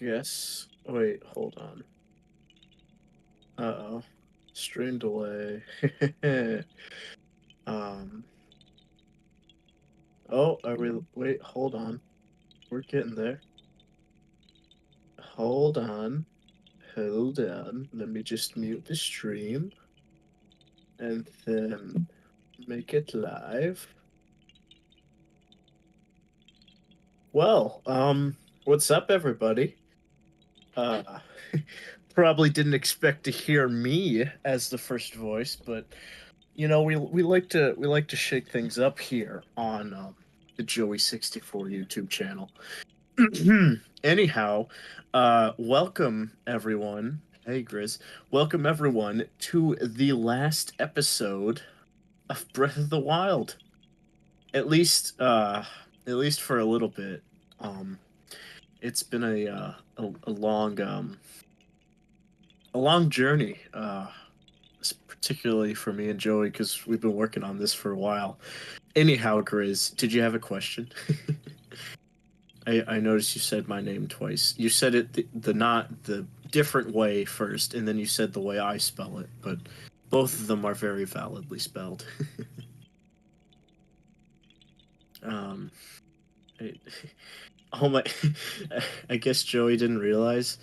guess. Wait, hold on. Uh-oh. Stream delay. um. Oh, are we? Wait, hold on. We're getting there. Hold on. Hold on. Let me just mute the stream and then make it live. Well, what's up, everybody? Uh, probably didn't expect to hear me as the first voice, but we like to shake things up here on the Joey64 YouTube channel. Anyhow, welcome everyone. Hey Grizz, welcome everyone to the last episode of Breath of the Wild. At least, at least for a little bit. Um, it's been a long journey. Particularly for me and Joey because we've been working on this for a while. Anyhow, Grizz, did you have a question? I noticed you said my name twice. You said it the not the different way first, and then you said the way I spell it, but both of them are very validly spelled. um, I, oh my! I guess Joey didn't realize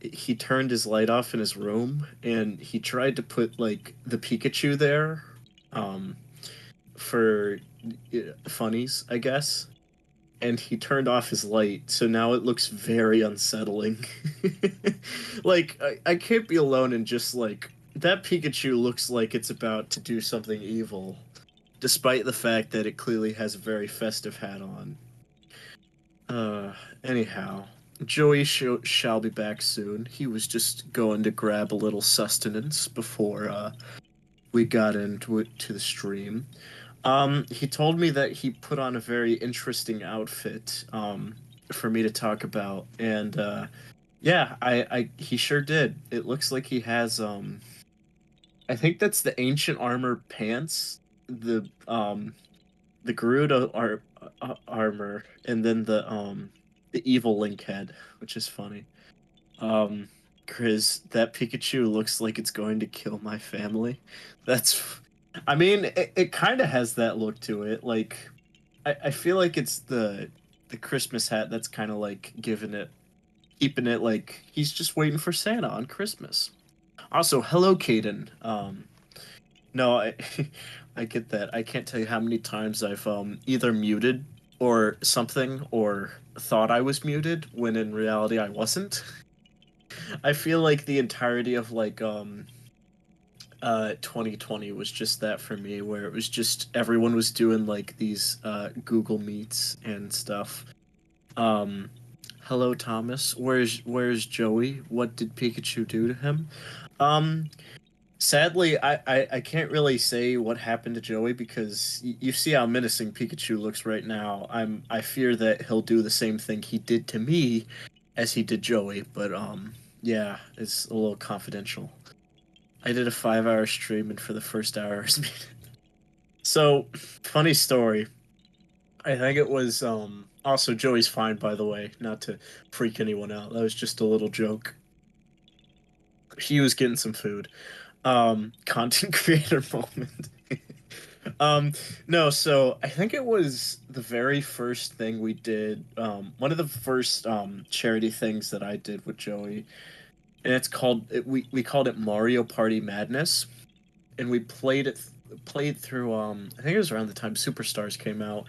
he turned his light off in his room, and he tried to put like the Pikachu there, um, for funnies, I guess. And he turned off his light, so now it looks very unsettling. Like, I can't be alone in just, like, that Pikachu looks like it's about to do something evil, despite the fact that it clearly has a very festive hat on. Uh, anyhow, Joey shall be back soon. He was just going to grab a little sustenance before, we got into it to the stream. He told me that he put on a very interesting outfit, for me to talk about, and yeah, he sure did. It looks like he has, I think that's the ancient armor pants, the Garuda armor, and then the evil Link head, which is funny. Um, Chris, that Pikachu looks like it's going to kill my family. That's, I mean, it kind of has that look to it. Like, I feel like it's the Christmas hat that's kind of like keeping it like he's just waiting for Santa on Christmas. Also, hello, Caden. No, I get that. I can't tell you how many times I've either muted or something or thought I was muted when in reality I wasn't. I feel like the entirety of 2020 was just that for me, where it was just everyone was doing like these Google Meets and stuff. Um Hello Thomas. Where's Joey? What did Pikachu do to him? Um Sadly, I can't really say what happened to Joey because you see how menacing Pikachu looks right now. I fear that he'll do the same thing he did to me as he did Joey, but yeah, it's a little confidential. I did a 5 hour stream and for the first hour I was muted. So, funny story. I think it was also Joey's fine by the way, not to freak anyone out. That was just a little joke. He was getting some food. Content creator moment. um no, so I think it was the very first thing we did, one of the first charity things that I did with Joey, and it's called we called it Mario Party Madness, and we played through, I think it was around the time Superstars came out,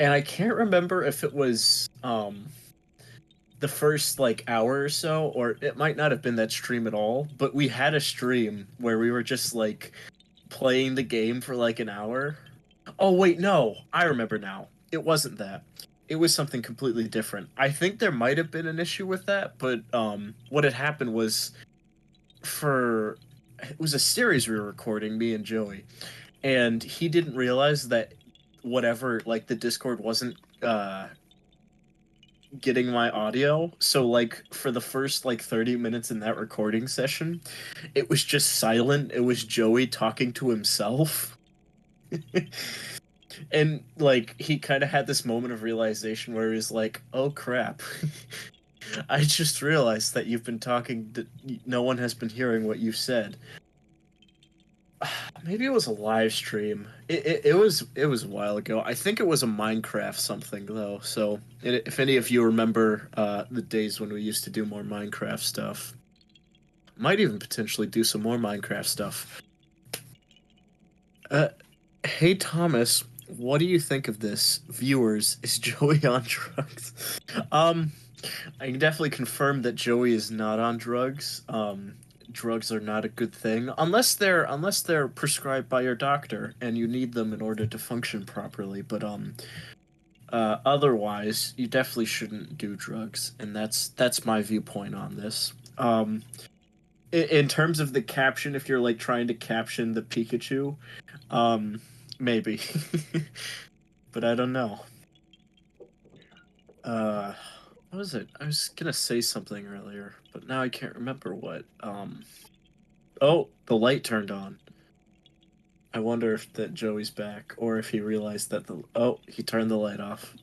and I can't remember if it was the first like hour or so, or it might not have been that stream at all, but we had a stream where we were just like playing the game for like an hour. Oh wait, no, I remember now. It wasn't that. It was something completely different. I think there might have been an issue with that, but what had happened was, for it was a series we were recording, me and Joey, and he didn't realize that whatever, like, the Discord wasn't getting my audio. So like for the first like 30 minutes in that recording session, it was just silent. It was Joey talking to himself. And like he kind of had this moment of realization where he was like, "Oh crap." I just realized that you've been talking. No one has been hearing what you said. Maybe it was a live stream. It was a while ago. I think it was a Minecraft something though. So if any of you remember the days when we used to do more Minecraft stuff, might even potentially do some more Minecraft stuff. Uh, hey Thomas, what do you think of this? Viewers, is Joey on drugs? Um, I can definitely confirm that Joey is not on drugs. Drugs are not a good thing unless they're prescribed by your doctor and you need them in order to function properly. But otherwise, you definitely shouldn't do drugs, and that's my viewpoint on this. In terms of the caption, if you're like trying to caption the Pikachu, um, maybe, but I don't know. Uh, what was it? I was gonna say something earlier, but now I can't remember what. Oh, the light turned on. I wonder if that Joey's back, or if he realized that he turned the light off.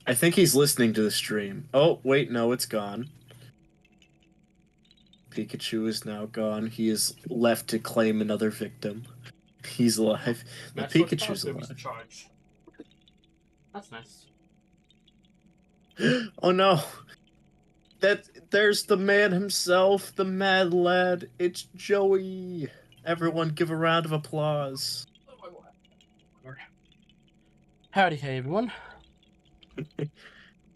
I think he's listening to the stream. Oh, wait, no, it's gone. Pikachu is now gone. He is left to claim another victim. He's alive. The Max Source Power Pikachu's Service alive. charge. That's nice. Oh no! There's the man himself, the mad lad. It's Joey. Everyone, give a round of applause. Howdy, hey everyone.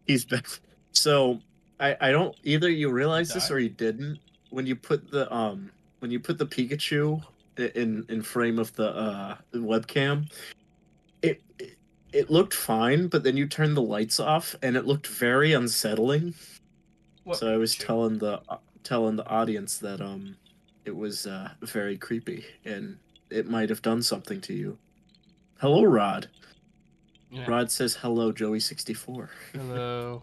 He's back. So I don't either you realize this died. or you didn't when you put the Pikachu in frame of the webcam, it looked fine, but then you turned the lights off and it looked very unsettling. What So I was Pikachu? telling the audience that it was very creepy and it might have done something to you. Hello, Rod. Yeah. Rod says hello, Joey64. Hello.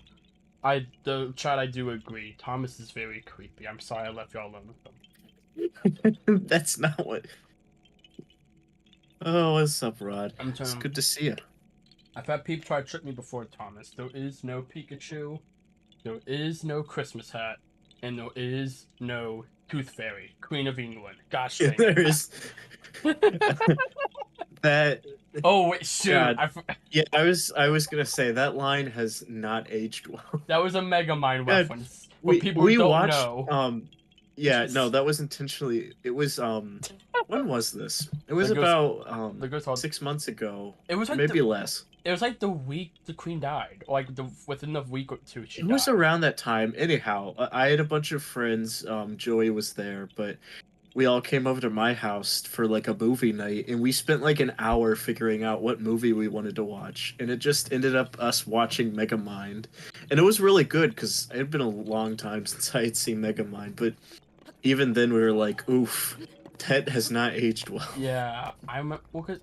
The chat, I do agree. Thomas is very creepy. I'm sorry I left y'all alone with them. That's not what. Oh, what's up, Rod? I'm It's telling. good to see you. I've had people try to trick me before, Thomas. There is no Pikachu. There is no Christmas hat, and there is no Tooth Fairy, Queen of England. Gosh dang There it. is that. Oh wait, shoot! God, yeah, I was gonna say that line has not aged well. That was a Mega Mind God, reference for we people who we don't watched know. yeah, no, Just that was intentionally. It was when was this? It was the ghost, about the ghost. Hall. 6 months ago, It was or like maybe less. it was like the week the queen died, or like within the week or two she It was died. around that time. Anyhow, I had a bunch of friends. Joey was there, but we all came over to my house for like a movie night, and we spent like an hour figuring out what movie we wanted to watch, and it just ended up us watching Megamind, and it was really good because it had been a long time since I had seen Megamind, but even then we were like, oof, Tet has not aged well. Yeah, well, cause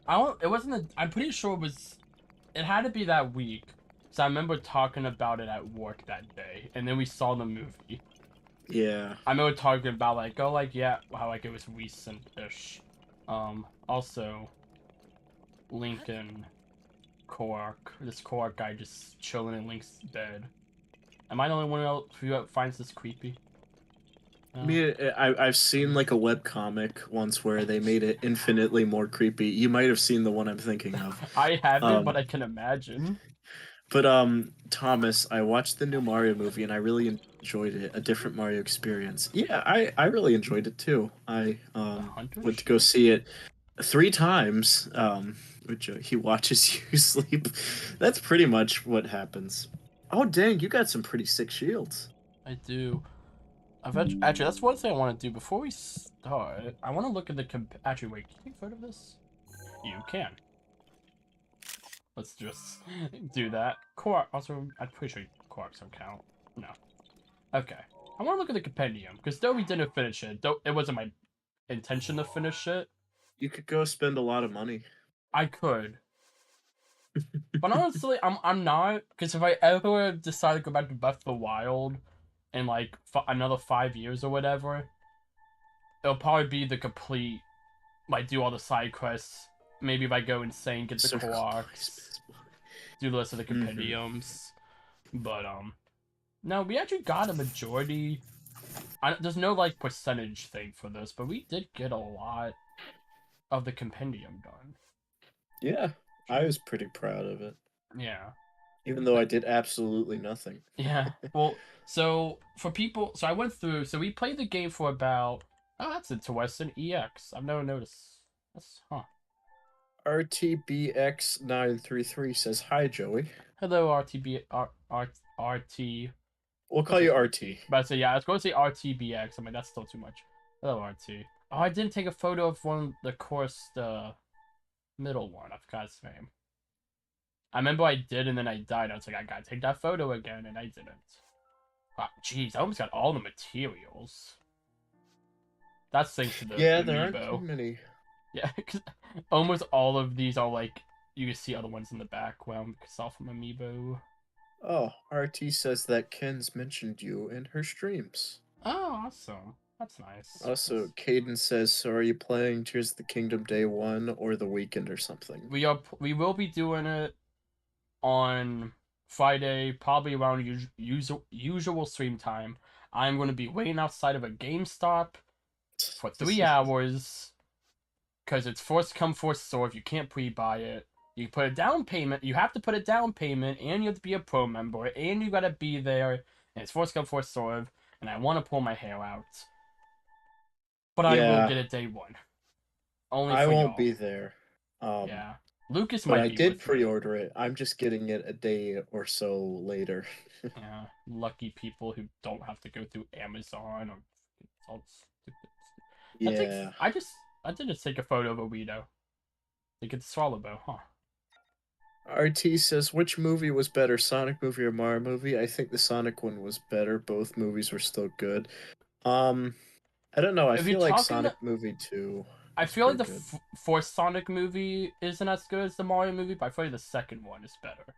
I don't. It wasn't. I'm pretty sure it was. It had to be that week. So I remember talking about it at work that day, and then we saw the movie. Yeah. I remember talking about like, oh, like yeah, how like it was recent-ish. Also, Lincoln, Kork. This Kork guy just chilling in Link's bed. Am I the only one else who finds this creepy? I mean, I've seen like a web comic once where they made it infinitely more creepy. You might have seen the one I'm thinking of. I haven't, but Um, I can imagine. But Thomas, I watched the new Mario movie and I really enjoyed it. A different Mario experience. Yeah, I really enjoyed it too. I The hunter went to go ship? see it 3 times. Which he watches you sleep. That's pretty much what happens. Oh dang, you got some pretty sick shields. I do. Actually, that's one thing I want to do before we start. I want to look at the actually, wait, can you take a photo of this? You can. Let's just do that. Quark. Also, I'm pretty sure Quarks don't count. No. Okay. I want to look at the compendium because though we didn't finish it, though it wasn't my intention to finish it, You could go spend a lot of money. I could. But honestly, I'm not, because if I ever decide to go back to Breath of the Wild in like another 5 years or whatever, it'll probably be the complete, like do all the side quests. Maybe if I go insane, get the Circle Quarks, placements. do the rest of the Mm-hmm. compendiums. But No, we actually got a majority. There's no like percentage thing for this, but we did get a lot of the compendium done. Yeah, I was pretty proud of it, Yeah. even though I did absolutely nothing. Yeah. Well, so for people, so I went through. So we played the game for about. Oh, that's interesting. EX. I've never noticed. That's huh. RTBX933 says hi, Joey. Hello, RTB RT. We'll What's call you this? RT. But so yeah, I was going to say RTBX. I mean, that's still too much. Hello, RT. Oh, I didn't take a photo of one the course, the middle one. I forgot his name. I remember I did, and then I died. I was like, I gotta take that photo again, and I didn't. Ah, jeez, I almost got all the materials. That's thanks to the Yeah, there aren't too amiibo. many. Yeah, because almost all of these are like you can see other ones in the background because all from amiibo. Oh, RT says that Ken's mentioned you in her streams. Oh, awesome. That's nice. Also, Caden says, so are you playing Tears of the Kingdom Day 1 or the weekend or something? We will be doing it on Friday, probably around usual stream time. I'm going to be waiting outside of a GameStop for 3 hours because it's first come first serve. You can't pre-buy it. You put a down payment. You have to put a down payment, and you have to be a pro member, and you gotta be there. And it's first come first serve. And I want to pull my hair out, but I will Yeah, get it day one, only I for won't y'all. be there. Um, Yeah, Lucas but might I be did with me. pre-order it. I'm just getting it a day or so later. Yeah, lucky people who don't have to go through Amazon or it's all stupid. I think Yeah. I did just take a photo of a Weedo. They get the swallow bow, huh? RT says, which movie was better, Sonic movie or Mario movie? I think the Sonic one was better. Both movies were still good. Um, I don't know. I If you're feel like talking, Sonic movie 2 I was feel like pretty the good. fourth Sonic movie isn't as good as the Mario movie, but I feel like the second one is better.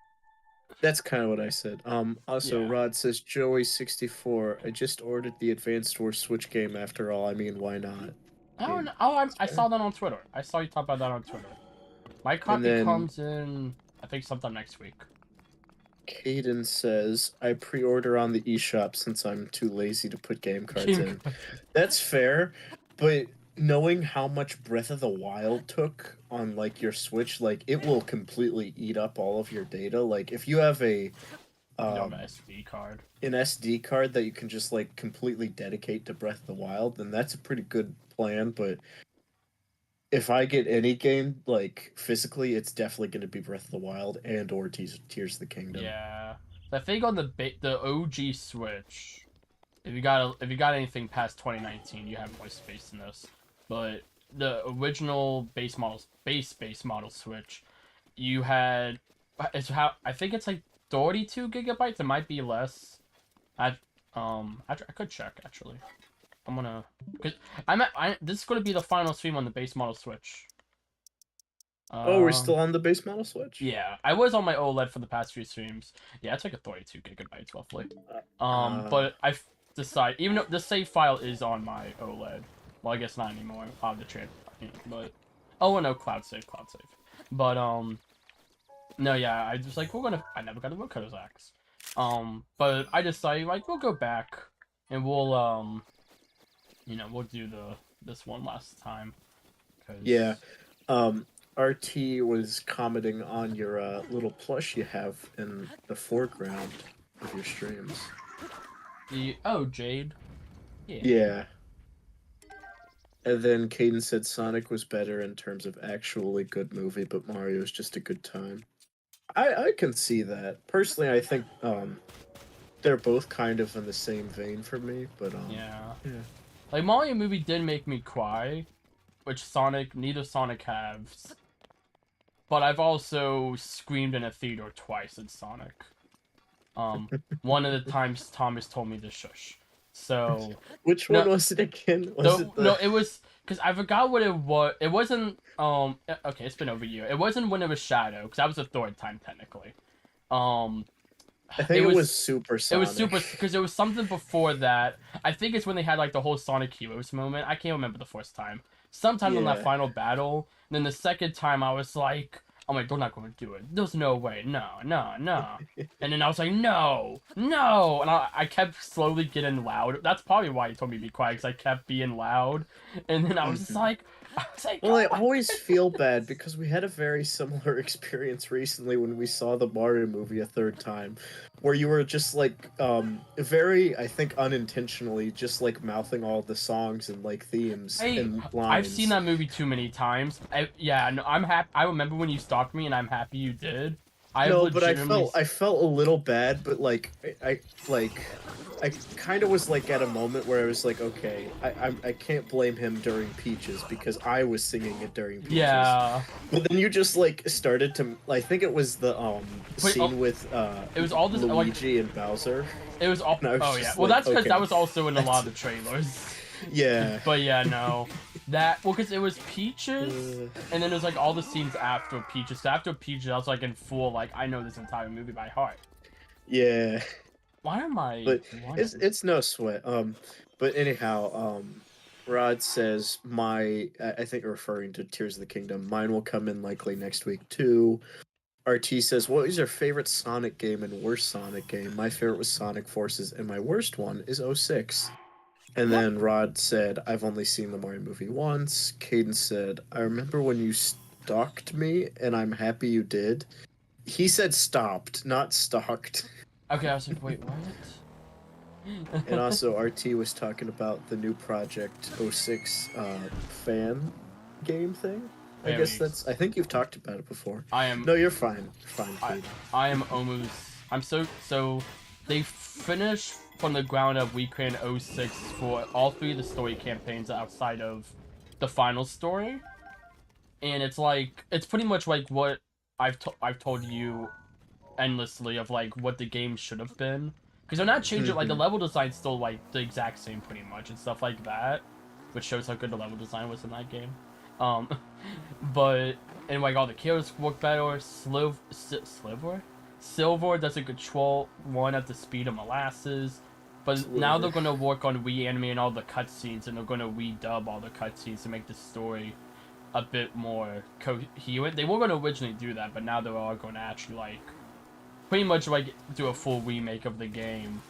That's kind of what I said. Also, Yeah. Rod says, Joey64, I just ordered the Advanced Wars Switch game after all. I mean, why not? I Oh, mean, no, oh, it's I fair. saw that on Twitter. I saw you talk about that on Twitter. My And copy then comes in, I think, sometime next week. Caden says, I pre-order on the eShop since I'm too lazy to put game cards Game in. card. That's fair, but knowing how much Breath of the Wild took on like your Switch, like it will completely eat up all of your data. Like if you have You don't have an um SD card. an SD card that you can just like completely dedicate to Breath of the Wild, then that's a pretty good plan, but if I get any game like physically, it's definitely going to be Breath of the Wild and or Tears of the Kingdom. Yeah. I think on the OG Switch, if you got anything past 2019, you have more space than this. But the original base model Switch, you had it's how I think it's like 32 gigabytes. It might be less. I I could check actually. I'm gonna because this is gonna be the final stream on the base model Switch. Oh, we're Um, still on the base model Switch? yeah, I was on my OLED for the past few streams. Yeah, it's like a 32 gigabytes roughly. Uh, But I've decided even though the save file is on my OLED. Well, I guess not anymore. I'll have to trade, but oh no, cloud save. But no, yeah, I just like I never got a Woodcutter's axe. But I decided like we'll go back and we'll we'll do this one last time yeah. because RT was commenting on your little plush you have in the foreground of your streams. the oh Jade, yeah. Yeah. And then Caden said Sonic was better in terms of actually good movie, but Mario's just a good time. I can see that. Personally, I think they're both kind of in the same vein for me, but Yeah. yeah. Like Mario movie did make me cry, which neither Sonic has. But I've also screamed in a theater twice in Sonic. One of the times Thomas told me to shush. So Which one no, was it again? Was no, it no. the It was because I forgot what it was. It wasn't. Okay, it's been over a year. It wasn't when it was Shadow, because that was the third time technically. Um, I it think it was was Super It was super Sonic. because it was something before that. I think it's when they had like the whole Sonic Heroes moment. I can't remember the first time. Sometime on that Yeah. final battle. And then the second time, I was like, I'm like, they're not going to do it. There's no way. No, no, no. And then I was like, no, no. And I kept slowly getting loud. That's probably why he told me to be quiet, because I kept being loud. And then Mhm. I was like, Well, I oh my always feel bad goodness. because we had a very similar experience recently when we saw the Mario movie a third time, where you were just like, very, I think unintentionally, just like mouthing all the songs and like themes I and I've seen lines. that movie too many times. Yeah, no, I'm happy. I remember when you stalked me, and I'm happy you did. I have No, but legitimately. I felt a little bad, but like I kind of was like at a moment where I was like, okay, I can't blame him during Peaches because I was singing it during Peaches. Yeah. But then you just like started to I think it was the But scene with it was all this like Luigi and Bowser, it was all. and I was Oh yeah. just Well, like, that's because that okay, was also in a lot that's of the trailers. yeah. But yeah, no. That well, because it was Peaches, Uh, and then there's like all the scenes after Peaches. So after Peaches, I was like in full like I know this entire movie by heart. yeah. Why am I But running? it's no sweat. But anyhow, Rod says I think referring to Tears of the Kingdom, mine will come in likely next week too. RT says, "What is your favorite Sonic game and worst Sonic game? My favorite was Sonic Forces, and my worst one is '06." And What? then Rod said, "I've only seen the Mario movie once." Caden said, "I remember when you stalked me, and I'm happy you did." He said stopped, not stalked. Okay, I was like, wait, what? And also, RT was talking about the new Project '06 fan game thing. I Fan guess weeks. I think you've talked about it before. I am No, you're fine. You're fine, I Kate. I am almost. I'm so. They finished from the ground up Week in '06 for all three of the story campaigns outside of the final story, and it's like it's pretty much like what I've told you endlessly of like what the game should have been, because they're not changing, like the Mm-hmm. level design's still like the exact same pretty much and stuff like that, which shows how good the level design was in that game. um but and like all the kills work better. Silver doesn't control one at the speed of molasses, but now they're Sliver. going to work on reanimating all the cutscenes, and they're going to redub all the cutscenes to make the story a bit more coherent. They were going to originally do that, but now they are going to actually like pretty much like do a full remake of the game.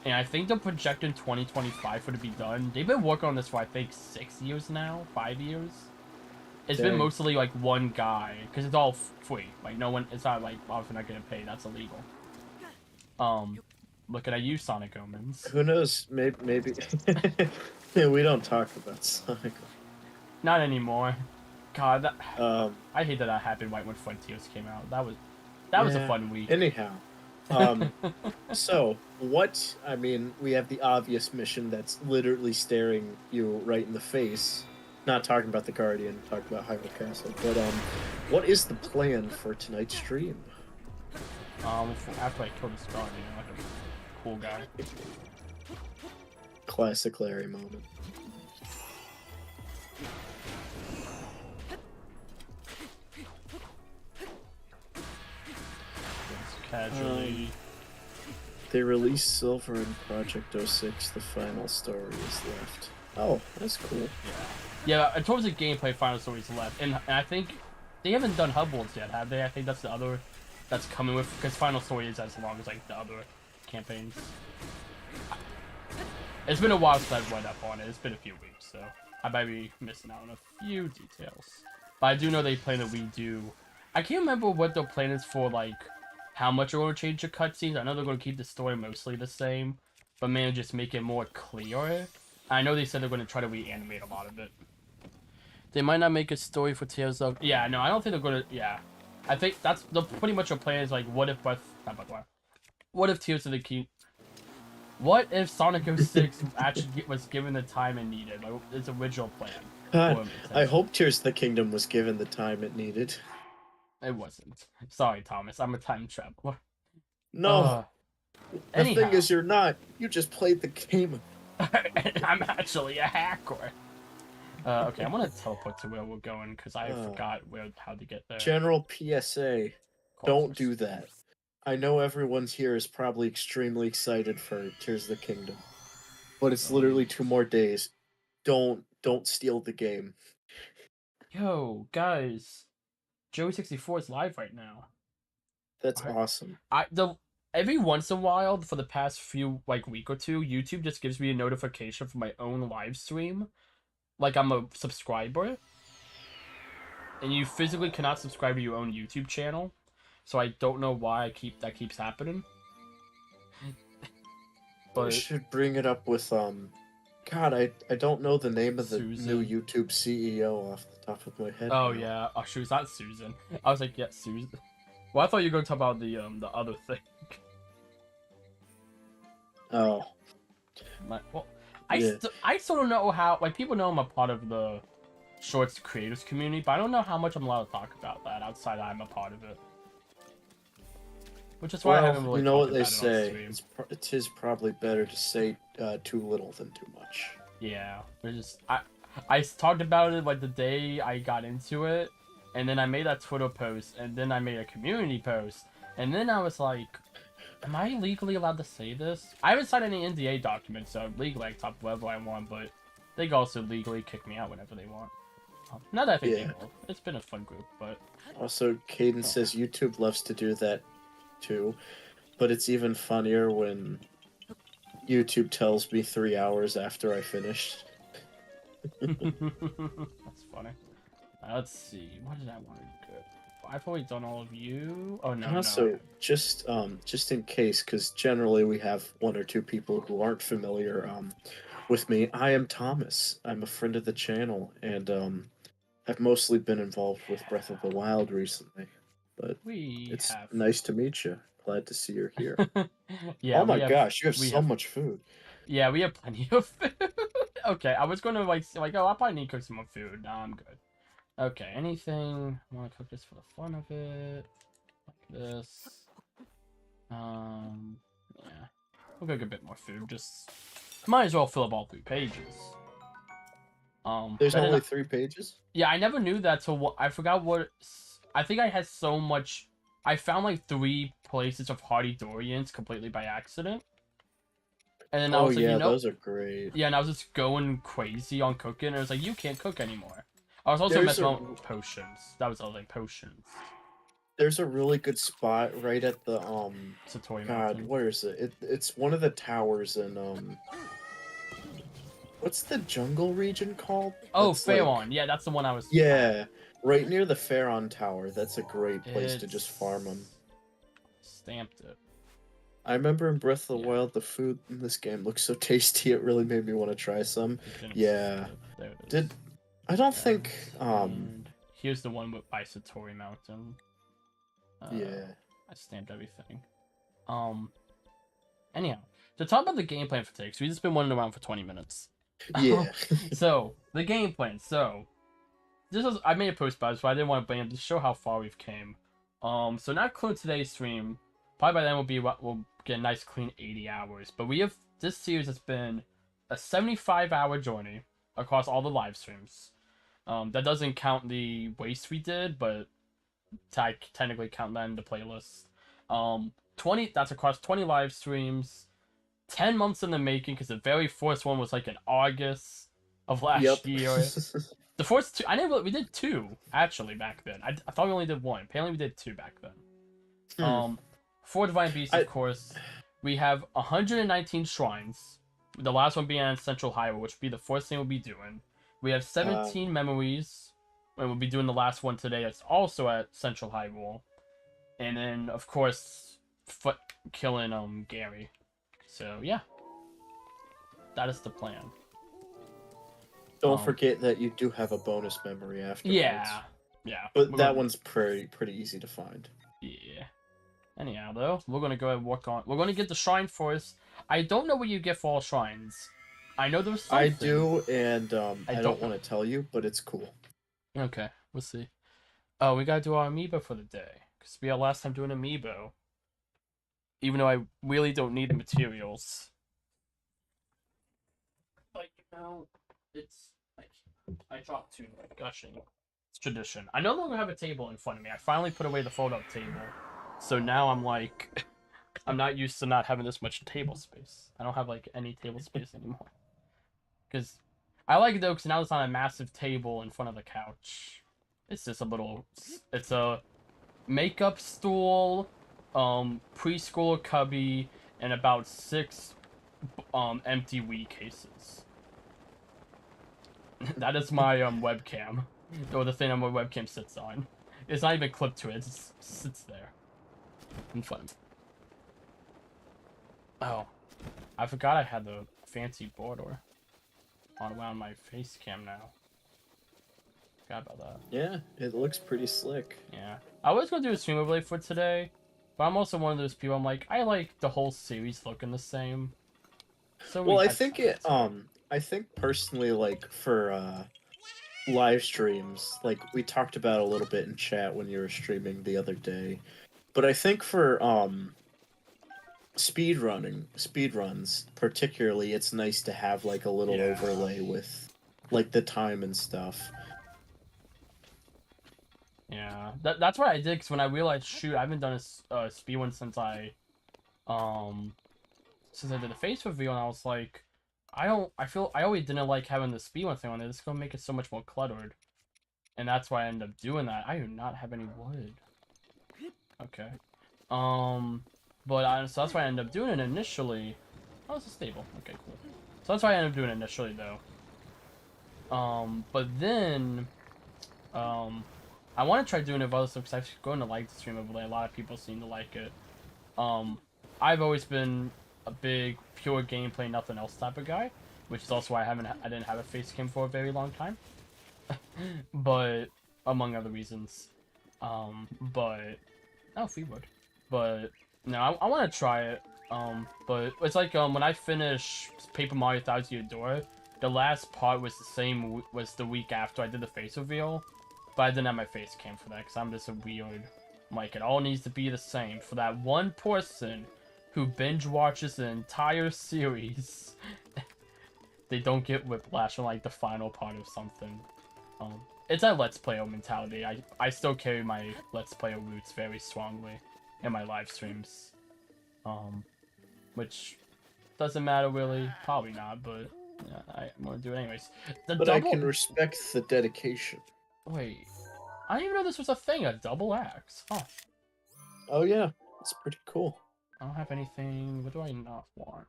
And I think they're projecting 2025 for it to be done. They've been working on this for I think 6 years now, 5 years. It's been Dang. mostly like one guy because it's all free. Like no one, it's not like obviously not getting paid. That's illegal. Um, looking at you, Sonic Omens. Who knows? Maybe. Yeah, we don't talk about Sonic. Not anymore. God, Um. I hate that that happened right when Frontiers came out. That was a Yeah. fun week. Anyhow. Um. So, what? I mean, we have the obvious mission that's literally staring you right in the face. Not talking about the Guardian, talking about Hyrule Castle. But what is the plan for tonight's stream? After I killed this guard, you know, like a cool guy. Classic Larry moment. Just casually. They released Silver in Project '06. The final story is left. Oh, that's cool. Yeah, towards the gameplay, final stories left, and I think they haven't done hub worlds yet, have they? I think that's the other that's coming with, because final story is as long as like the other campaigns. It's been a while since I've read up on it. It's been a few weeks, so I might be missing out on a few details. But I do know they plan to redo. I can't remember what their plan is for, like how much they're going to change the cutscenes. I know they're going to keep the story mostly the same, but maybe just make it more clear. I know they said they're going to try to reanimate a lot of it. They might not make a story for Tears of. Yeah, no, I don't think they're gonna. Yeah, I think that's the pretty much your plan is like, what if not Breath, what if Tears of the King? What if Sonic 06 actually was given the time it needed, like its original plan God, or I intention? hope Tears of the Kingdom was given the time it needed. It wasn't. Sorry, Thomas. I'm a time traveler. No, Uh, the thing anyhow, is, you're not. You just played the game. I'm actually a hacker. Okay, I'm gonna teleport to where we're going because I Uh, forgot how to get there. General PSA: don't Crawlers. do that. I know everyone's here is probably extremely excited for Tears of the Kingdom, but it's literally 2 more days. Don't steal the game. Yo, guys. Joey64 is live right now. That's awesome. Every once in a while for the past few like week or two, YouTube just gives me a notification for my own live stream. Like I'm a subscriber, and you physically cannot subscribe to your own YouTube channel. So I don't know why that keeps happening. We But should bring it up with God, I don't know the name of the new Susan. YouTube CEO off the top of my head Oh now. yeah, oh shoot, that's Susan. I was like, yeah, Susan. Well, I thought you were going to talk about the other thing. Oh, Well, yeah. I still don't know how. Like people know I'm a part of the Shorts creators community, but I don't know how much I'm allowed to talk about that outside I'm a part of it. Which is why I Well, haven't you really know talked what they about it on say. stream. It is probably better to say too little than too much. Yeah, there's just I talked about it like the day I got into it, and then I made that Twitter post, and then I made a community post, and then I was like, am I legally allowed to say this? I haven't signed any NDA documents, so legally I can talk whatever I want, but they can also legally kick me out whenever they want. Not that I think they Yeah. will. It's been a fun group, but Also, Caden says YouTube loves to do that too, but it's even funnier when YouTube tells me 3 hours after I finished. that's funny. Let's see. What did I want to do? I've already done all of you. Oh no, And no. also, just in case, because generally we have one or two people who aren't familiar with me. I am Thomas. I'm a friend of the channel, and I've mostly been involved with Breath of the Wild recently. But We it's have. nice to meet you. Glad to see you're here. yeah, Oh my gosh, you have we so have. much food. Yeah, we have plenty of food. Okay, I was gonna oh, I probably need to cook some more food. No, I'm good. Okay, anything? I want to cook this for the fun of it. Like this. Yeah. We'll cook a bit more food. Just might as well fill up all 3 pages. There's Better only not. 3 pages? Yeah, I never knew that till I forgot what. I think I had so much. I found like 3 places of Hardy Dorians completely by accident, and then I Oh was like, yeah, those are great. yeah, and I was just going crazy on cooking. And it was like, you can't cook anymore. I was also There's messing a around with potions. That was the other thing, potions. there's a really good spot right at the Satori God, Mountain. where is it? It's one of the towers in what's the jungle region called? Oh, That's like Phaon. Yeah, that's the one I was at. yeah, right near the Pharaon Tower. That's a great place to just farm them. It's stamped it. I remember in Breath of the Yeah, Wild, the food in this game looks so tasty. It really made me want to try some. it didn't stamp Yeah. it. There it is. Did I don't think And here's the one with by Satori Mountain. yeah. I stamped everything. Anyhow, to talk about the game plan for today, because we've just been wandering around for 20 minutes. Yeah. So the game plan. So this was I made a post about it, so I didn't want to blame it to show how far we've came. So not include today's stream. Probably by then we'll get a nice clean 80 hours. But we have this series has been a 75-hour journey across all the live streams. That doesn't count the waste we did, but technically count that in the playlist. 20 that's across 20 live streams. 10 months in the making because the very first one was like in August of Yep. last year. The first two, I never. We did 2 actually back then. I thought we only did 1. Apparently, we did 2 back then. Hmm. 4 divine beasts, of course. We have 119 shrines. The last one being on Central Highway, which would be the first thing we'll be doing. We have 17 memories, and we'll be doing the last one today. It's also at Central Highway, and then of course, killing Gary. So yeah, that is the plan. Don't forget that you do have a bonus memory afterwards. Yeah, yeah. But that one's pretty easy to find. Yeah. Anyhow, though, we're gonna go and work on. We're gonna get the shrine first. I don't know what you get for all shrines. I know there's something. I do, and I don't want to tell you, but it's cool. Okay, we'll see. Oh, we gotta do our amiibo for the day because we are last time doing amiibo. Even though I really don't need the materials. Like it's like I dropped 2 gushing. It's tradition. I no longer have a table in front of me. I finally put away the fold-up table. So now I'm like, I'm not used to not having this much table space. I don't have like any table space anymore. Because I like it though, because now it's on a massive table in front of the couch. It's just a little. It's a makeup stool, preschool cubby, and about 6 empty Wii cases. That is my webcam, or the thing that my webcam sits on. It's not even clipped to it; it just sits there in front of me. Oh, I forgot I had the fancy border on around my face cam now. Forgot about that. Yeah, it looks pretty slick. Yeah, I was gonna do a stream overlay for today, but I'm also one of those people. I'm like, I like the whole series looking the same. So Well, I I think decided it to. I think personally like for live streams, like we talked about a little bit in chat when you were streaming the other day. But I think for speed runs particularly, it's nice to have like a little Yeah. overlay with like the time and stuff. Yeah, that's what I did because when I realized, shoot, I haven't done a speed one um since I did the face reveal, and I was like, I always didn't like having the speed one thing on there. It's gonna make it so much more cluttered, and that's why I ended up doing that. I do not have any wood. Okay, um, but so that's why I ended up doing it initially. Oh, this is stable. Okay, cool. So that's why I ended up doing it initially, though. But then, um, I want to try doing it with other stuff because I've grown to like the stream overlay. A lot of people seem to like it. Um, I've always been a big pure gameplay, nothing else type of guy, which is also why I didn't have a face cam for a very long time. But among other reasons, but oh, free wood. But no, I want to try it. But it's like when I finish Paper Mario Thousand Year Door, the last part was was the week after I did the face reveal, but I didn't have my face cam for that because I'm just a weird. Like it all needs to be the same for that one person who binge watches the entire series. They don't get whiplash on like the final part of something. It's a Let's Player mentality. I still carry my Let's Player roots very strongly in my live streams. Which doesn't matter really. Probably not, but yeah, I'm gonna do it anyways. The But I double. can respect the dedication. Wait, I didn't even know this was a thing. A double axe. Huh. Oh yeah, it's pretty cool. I don't have anything. What do I not want?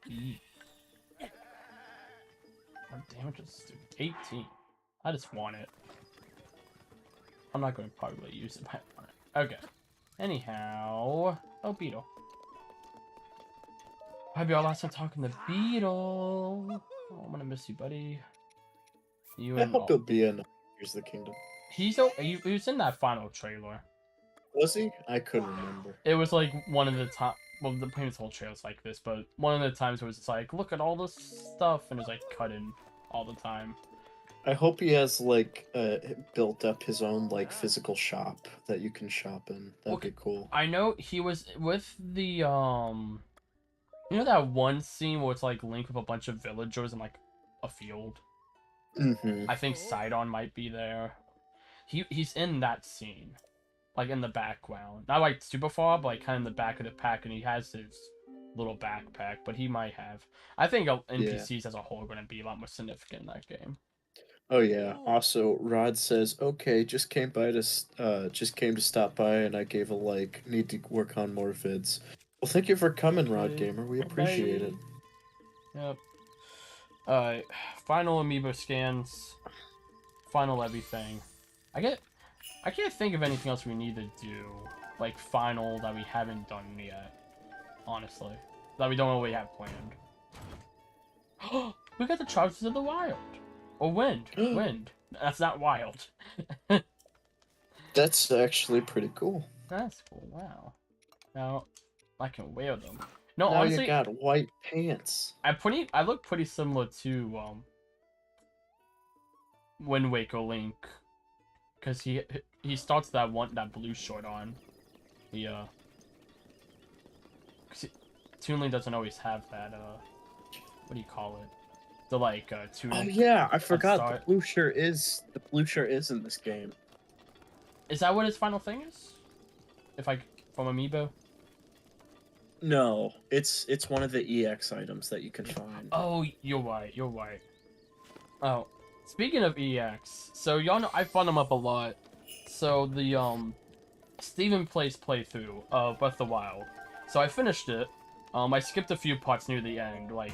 E. What damage is 18? I just want it. I'm not going to probably use it, but I want it. Okay. Anyhow. Oh, Beetle. I'll be all last time talking to Beetle. Oh, I'm gonna miss you, buddy. You I and hope he'll be in Here's the Kingdom. he was in that final trailer. Was he? I couldn't remember. It was like one of the top. Well, the previous whole trailer's like this, but one of the times it was just like, look at all this stuff, and it was like cut in all the time. I hope he has like built up his own like physical shop that you can shop in. That'd be cool. I know he was with the you know that one scene where it's like Link with a bunch of villagers in like a field. Mm-hmm. I think Sidon might be there. He's in that scene, like in the background, not like super far, but like kind of in the back of the pack, and he has his little backpack. But he might have. I think NPCs as a whole are going to be a lot more significant in that game. Oh yeah. Also, Rod says, "Okay, just came to stop by, and I gave a like. Need to work on more vids." Well, thank you for coming, Rod Gamer. We appreciate it. Yep. Alright, final amiibo scans. Final everything. I can't think of anything else we need to do. Like, final that we haven't done yet. Honestly. That we don't really have planned. We got the Chargers of the Wild! Or Wind. Wind. That's not wild. That's actually pretty cool. That's cool, wow. Now, I can wear them. No, Now honestly, you got white pants. I look pretty similar to, Wind Waker Link. Because he starts that blue short on. The, Toon Link doesn't always have that, what do you call it? The, like, tunic. Oh yeah, I forgot start. the blue shirt is in this game. Is that what his final thing is? If I, from Amiibo? No, it's one of the EX items that you can find. Oh, you're right. You're right. Oh, speaking of EX, so y'all know I fun them up a lot. So the Stephen Place playthrough of Breath of the Wild. So I finished it. I skipped a few parts near the end, like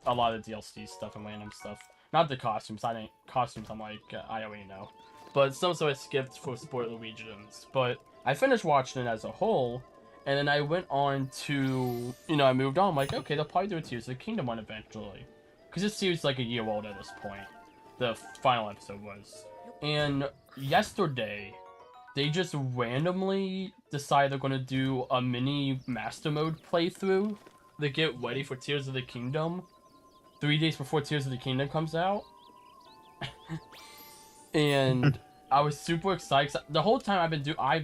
a lot of DLC stuff and random stuff. Not the costumes. I didn't costumes. I'm like I already know, but some so I skipped for spoiler regions. But I finished watching it as a whole, and then I went on to I moved on. I'm like, okay, they'll probably do a Tears of the Kingdom one eventually, because this series is like a year old at this point. The final episode was, and yesterday they just randomly decide they're gonna do a mini master mode playthrough to get ready for Tears of the Kingdom 3 days before Tears of the Kingdom comes out. And I was super excited. The whole time I've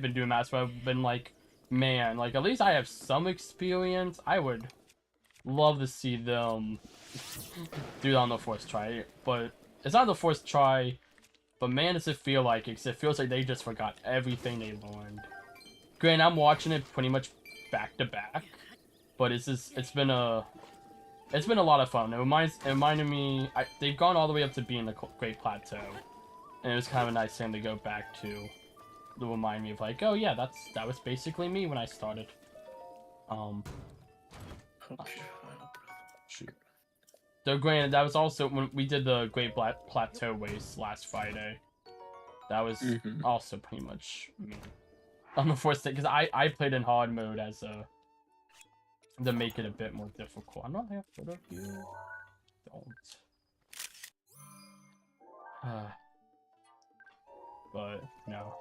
been doing master mode, I've been like, man, like at least I have some experience. I would love to see them do it on the first try, but it's not the first try. But man, does it feel like it? 'Cause it feels like they just forgot everything they learned. Granted, I'm watching it pretty much back to back, but it's been a lot of fun. It reminded me. They've gone all the way up to being the Great Plateau, and it was kind of a nice thing to go back to remind me of like, oh yeah, that was basically me when I started. Shoot. Though granted, that was also when we did the Great Plateau race last Friday. That was also pretty much me on the first day, because I played in hard mode as a to make it a bit more difficult. I'm not have a photo of you. Don't. But no.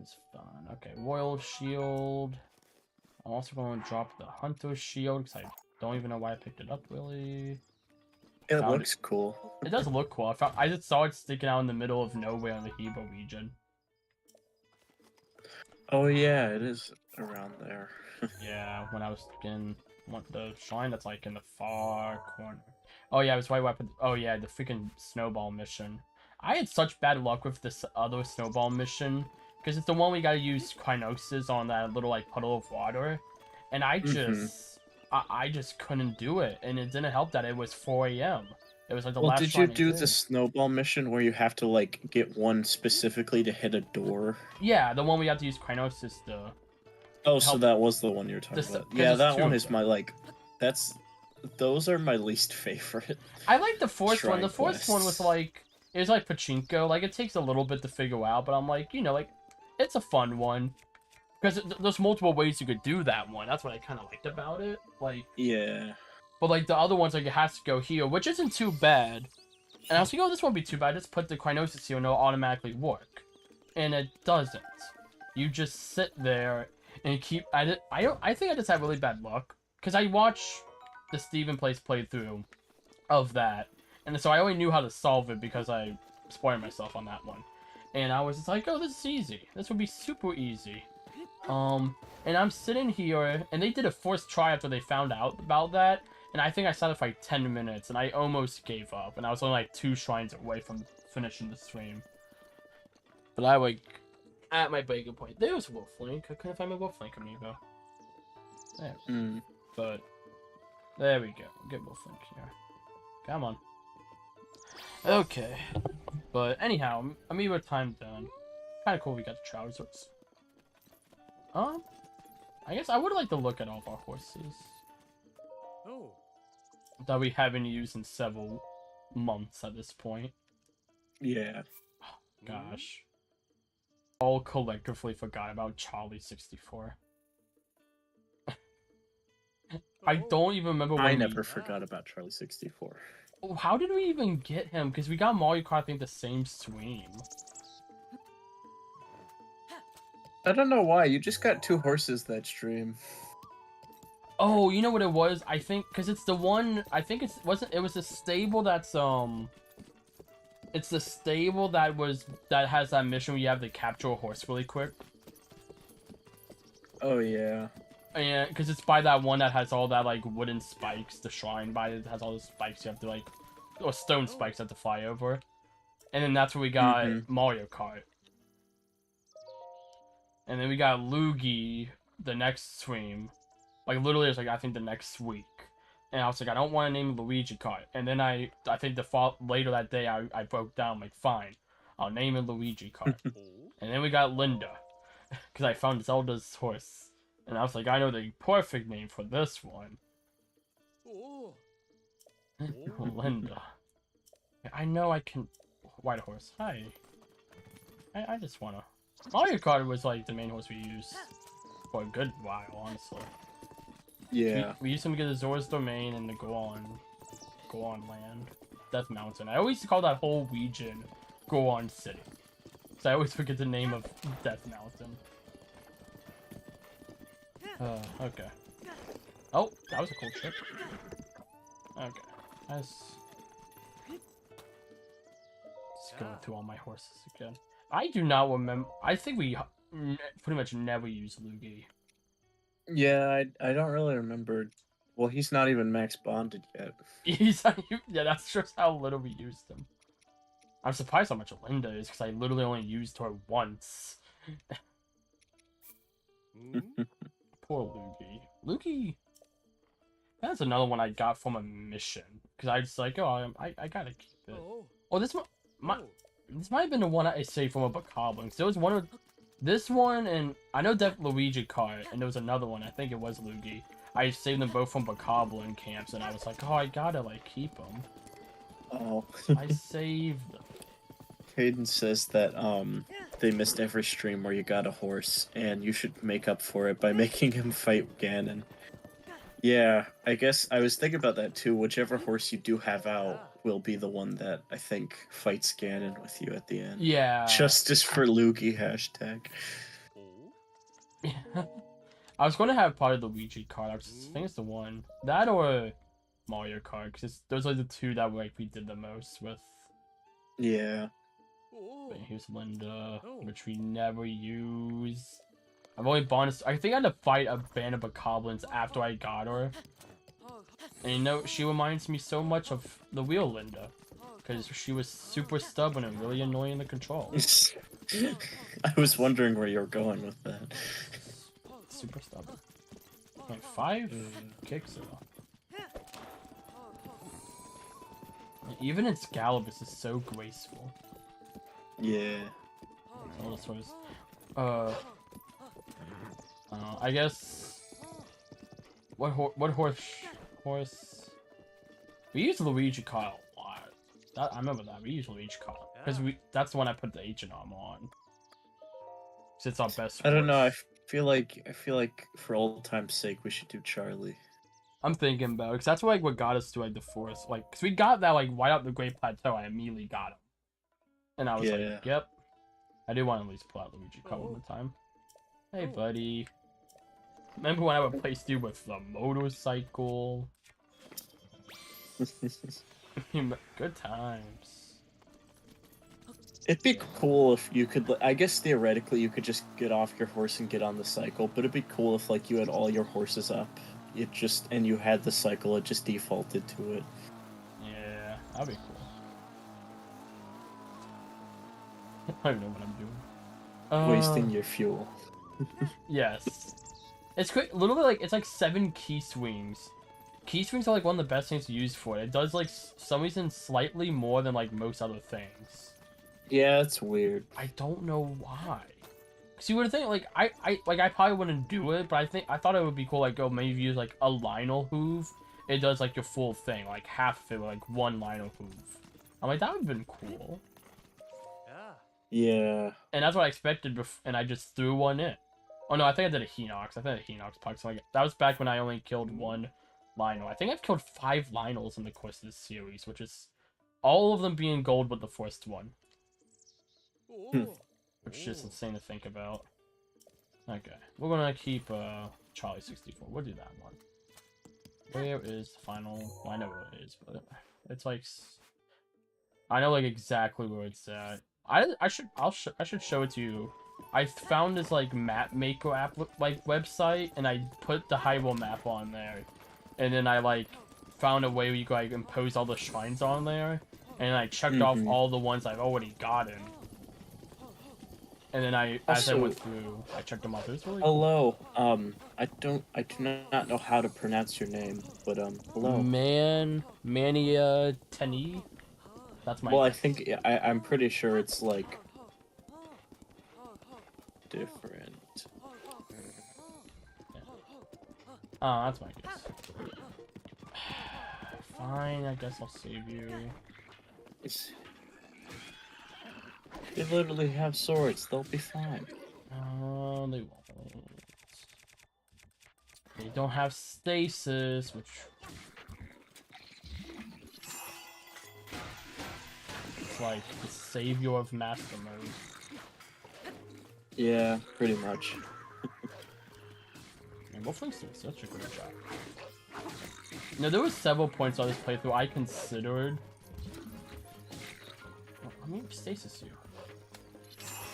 It's fun. Okay, Royal Shield. I'm also going to drop the Hunter Shield because I don't even know why I picked it up really. It looks cool. It does look cool. I just saw it sticking out in the middle of nowhere in the Hebo region. Oh yeah, it is around there. Yeah, when I was getting the shrine that's like in the far corner. Oh yeah, it was right weapon. Oh yeah, the freaking snowball mission. I had such bad luck with this other snowball mission because it's the one we gotta use Crinosis on that little like puddle of water, and I just couldn't do it, and it didn't help that it was 4 a.m. It was like the last. Did you do the snowball mission where you have to like get one specifically to hit a door? Yeah, the one we have to use Crinosis to. Oh, so that was the one you're talking about. Yeah, that one is my like. Those are my least favorite. I like the fourth one. The fourth one was like it was like pachinko. Like it takes a little bit to figure out, but I'm like, like it's a fun one because there's multiple ways you could do that one. That's what I kind of liked about it. Like yeah. But like the other ones, like it has to go here, which isn't too bad. And I was like, oh, this won't be too bad. Just put the Crinosis here and it'll automatically work. And it doesn't. You just sit there and keep. I think I just had really bad luck because I watched the Stephen Place playthrough of that, and so I only knew how to solve it because I spoiled myself on that one. And I was just like, oh, this is easy. This would be super easy. And I'm sitting here, and they did a first try after they found out about that. And I think I sat there for like 10 minutes, and I almost gave up. And I was only like 2 shrines away from finishing the stream. But I like at my breaking point. There was Wolf Link. I couldn't find my Wolf Link amiibo. There. But there we go. Get Wolf Link here. Come on. Okay. But anyhow, amiibo time done. Kind of cool. We got the trousers. I guess I would like to look at all of our horses. Oh. That we haven't used in several months at this point. Yeah. Oh, gosh. All collectively forgot about Charlie 64. I don't even remember when I never forgot about Charlie 64. How did we even get him? Because we got Mario Kart, I think, the same stream. I don't know why. You just got 2 horses that stream. Oh, you know what it was? I think because it's the one. I think it was the stable that's It's the stable that has that mission where you have to capture a horse really quick. Oh yeah. And because it's by that one that has all that like wooden spikes, the shrine by it has all the spikes you have to like, or stone spikes you have to fly over. And then that's where we got Mario Kart. And then we got Luigi the next stream, like literally, it was like I think the next week, and I was like, I don't want to name Luigi card. And then I think the fall later that day, I broke down like, fine, I'll name it Luigi card. Oh. And then we got Linda, because I found Zelda's horse, and I was like, I know the perfect name for this one. Oh. Linda. I know I can. White horse. Hi. I just wanna. Mario Kart was like the main horse we used for a good while, honestly. Yeah. We used him to get the Zora's Domain and the Go on Land, Death Mountain. I always call that whole region Go On City, so I always forget the name of Death Mountain. Okay. Oh, that was a cool trip. Okay, nice. Just going through all my horses again. I do not remember. I think we pretty much never used Luigi. Yeah, I don't really remember. Well, he's not even max bonded yet. Yeah, that's just how little we used him. I'm surprised how much Linda is, because I literally only used her once. Poor Luigi. Luigi. That's another one I got from a mission, because I just like, oh, I gotta keep it. Oh, this one, this might have been the one I saved from a Bokoblin. Because there was one of this one, and I know that Luigi card, and there was another one. I think it was Luigi. I saved them both from Bokoblin camps, and I was like, oh, I gotta like keep them. Oh. I saved them. Hayden says that they missed every stream where you got a horse, and you should make up for it by making him fight Ganon. Yeah, I guess I was thinking about that too. Whichever horse you do have out will be the one that I think fights Ganon with you at the end. Yeah. Justice for Luigi hashtag. I was going to have part of the Luigi card. I think it's the one. That or Mario Kart, because those are the two that we did the most with. Yeah. But here's Linda, which we never use. I've only bonus. I think I had to fight a band of Bokoblins after I got her. And you know, she reminds me so much of the real Linda, because she was super stubborn and really annoying to control. I was wondering where you were going with that. Super stubborn. Like 5 kicks though. Even its Galibus is so graceful. Yeah. Oh, this was, I guess. What horse? We used Luigi card a lot. I remember that we used Luigi card because that's the one I put the H and armor on. Cause it's our best. I don't know. I feel like for old time's sake we should do Charlie. I'm thinking about it, because that's like what got us to like the forest, like because we got that like right up the Great Plateau. I immediately got him, and I was like, yep. I do want to at least pull out Luigi card one more time. Hey, buddy. Remember when I replaced you with the motorcycle? Good times. It'd be cool if you could. I guess theoretically you could just get off your horse and get on the cycle, but it'd be cool if like you had all your horses up. And you had the cycle. It just defaulted to it. Yeah, that'd be cool. I don't even know what I'm doing. Wasting your fuel. Yes. It's quick, a little bit like, it's like 7 key swings. Key swings are like one of the best things to use for it. It does like, some reason, slightly more than like most other things. Yeah, it's weird. I don't know why. See, what I think, like, I probably wouldn't do it, but I thought it would be cool, like, oh, maybe use like a Lionel hoof. It does like your full thing, like half of it, like one Lionel hoof. I'm like, that would have been cool. Yeah. And that's what I expected, and I just threw one in. Oh no, I think I did a Hinox. I think I did a Hinox puck. So like, that was back when I only killed 1 Lionel. I think I've killed 5 Lionels in the course of this series, which is all of them being gold with the first one. Which is just insane to think about. Okay, we're gonna keep Charlie 64. We'll do that one. Where is the final? Well, I know where it is, but it's like I know like exactly where it's at. I should show it to you. I found this like map maker app like website, and I put the Hyrule map on there, and then I like found a way where you could like impose all the shrines on there, and I checked off all the ones I've already gotten. And then as I Also, went through, I checked them off. It was really cool. hello. I do not know how to pronounce your name, but hello. Mania Teni. That's my Well, I guess. think I'm pretty sure it's like different. Oh, that's my guess. Fine, I guess I'll save you. It's, they literally have swords. They'll be fine. Oh, they won't. They don't have stasis, which it's like the savior of master mode. Yeah, pretty much. And Wolfling's doing such a good job. Now, there were several points on this playthrough I considered. Well, I mean, stasis you.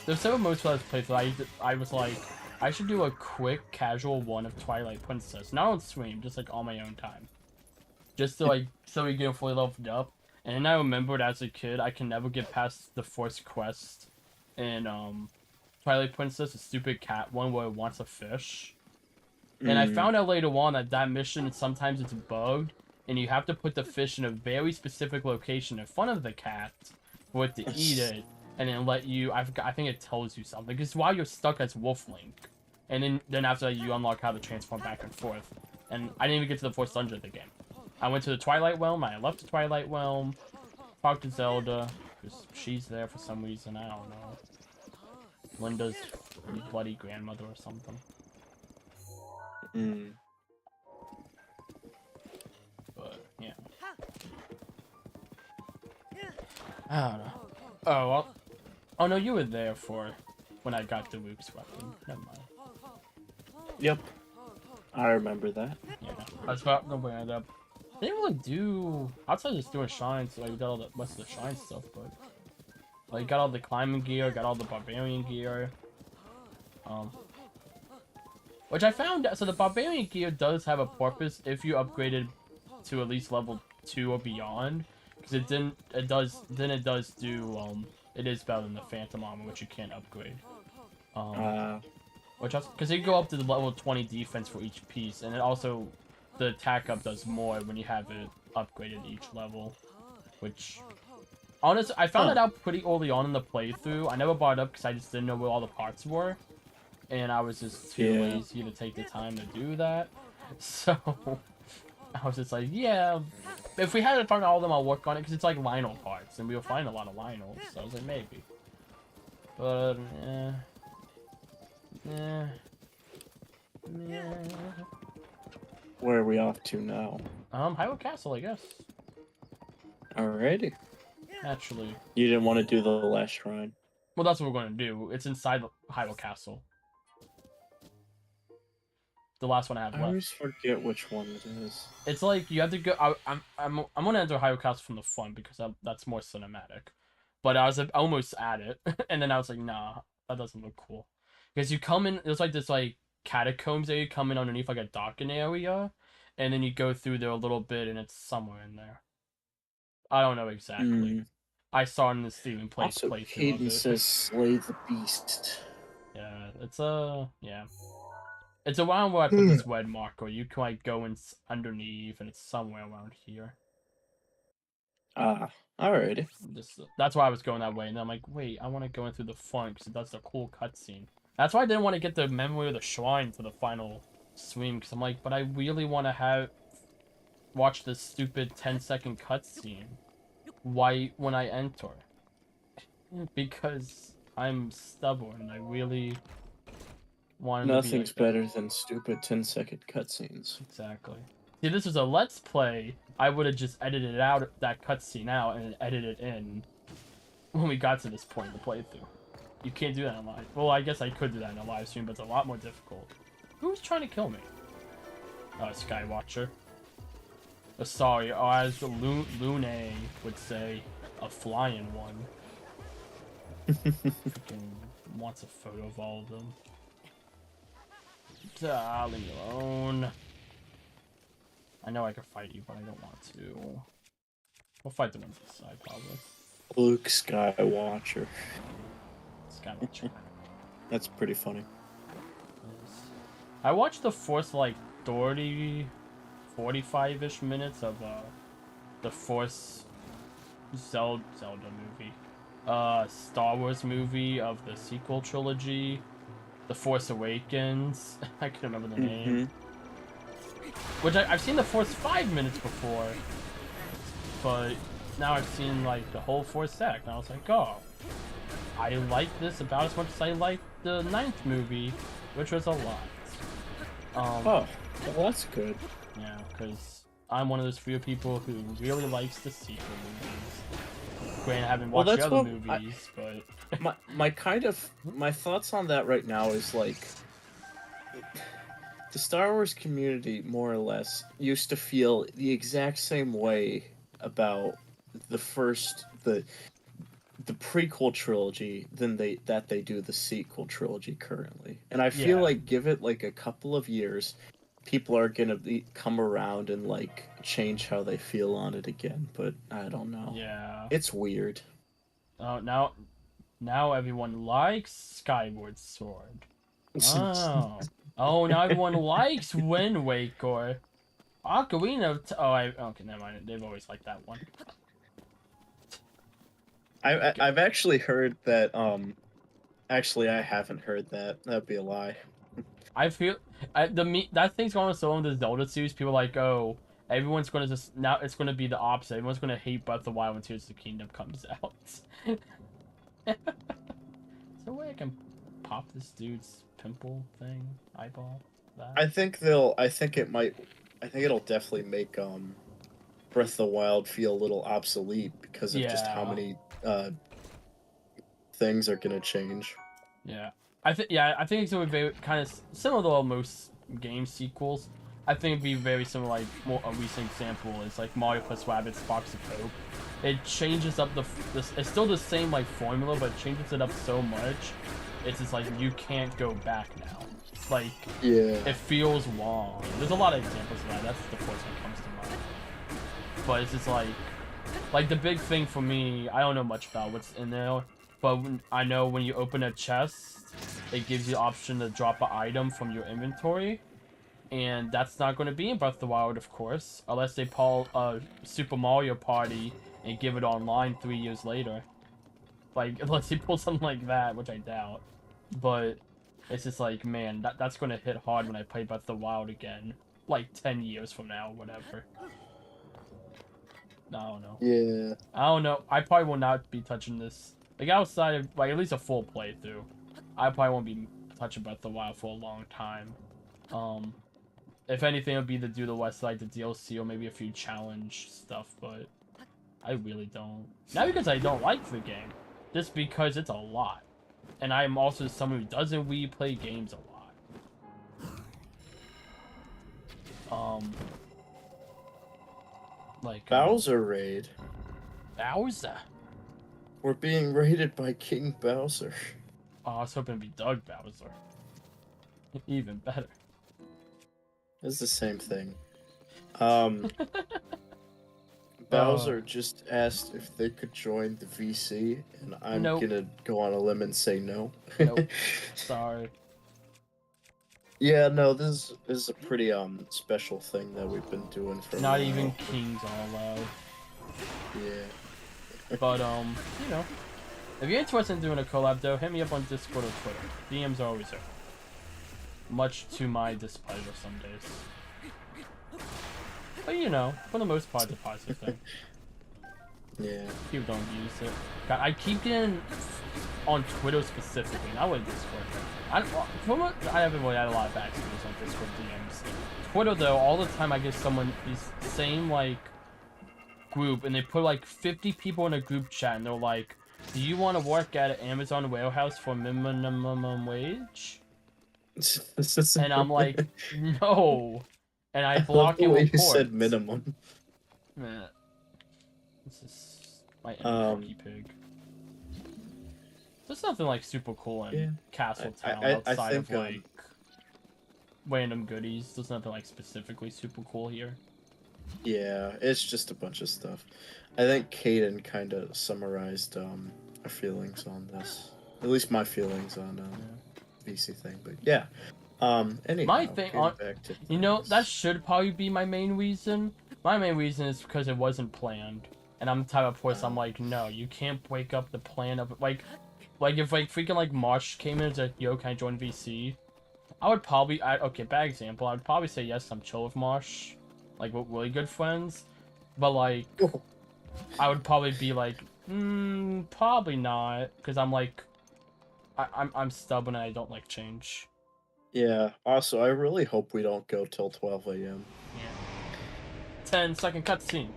There's several modes for this playthrough. I was like, I should do a quick, casual one of Twilight Princess. Not on stream, just like on my own time. Just to like, so we get fully leveled up. And then I remembered as a kid, I can never get past the first quest in Twilight Princess, the stupid cat one where it wants a fish. And I found out later on that mission, sometimes it's bugged, and you have to put the fish in a very specific location in front of the cat for it to eat it, and then let you, I think it tells you something, because while you're stuck as Wolf Link, and then after that you unlock how to transform back and forth, and I didn't even get to the first dungeon of the game. I went to the Twilight Realm, I left the Twilight Realm, talked to Zelda, because she's there for some reason, I don't know. Linda's bloody grandmother or something. But, yeah. I don't know. Oh, well. Oh, no, you were there for when I got the Rook's weapon. Never mind. Yep. I remember that. Yeah. I was about to bring it up. They didn't really do... Outside of just doing shines, so like, we got all the rest of the shine stuff, but... Like, got all the climbing gear, got all the barbarian gear. Which I found... So the barbarian gear does have a purpose if you upgraded to at least level 2 or beyond. Because it does do, it is better than the Phantom Armor, which you can't upgrade. Because you go up to the level 20 defense for each piece, and it also, the attack up does more when you have it upgraded each level. Which, honestly, I found that out pretty early on in the playthrough. I never brought it up because I just didn't know where all the parts were. And I was just too lazy to take the time to do that. So, I was just like, yeah, if we had to find all of them, I'll work on it, because it's like Lionel parts, and we'll find a lot of Lionels, so I was like, maybe. But, Where are we off to now? Hyrule Castle, I guess. Alrighty. Actually. You didn't want to do the last shrine. Well, that's what we're going to do. It's inside Hyrule Castle. The last one I have left. I always forget which one it is. It's like you have to go. I'm gonna enter Hyrule Castle from the front because that's more cinematic. But I was almost at it, and then I was like, nah, that doesn't look cool. Because you come in, there's like this like catacombs that you come in underneath like a docking area, and then you go through there a little bit, and it's somewhere in there. I don't know exactly. I saw in the Steven Also, playthrough Hayden of it. says slay the beast. Yeah, yeah. It's around where I put this red marker. You can like go in underneath, and it's somewhere around here. Alrighty. That's why I was going that way, and then I'm like, wait, I want to go in through the front because that's a cool cutscene. That's why I didn't want to get the memory of the shrine for the final stream, because I'm like, but I really want to watch this stupid 10-second cutscene. Why when I enter? Because I'm stubborn. I really want. Nothing's better than stupid 10-second cutscenes. Exactly. See, this was a Let's Play. I would have just edited out that cutscene out and edited it in when we got to this point in the playthrough. You can't do that in live. Well, I guess I could do that in a live stream, but it's a lot more difficult. Who's trying to kill me? Skywatcher. Oh, sorry, or as Lune would say, a flying one. Freaking wants a photo of all of them. Leave me alone. I know I could fight you, but I don't want to. We'll fight the ones inside, probably. Luke Skywatcher. Skywatcher. That's pretty funny. I watched the first like 30, 45-ish minutes of the first Zelda movie. Star Wars movie of the sequel trilogy. The Force Awakens. I can't remember the name. Which I've seen the first 5 minutes before. But now I've seen like the whole first act. And I was like, oh. I like this about as much as I like the 9th movie, which was a lot. Oh, well, that's good. Yeah, because I'm one of those few people who really likes the sequel movies. Granted, I haven't watched the other movies, but my thoughts on that right now is like the Star Wars community more or less used to feel the exact same way about the prequel trilogy than they do the sequel trilogy currently. And I feel like give it like a couple of years, people are gonna come around and like change how they feel on it again. But I don't know. yeah. It's weird. Oh, now everyone likes Skyward Sword. Oh, now everyone likes Wind Waker. Ocarina of okay, never mind. They've always liked that one. I've actually heard that. Actually, I haven't heard that. That'd be a lie. I feel that thing's going so on the Zelda series. People are like, oh, everyone's gonna just now. It's gonna be the opposite. Everyone's gonna hate Breath of the Wild when Tears of the Kingdom comes out. Is there a way I can pop this dude's pimple thing eyeball? That? I think it might. I think it'll definitely make Breath of the Wild feel a little obsolete because of just how many things are gonna change. Yeah, I think it's gonna be very kind of similar to most game sequels. I think it'd be very similar. Like a recent example is like Mario plus Rabbids Box of Hope. It changes up it's still the same like formula, but it changes it up so much. It's just like you can't go back now. Like it feels wrong. There's a lot of examples of that. That's the first one that comes to mind. But it's just like the big thing for me. I don't know much about what's in there. But I know when you open a chest, it gives you the option to drop an item from your inventory. And that's not going to be in Breath of the Wild, of course. Unless they pull Super Mario Party and give it online 3 years later. Like, unless they pull something like that, which I doubt. But it's just like, man, that's going to hit hard when I play Breath of the Wild again. Like, 10 years from now, whatever. I don't know. Yeah. I don't know. I probably will not be touching this. Like, outside of, like, at least a full playthrough. I probably won't be touching Breath of the Wild for a long time. If anything, it would be to do the West Side, the DLC, or maybe a few challenge stuff, but I really don't. Not because I don't like the game, just because it's a lot. And I am also someone who doesn't really play games a lot. Like Bowser raid. Bowser? We're being raided by King Bowser. Oh, I was hoping it'd be Doug Bowser. Even better. It's the same thing. Bowser just asked if they could join the VC, and I'm gonna go on a limb and say no. Nope. Sorry. Yeah, no, this is a pretty special thing that we've been doing for a while. Not even kings are allowed. Yeah. But you know, if you're interested in doing a collab though, hit me up on Discord or Twitter. DMs are always there. Much to my displeasure some days. But you know, for the most part, it's a positive thing. Yeah. People don't use it. God, I keep getting on Twitter specifically, not with Discord. I haven't really had a lot of bad experience on Discord DMs. Twitter though, all the time I get someone these same like group, and they put like 50 people in a group chat, and they're like, "Do you want to work at an Amazon warehouse for minimum wage?" And I'm like, "No." And I block it with reports. You said minimum. Man, this is my Porky Pig. There's nothing like super cool in Castle Town outside of like random goodies. There's nothing like specifically super cool here. Yeah, it's just a bunch of stuff. I think Caden kind of summarized our feelings on this. At least my feelings on PC thing, but yeah. Anyhow, My thing getting on, back to you know, that things. should probably be my main reason. My main reason is because it wasn't planned, and I'm the type of person I'm like, no, you can't break up the plan of like if like freaking like Marsh came in and said, yo, can I join VC? I would probably, okay, bad example. I would probably say yes, I'm chill with Marsh, like we're really good friends, but like I would probably be like, probably not, because I'm like, I'm stubborn and I don't like change. Yeah. Also, I really hope we don't go till 12 a.m. Yeah. 10-second cutscene.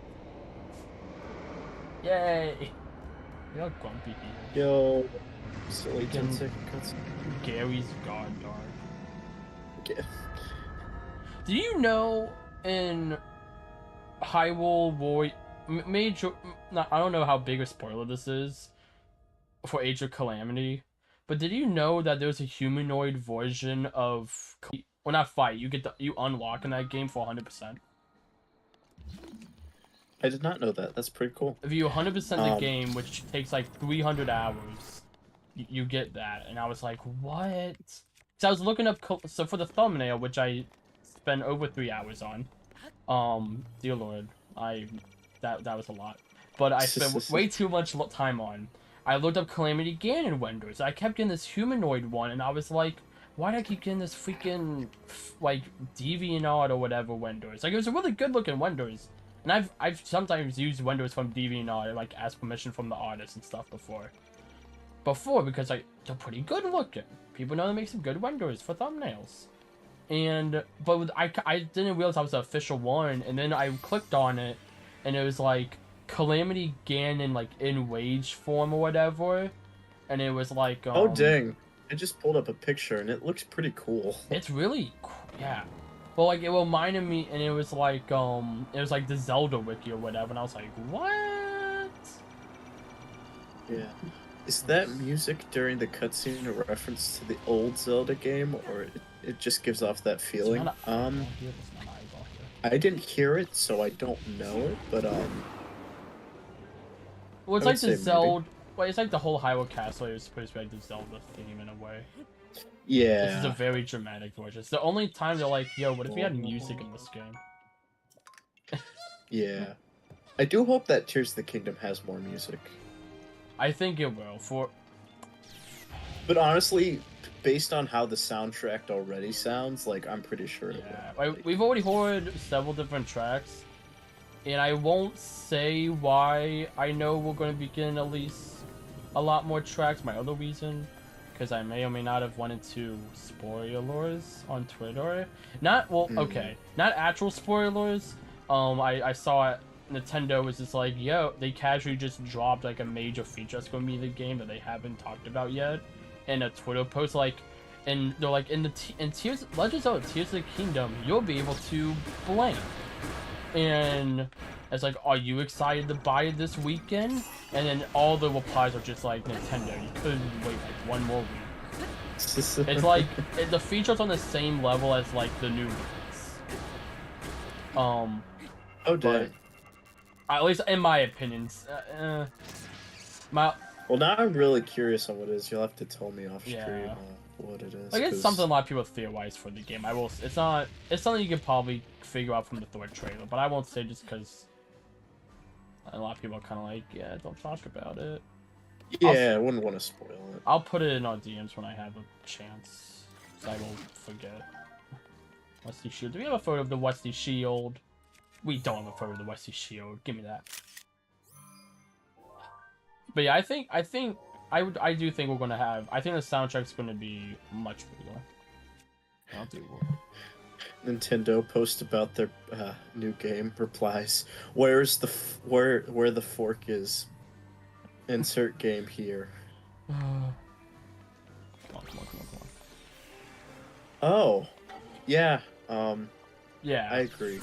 Yay! You're grumpy here. Yo, silly Freaking 10-second cuts. Gary's God Dog. Okay. Do you know in Hyrule Warriors major? Not, I don't know how big a spoiler this is for Age of Calamity, but did you know that there's a humanoid version of well, not fight. You unlock in that game for 100%. I did not know that. That's pretty cool. If you 100% the Um, game, which takes like 300 hours, you get that. And I was like, what? So I was looking up, so for the thumbnail, which I spent over 3 hours on, dear Lord, that was a lot. But I spent way too much time on. I looked up Calamity Ganon Wenders. I kept getting this humanoid one, and I was like, why do I keep getting this freaking, like, DeviantArt or whatever Wenders? Like, it was a really good-looking Wenders. And I've sometimes used Wenders from DeviantArt, like, ask permission from the artist and stuff before. Because, like, they're pretty good-looking. People know they make some good Wenders for thumbnails. But I didn't realize I was the official one, and then I clicked on it, and it was like Calamity Ganon like in wage form or whatever, and it was like oh dang! I just pulled up a picture and it looks pretty cool. It's really yeah. Well, like it reminded me, and it was like the Zelda wiki or whatever, and I was like, what? Yeah. Is that music during the cutscene a reference to the old Zelda game, or it just gives off that feeling? I didn't hear it, so I don't know it, but well, it's I like the Zelda. maybe. Well, it's like the whole Hyrule Castle is supposed to be like the Zelda theme in a way. Yeah. This is a very dramatic version. It's the only time they're like, yo, what if we had music in this game? Yeah. I do hope that Tears of the Kingdom has more music. I think it will. But honestly, based on how the soundtrack already sounds, like, I'm pretty sure it will. Like, we've already heard several different tracks, and I won't say why I know we're going to be getting at least a lot more tracks. My other reason, because I may or may not have wanted to spoilers on Twitter. Not actual spoilers. I saw it. Nintendo was just like, yo, they casually just dropped like a major feature that's going to be in the game that they haven't talked about yet in a Twitter post, like, and they're like, in Legends of Tears of the Kingdom, you'll be able to blank. And it's like, are you excited to buy it this weekend? And then all the replies are just like, Nintendo, you couldn't wait like one more week. It's like, the feature's on the same level as like the new ones. Oh, dang. At least in my opinions. Well, now I'm really curious on what it is. You'll have to tell me off screen what it is. Like, it's something a lot of people theorize for the game. It's something you can probably figure out from the third trailer, but I won't say just because a lot of people are kind of like, yeah, don't talk about it. Yeah, I wouldn't want to spoil it. I'll put it in our DMs when I have a chance, so I won't forget. Westy Shield. Do we have a photo of the Westy Shield? We don't have a photo of the Westy Shield. Give me that. But yeah, I do think we're gonna have. I think the soundtrack's gonna be much bigger. I'll do. Nintendo post about their new game replies, "Where's the where the fork is? Insert game here." Come on. Oh, yeah. Yeah. I agree.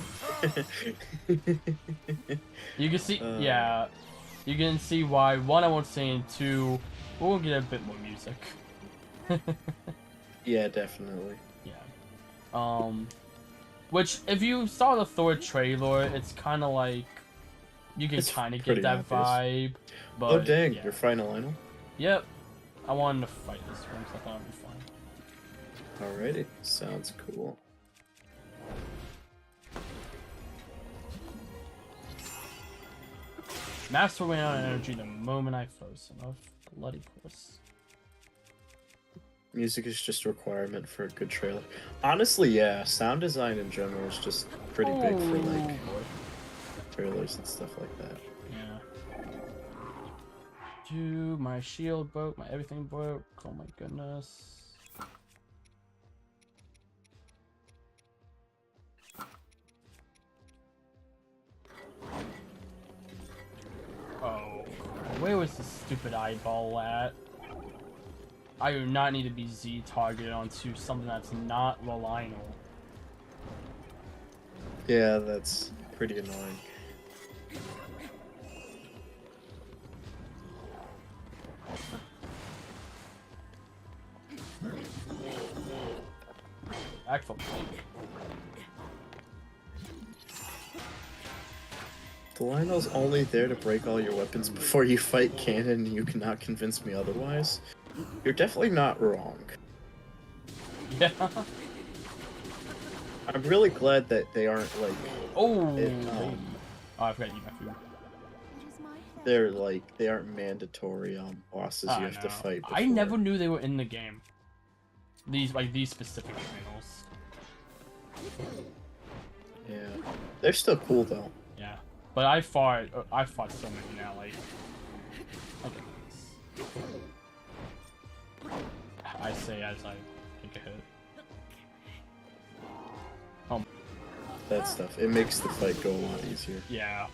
You can see, yeah. You can see why. One, I won't say, and two, we'll get a bit more music. Yeah, definitely. Yeah. Which, if you saw the third trailer, it's kind of like you can kind of get that vibe. But, oh dang, yeah. your final Lionel? Yep. I wanted to fight this one, so I thought it'd be fun. Alrighty, sounds cool. Master ran out of energy the moment I froze him. Of bloody course. Music is just a requirement for a good trailer. Honestly, yeah, sound design in general is just pretty big for like trailers and stuff like that. Yeah. Dude, my shield broke, my everything broke. Oh my goodness. Oh, where was the stupid eyeball at? I do not need to be Z targeted onto something that's not Lionel. Yeah, that's pretty annoying. Axel. The Lionel's only there to break all your weapons before you fight Ganon, and you cannot convince me otherwise. You're definitely not wrong. Yeah. I'm really glad that they aren't like. Oh, I forgot to eat my food. They're like they aren't mandatory bosses you have to No. fight. Before. I never knew they were in the game. These specific channels. Yeah, they're still cool though. Yeah, but I fought so many now. Like, okay. I say as I take a hit. That stuff. It makes the fight go a lot easier. Yeah.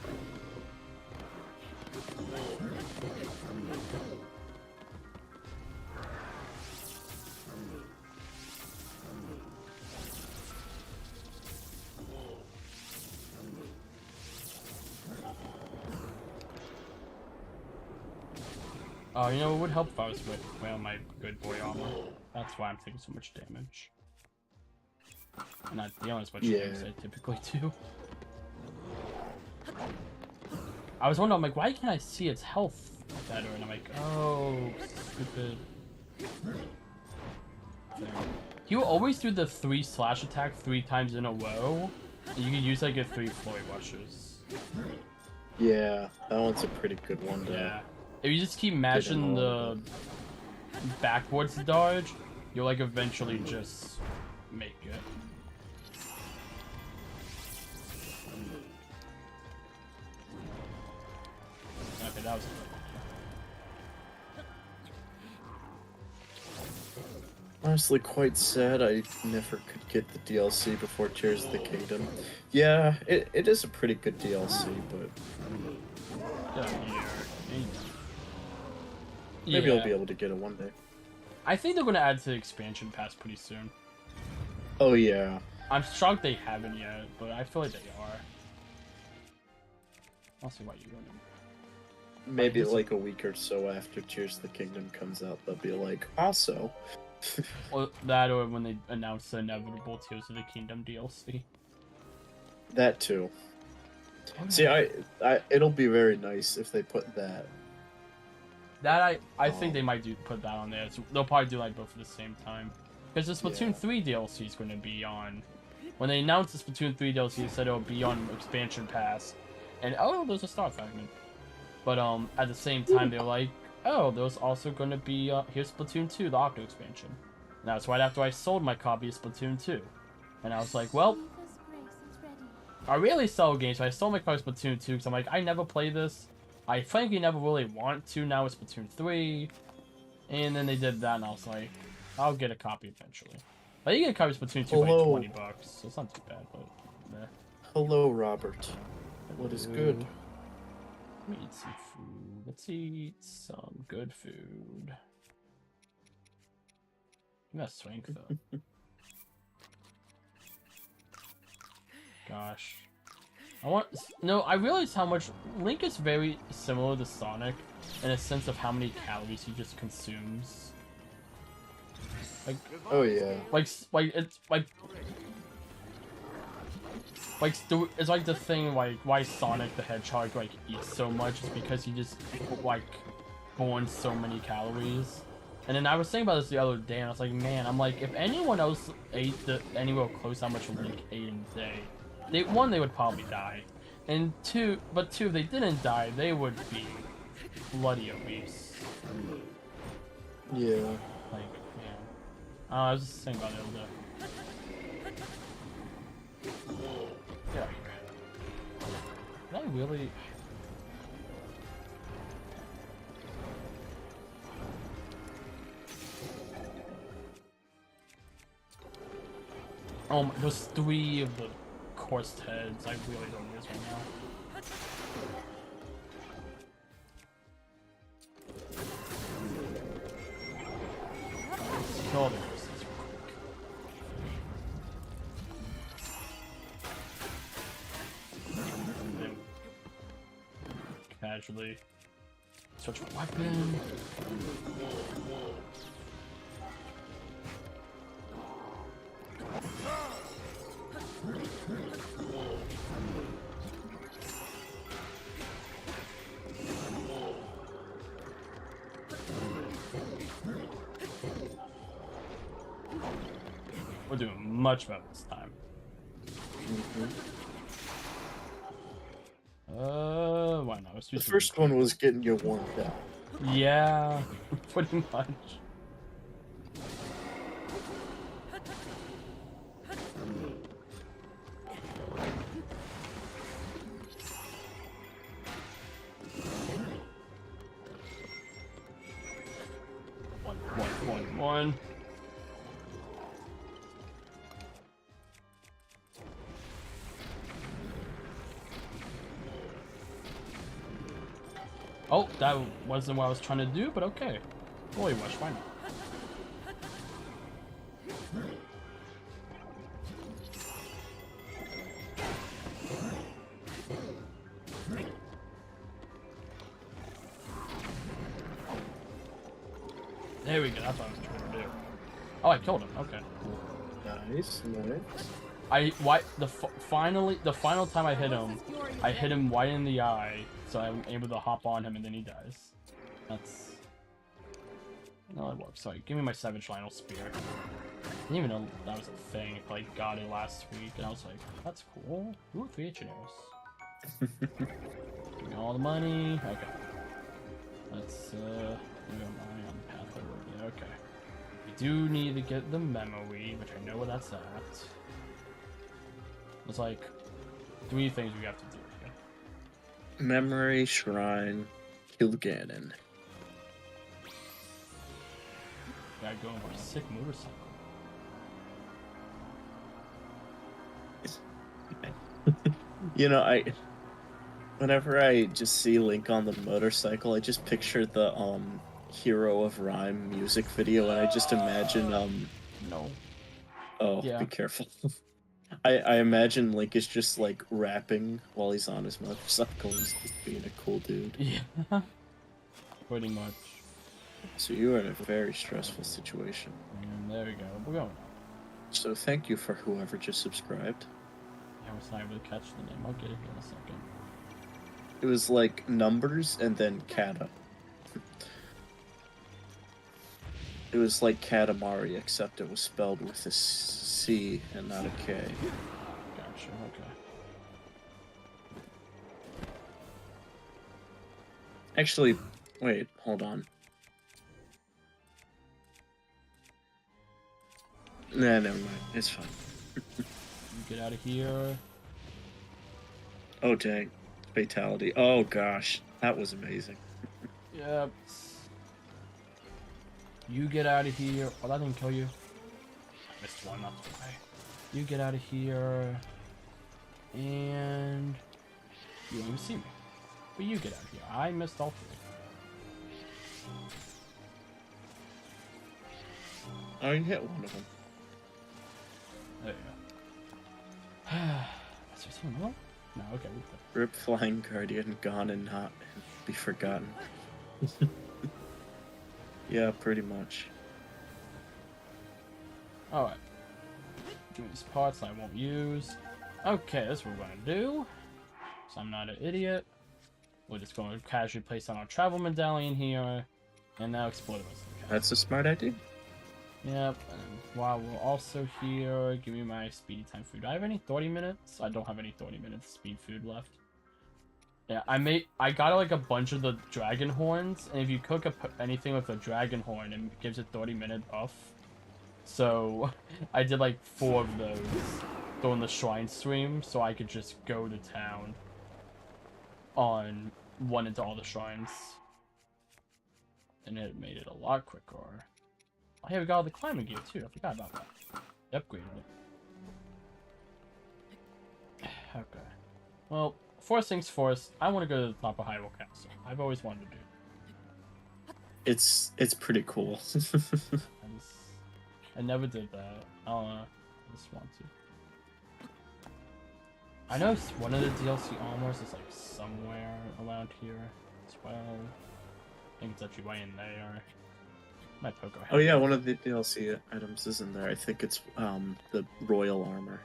Oh, you know, it would help if I was wearing my good boy armor. That's why I'm taking so much damage. And not dealing as much damage as I typically do. I was wondering, I'm like, why can't I see its health better? And I'm like, oh, stupid. You always do the 3 slash attack 3 times in a row. And you can use like a 3 Flurry Rushes. Yeah, that one's a pretty good one. Yeah. If you just keep mashing the backwards dodge, you'll like eventually just make it. Okay, that was a Honestly, quite sad I never could get the DLC before Tears of the Kingdom. Yeah, it is a pretty good DLC, but maybe I'll be able to get it one day. I think they're going to add to the expansion pass pretty soon. Oh yeah. I'm shocked they haven't yet, but I feel like they are. I'll see why you wouldn't. Maybe like a week or so after Tears of the Kingdom comes out, they'll be like, also. Or that, or when they announce the inevitable Tears of the Kingdom DLC. That too. Okay. See, I it'll be very nice if they put that. That I think they might put that on there. So they'll probably do like both at the same time. Because the Splatoon 3 DLC is going to be on. When they announced the Splatoon 3 DLC, they said it'll be on Expansion Pass. And oh, there's a star fragment. But at the same time, they're like, oh, there's also going to be here's Splatoon 2, the Octo expansion. And that's right after I sold my copy of Splatoon 2. And I was like, well, I really sell games, so I sold my copy of Splatoon 2 because I'm like, I never play this. I frankly never really want to. Now it's Splatoon 3. And then they did that, and I was like, I'll get a copy eventually. But you get a copy of Splatoon 2 for like $20, so it's not too bad, but meh. Hello, Robert. What is good? Let me eat some food. Let's eat some good food. Give me that swank, though. Gosh. I realize how much Link is very similar to Sonic in a sense of how many calories he just consumes. Like, oh yeah. It's like the thing why Sonic the Hedgehog eats so much is because he just burns so many calories. And then I was thinking about this the other day, and I was like, man, I'm like, if anyone else ate anywhere close to how much Link ate in a day, they would probably die. And two, if they didn't die, they would be bloody obese. Yeah. Like, man. I was just thinking about it the other day. Get out of here. Did I really... Oh my, those 3 of the coursed heads, I really don't use right now. Kill the horses real quick. Casually switch my weapon. We're doing much better this time. Why not? The first one was getting you warmed up. Yeah, pretty much. One. Oh, that wasn't what I was trying to do, but okay. Holy Rush, why not? There we go, that's what I was trying to do. Oh, I killed him, okay. Nice. The final time I hit him right in the eye, so I'm able to hop on him and then he dies. That's... No, it works. Sorry, give me my Savage Lionel Spear. I didn't even know that was a thing. I got it last week, and I was like, that's cool. Ooh, 3 H&Os. Give me all the money. Okay. Let's, we got money on the path over. Yeah, okay. We do need to get the memory, which I know where that's at. It's like 3 things we have to do here. Memory, Shrine, kill Ganon. Gotta go on a sick motorcycle. You know, whenever I just see Link on the motorcycle, I just picture the Hero of Rhyme music video, and I just imagine No. Oh, Yeah. be careful. I imagine Link is just like rapping while he's on his motorcycle. He's just being a cool dude. Yeah. Pretty much. So you are in a very stressful situation. And there we go. We're going. So thank you for whoever just subscribed. I was not able to catch the name. I'll get it here in a second. It was like numbers and then Kata. It was like Katamari, except it was spelled with a C and not a K. Gotcha, okay. Actually, wait, hold on. Nah, never mind. It's fine. Get out of here. Oh, dang. Fatality. Oh, gosh. That was amazing. Yep. You get out of here. Oh, that didn't kill you. I missed one, that's okay. You get out of here. And... you don't even see me. But you get out of here. I missed all 3. Oh, you hit one of them. There you go. Is there something more? No, okay. Rip Flying Guardian, gone and not be forgotten. Yeah, pretty much. Alright. Doing these parts I won't use. Okay, that's what we're gonna do. So I'm not an idiot. We're just going to casually place on our travel medallion here. And now explode the rest of the That's a smart idea. Yep, and while we're also here, give me my speedy time food. Do I have any 30 minutes? I don't have any 30 minutes speed food left. Yeah, I got like a bunch of the dragon horns, and if you cook anything with a dragon horn, it gives it 30-minute buff. So I did like 4 of those during the shrine stream, so I could just go to town on one into all the shrines. And it made it a lot quicker. Oh, hey, we got all the climbing gear too. I forgot about that. They upgraded it. Okay. Well, first things first, I want to go to the top of Hyrule Castle. I've always wanted to do it. It's pretty cool. I never did that. I just want to. I know one of the DLC armors is like somewhere around here as well. I think it's actually right in there. My Poco. Oh yeah, one of the DLC items is in there. I think it's the royal armor.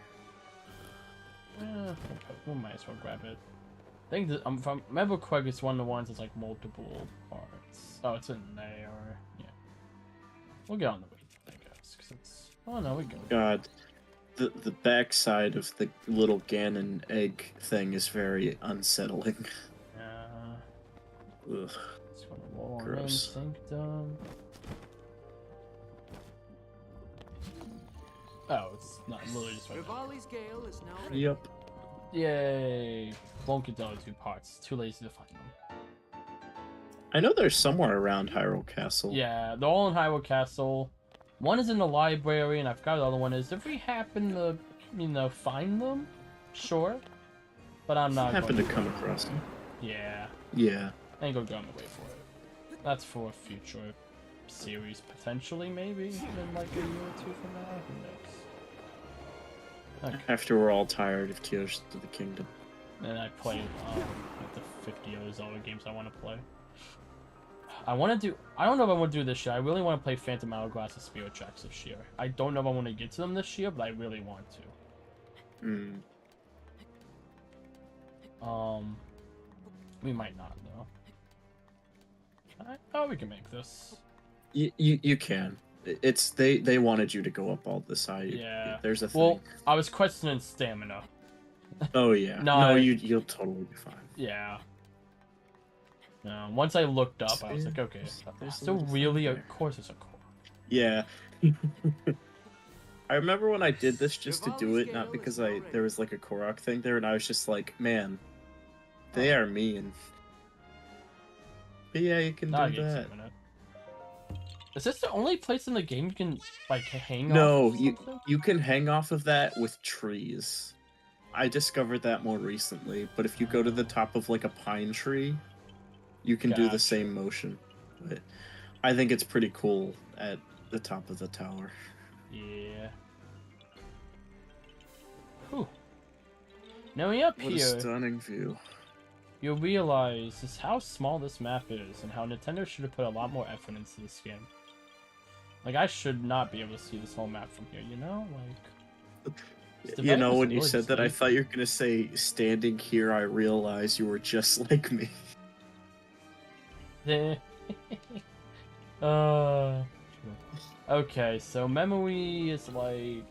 We might as well grab it. I think that if I remember correctly, it's one of the ones that's like multiple parts. Oh, it's in there. Yeah. We'll get on the way, I guess, because it's. Oh no, we go. God, the backside of the little Ganon egg thing is very unsettling. Yeah. Ugh. It's gonna roll on Gross. Sanctum. Oh, it's not literally just right there. Rivali's Gale is now ready. Yep. Yay! Won't get the other 2 parts. Too lazy to find them. I know they're somewhere around Hyrule Castle. Yeah, they're all in Hyrule Castle. One is in the library, and I forgot the other one is. If we happen to, find them, sure. But I'm not. Happen to going come across them. Yeah, Yeah. I ain't gonna go on the way for it. That's for a future series, potentially, maybe in like a year or 2 from now. Who knows? Okay. After we're all tired of Tears to the Kingdom. And I played like the 50 other Zelda games I want to play. I want to do. I don't know if I want to do this year. I really want to play Phantom Hourglass and Spirit Tracks this year. I don't know if I want to get to them this year, but I really want to. We might not though. Oh, we can make this. You can. It's they wanted you to go up all this high. Yeah. There's a thing. Well, I was questioning stamina. Oh yeah. No, you'll totally be fine. Yeah. Once I looked up, I was like, okay, There's so little really, thing of there. course, it's a core. Yeah. I remember when I did this just to do it, not because there was like a Korok thing there, and I was just like, man, they are mean. But yeah, you can Nah, do that. Is this the only place in the game you can like hang No, off? you can hang off of that with trees. I discovered that more recently, but if you go to the top of like a pine tree, you can do the Gotcha. same motion. But I think it's pretty cool at the top of the tower. Yeah. Whew. Now we up What a here, stunning view. you'll realize just how small this map is and how Nintendo should have put a lot more effort into this game. Like, I should not be able to see this whole map from here, you know? Like... You know, when you really said that, I sleepy. thought you were gonna say, standing here, I realized you were just like me. Okay, so memory is like...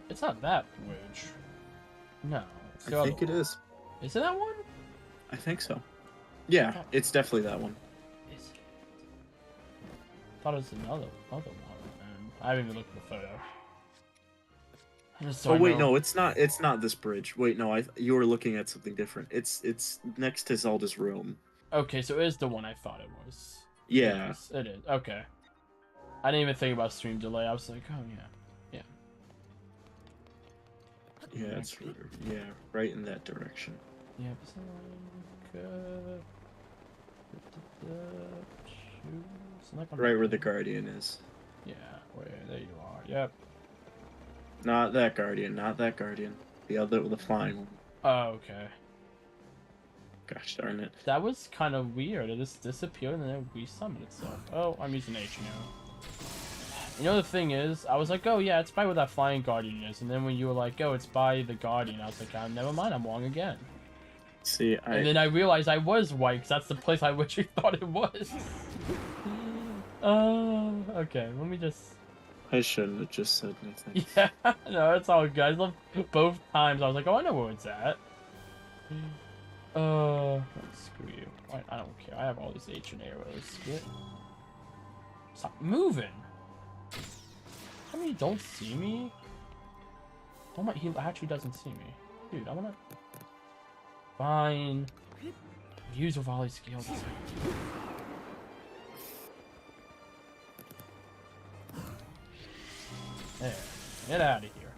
It's not that bridge. No. It's the I other think it one. is. Is it that one? I think so. Yeah, it's definitely that one. Is it? I thought it was another one. And I haven't even looked at the photo. Just so Oh I wait, know. no, it's not. It's not this bridge. Wait, no, you were looking at something different. It's next to Zelda's room. Okay, so it is the one I thought it was. Yeah. It is. Okay. I didn't even think about stream delay. I was like, oh yeah. Yeah, it's right in that direction. Yeah. Right where the Guardian is. Yeah, there you are. Yep. Not that Guardian, not that Guardian. The other, the flying one. Oh, okay. Gosh darn it. That was kind of weird. It just disappeared and then it resummoned itself. Oh, I'm using H now. You know, the thing is, I was like, oh yeah, it's by where that flying Guardian is. And then when you were like, oh, it's by the Guardian, I was like, oh, never mind, I'm wrong again. See, And then I realized I was white, because that's the place I wish you thought it was. Okay, let me just... I shouldn't have just said anything. Yeah, no, it's all good. I love both times. I was like, oh, I know where it's at. Screw you. I don't care. I have all these ancient arrows. Get... Stop moving! I mean, you don't see me? Oh my, he actually doesn't see me. Dude, I'm gonna... Fine. Use a volley skill. There. Get out of here.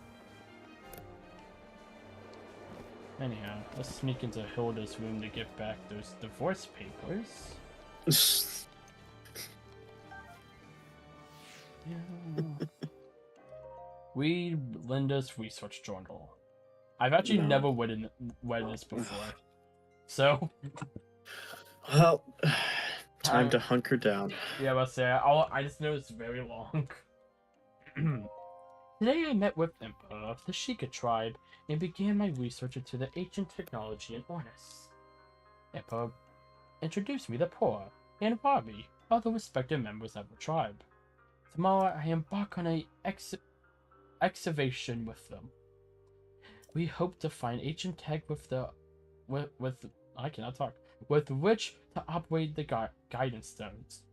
Anyhow, let's sneak into Hilda's room to get back those divorce papers. Yeah. Read Linda's research journal. I've actually never read this before. So... Well, time to hunker down. Yeah, let's say I just know it's very long. Today I met with Impa of the Sheikah tribe and began my research into the ancient technology in Ornis. Impa introduced me to Pora and Bobby, other respected members of the tribe. Tomorrow I embark on a excavation with them. We hope to find ancient tech with I cannot talk, with which to operate the guidance stones.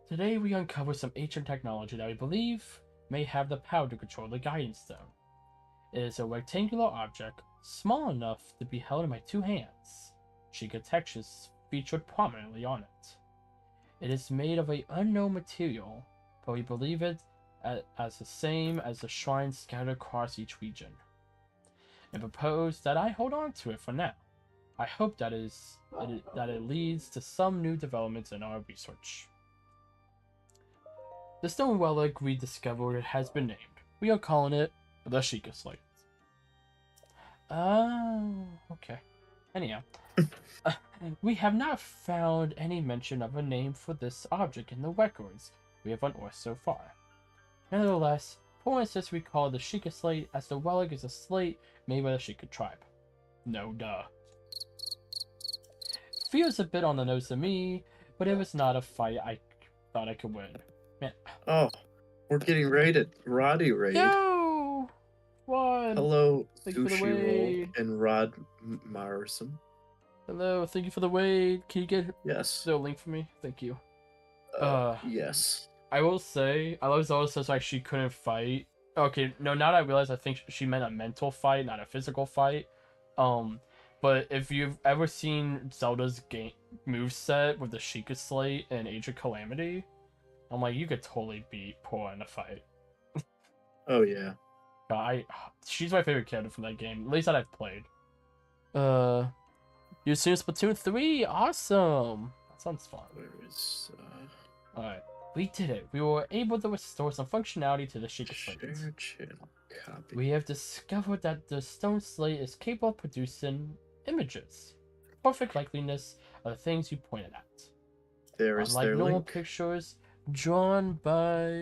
Today we uncover some ancient technology that we believe may have the power to control the guidance stone. It is a rectangular object, small enough to be held in my two hands. Sheikah text is featured prominently on it. It is made of an unknown material, but we believe it as the same as the shrines scattered across each region, and propose that I hold on to it for now. I hope that it leads to some new developments in our research. The stone relic we discovered has been named. We are calling it the Sheikah Slate. Oh, okay. Anyhow, we have not found any mention of a name for this object in the records we have unearthed so far. Nevertheless, for instance, we call it the Sheikah Slate as the relic is a slate made by the Sheikah tribe. No duh. Feels a bit on the nose to me, but it was not a fight I thought I could win. Man. Oh, we're getting raided. Roddy raid. Yo! What? Hello, Thank you for the Sushi Roll raid. and Rod Myerson. Hello, thank you for the raid. Can you get Yes. the link for me? Thank you. Yes. I will say, I love Zelda says like she couldn't fight. Okay, no, now that I realize, I think she meant a mental fight, not a physical fight. But if you've ever seen Zelda's game moveset with the Sheikah Slate and Age of Calamity, I'm like, you could totally beat Pora in a fight. Oh yeah. She's my favorite character from that game, at least that I've played. You've seen Splatoon 3? Awesome! That sounds fun. Where is Alright, we did it. We were able to restore some functionality to the Sheikah Slate. share channel copy? We have discovered that the stone slate is capable of producing images. Perfect likeliness of the things you pointed at. There is Unlike their normal link. pictures drawn by...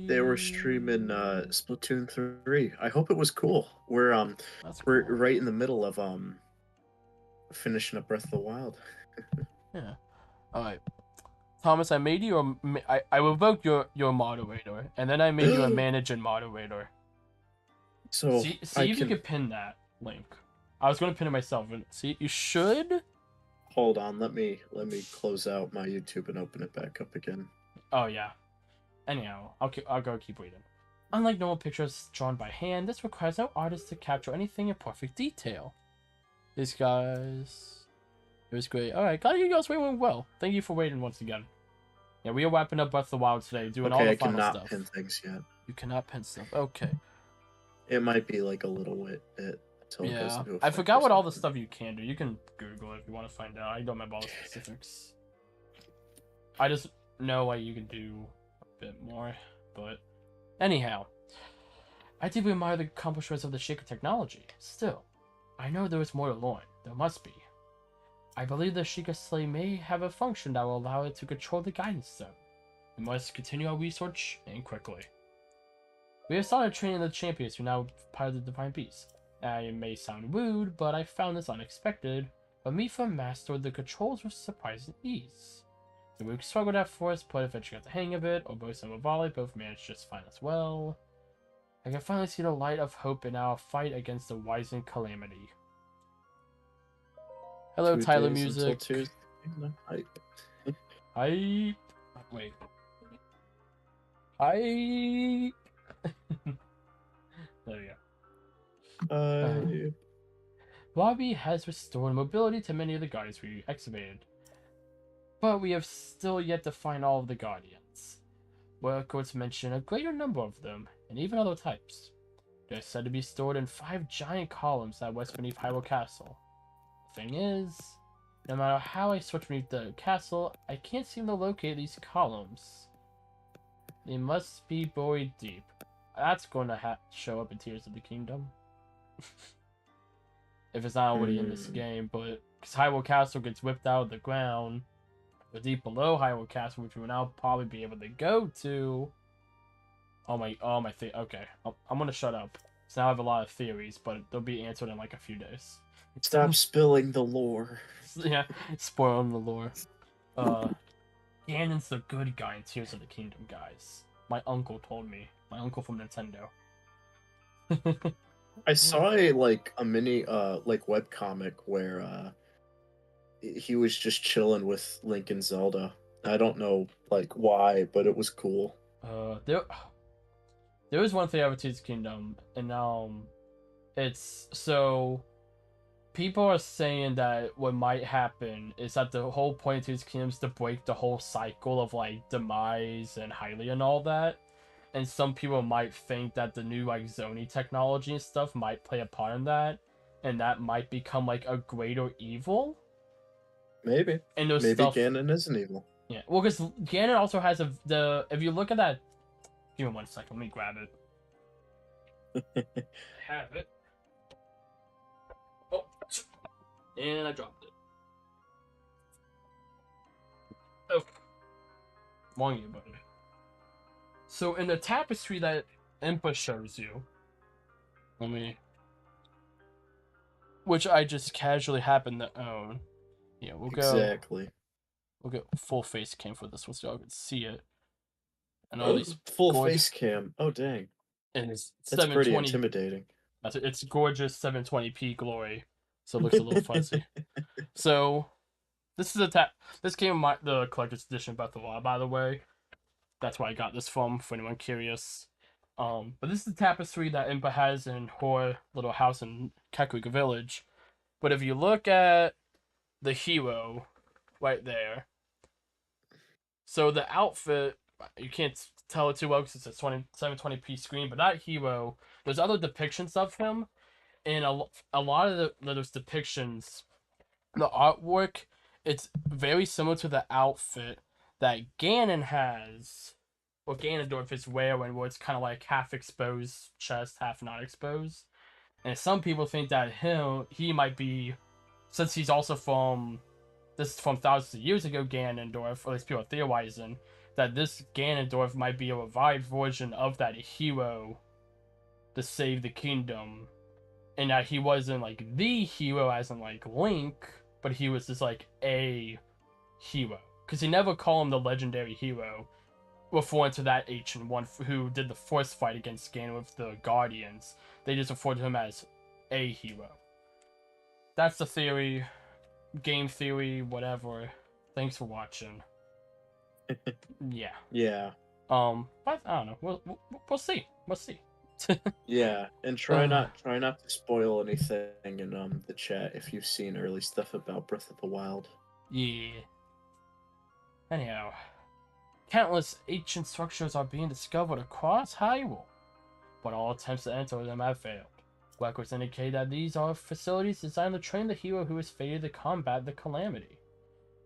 They were streaming Splatoon 3. I hope it was cool. We're That's we're cool. right in the middle of finishing up Breath of the Wild. Yeah. Alright. Thomas, I made you I revoked your moderator, and then I made you a managing moderator. So See if you could pin that link. I was going to pin it myself, and see, you should. Hold on, let me close out my YouTube and open it back up again. Oh yeah. Anyhow, I'll go keep reading. Unlike normal pictures drawn by hand, this requires no artist to capture anything in perfect detail. These guys, it was great. All right, glad you guys went well. Thank you for waiting once again. Yeah, we are wrapping up Breath of the Wild today, doing all the final I stuff. cannot pin things yet. You cannot pin stuff. Okay. It might be like a little bit until it goes Yeah, into I effect forgot or what all the something. stuff you can do. You can Google it if you want to find out. I don't remember all the specifics. I just know what you can do a bit more. But anyhow, I deeply admire the accomplishments of the Sheikah technology. Still, I know there is more to learn. There must be. I believe the Sheikah Slate may have a function that will allow it to control the guidance stone. We must continue our research, and quickly. We have started training the champions who are now part of the Divine Beast. It may sound rude, but I found this unexpected. But Mifa mastered the controls with surprising ease. The Rook struggled at first, but eventually got the hang of it, although some of Volley both managed just fine as well. I can finally see the light of hope in our fight against the wizened calamity. Hello, 2 Tyler days until Music. Tuesday. Hype. Hype. Wait. Hype. There we go. Bobby has restored mobility to many of the guardians we excavated. But we have still yet to find all of the guardians. Records mention a greater number of them, and even other types. They're said to be stored in 5 giant columns that rest beneath Hyrule Castle. The thing is, no matter how I search beneath the castle, I can't seem to locate these columns. They must be buried deep. That's going to show up in Tears of the Kingdom. If it's not already in this game, but because Hyrule Castle gets whipped out of the ground, but deep below Hyrule Castle, which we will now probably be able to go to. Okay, I'm gonna shut up. So now I have a lot of theories, but they'll be answered in like a few days. Stop spilling the lore. Yeah, spoiling the lore. Ganon's the good guy in Tears of the Kingdom, guys. My uncle told me. My uncle from Nintendo. I saw a mini webcomic where he was just chilling with Link and Zelda. I don't know why, but it was cool. There was one thing about Tears of the Kingdom, and it's so people are saying that what might happen is that the whole point of Tears of the Kingdom is to break the whole cycle of demise and Hylia and all that. And some people might think that the new Zoni technology and stuff might play a part in that, and that might become a greater evil. Maybe. And those maybe stuff, Ganon isn't evil. Yeah, well, because Ganon also has if you look at that, give me 1 second, let me grab it. I have it. Oh, and I dropped it. Oh, wrong you, buddy. So in the tapestry that Impa shows you, which I just casually happen to own. Yeah, we'll go full face cam for this one so y'all can see it. And all these full face cam. Oh dang. And it's That's pretty intimidating. It's gorgeous 720p glory, so it looks a little fuzzy. So this is this came in the collector's edition Breath of the Wild, by the way. That's where I got this from, for anyone curious. But this is the tapestry that Impa has in her little house in Kakariko Village. But if you look at the hero right there, so the outfit, you can't tell it too well because it's a 720p screen, but that hero, there's other depictions of him, and a lot of those depictions, the artwork, it's very similar to the outfit that Ganon has, or Ganondorf is wearing, where it's kind of half exposed chest, half not exposed. And some people think that he might be, since he's also from thousands of years ago, Ganondorf, or at least people are theorizing, that this Ganondorf might be a revived version of that hero to save the kingdom. And that he wasn't the hero as in Link, but he was just a hero. Because he never called him the legendary hero, referring to that ancient one who did the first fight against Ganon with the Guardians. They just referred to him as a hero. That's the theory. Game theory, whatever. Thanks for watching. Yeah. Yeah. But I don't know. We'll see. We'll see. Yeah, and try not to spoil anything in the chat if you've seen early stuff about Breath of the Wild. Yeah. Anyhow, countless ancient structures are being discovered across Hyrule, but all attempts to enter them have failed. Records indicate that these are facilities designed to train the hero who is fated to combat the calamity.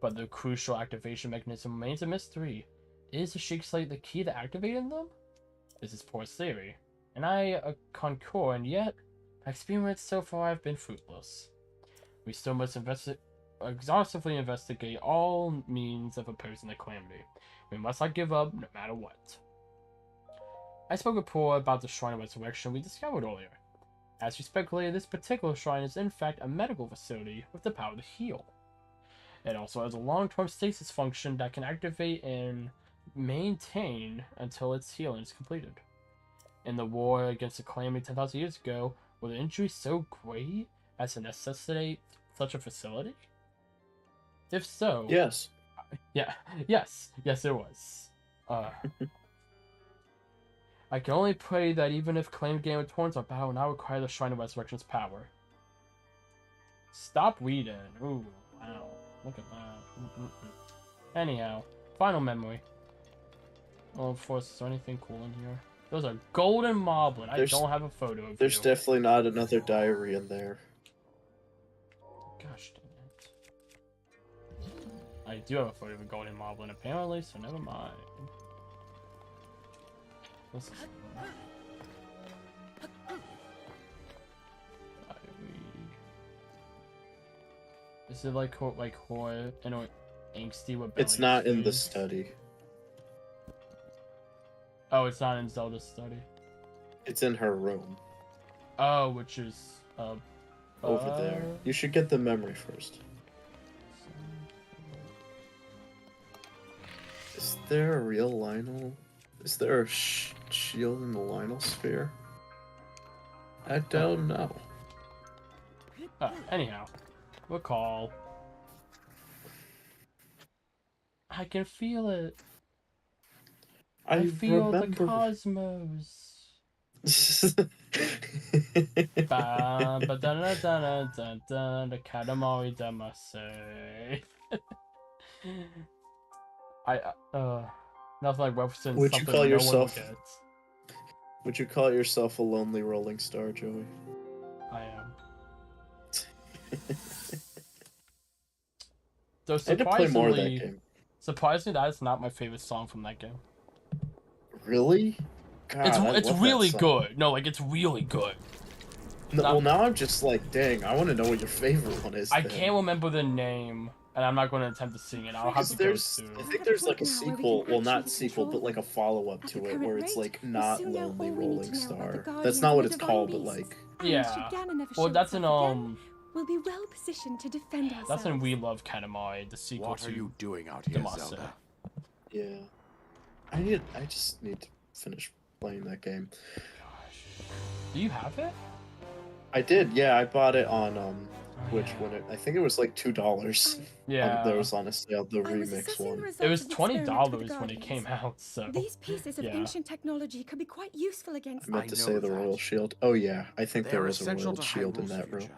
But the crucial activation mechanism remains a mystery. Is the Sheik Slate the key to activating them? This is Poor's theory, and I concur, and yet, experiments so far have been fruitless. We still must exhaustively investigate all means of opposing the calamity. We must not give up, no matter what. I spoke with Poor about the Shrine of Resurrection we discovered earlier. As we speculated, this particular shrine is in fact a medical facility with the power to heal. It also has a long-term stasis function that can activate and maintain until its healing is completed. In the war against the Calamity 10,000 years ago, were the injuries so great as to necessitate such a facility? If so... Yes. Yeah, yes, it was. I can only pray that even if claimed Game of Thorns are battle, now require the Shrine of Resurrection's power. Stop reading. Ooh, wow. Look at that. Anyhow, final memory. Oh, of course, is there anything cool in here? Those are golden moblin. I don't have a photo of There's you. definitely not another diary in there. Gosh dang it. I do have a photo of a golden moblin apparently, so never mind. This is... Is it like horror and angsty rebellious? It's not in the things? study. Oh, it's not in Zelda's study. It's in her room. Oh, which is Over there. You should get the memory first. Is there a real Lionel? Is there a shield in the Lionel sphere? I don't know. Anyhow, recall. I can feel it. I feel the cosmos. Ba ba da da da da da the Katamari Damacy. Nothing like referencing Would you something call no yourself? one will get. Would you call yourself a lonely rolling star, Joey? I am. Though I had to play more of that game. Surprisingly, that is not my favorite song from that game. Really? God, It's really good. No, like it's really good. No, well, now I'm just like, dang, I want to know what your favorite one is. I can't remember the name, and I'm not going to attempt to sing it. I'll have to go through. I think there's like a sequel, well, not sequel, but like a follow-up to it, where it's like not Lonely Rolling Star. That's not what it's called, but like. Yeah. Well, that's in We'll be well positioned to defend ourselves. That's in We Love Katamari, the sequel to. What are you doing out here, Zelda? Yeah. I just need to finish playing that game. Gosh. Do you have it? I did, yeah. I bought it on I think it was like $2. Yeah. There was on a sale, the remix one. It was $20 when it came out, so. These pieces of ancient technology could be quite useful against. I meant to say the royal shield. Oh yeah, I think there was a royal shield in that room.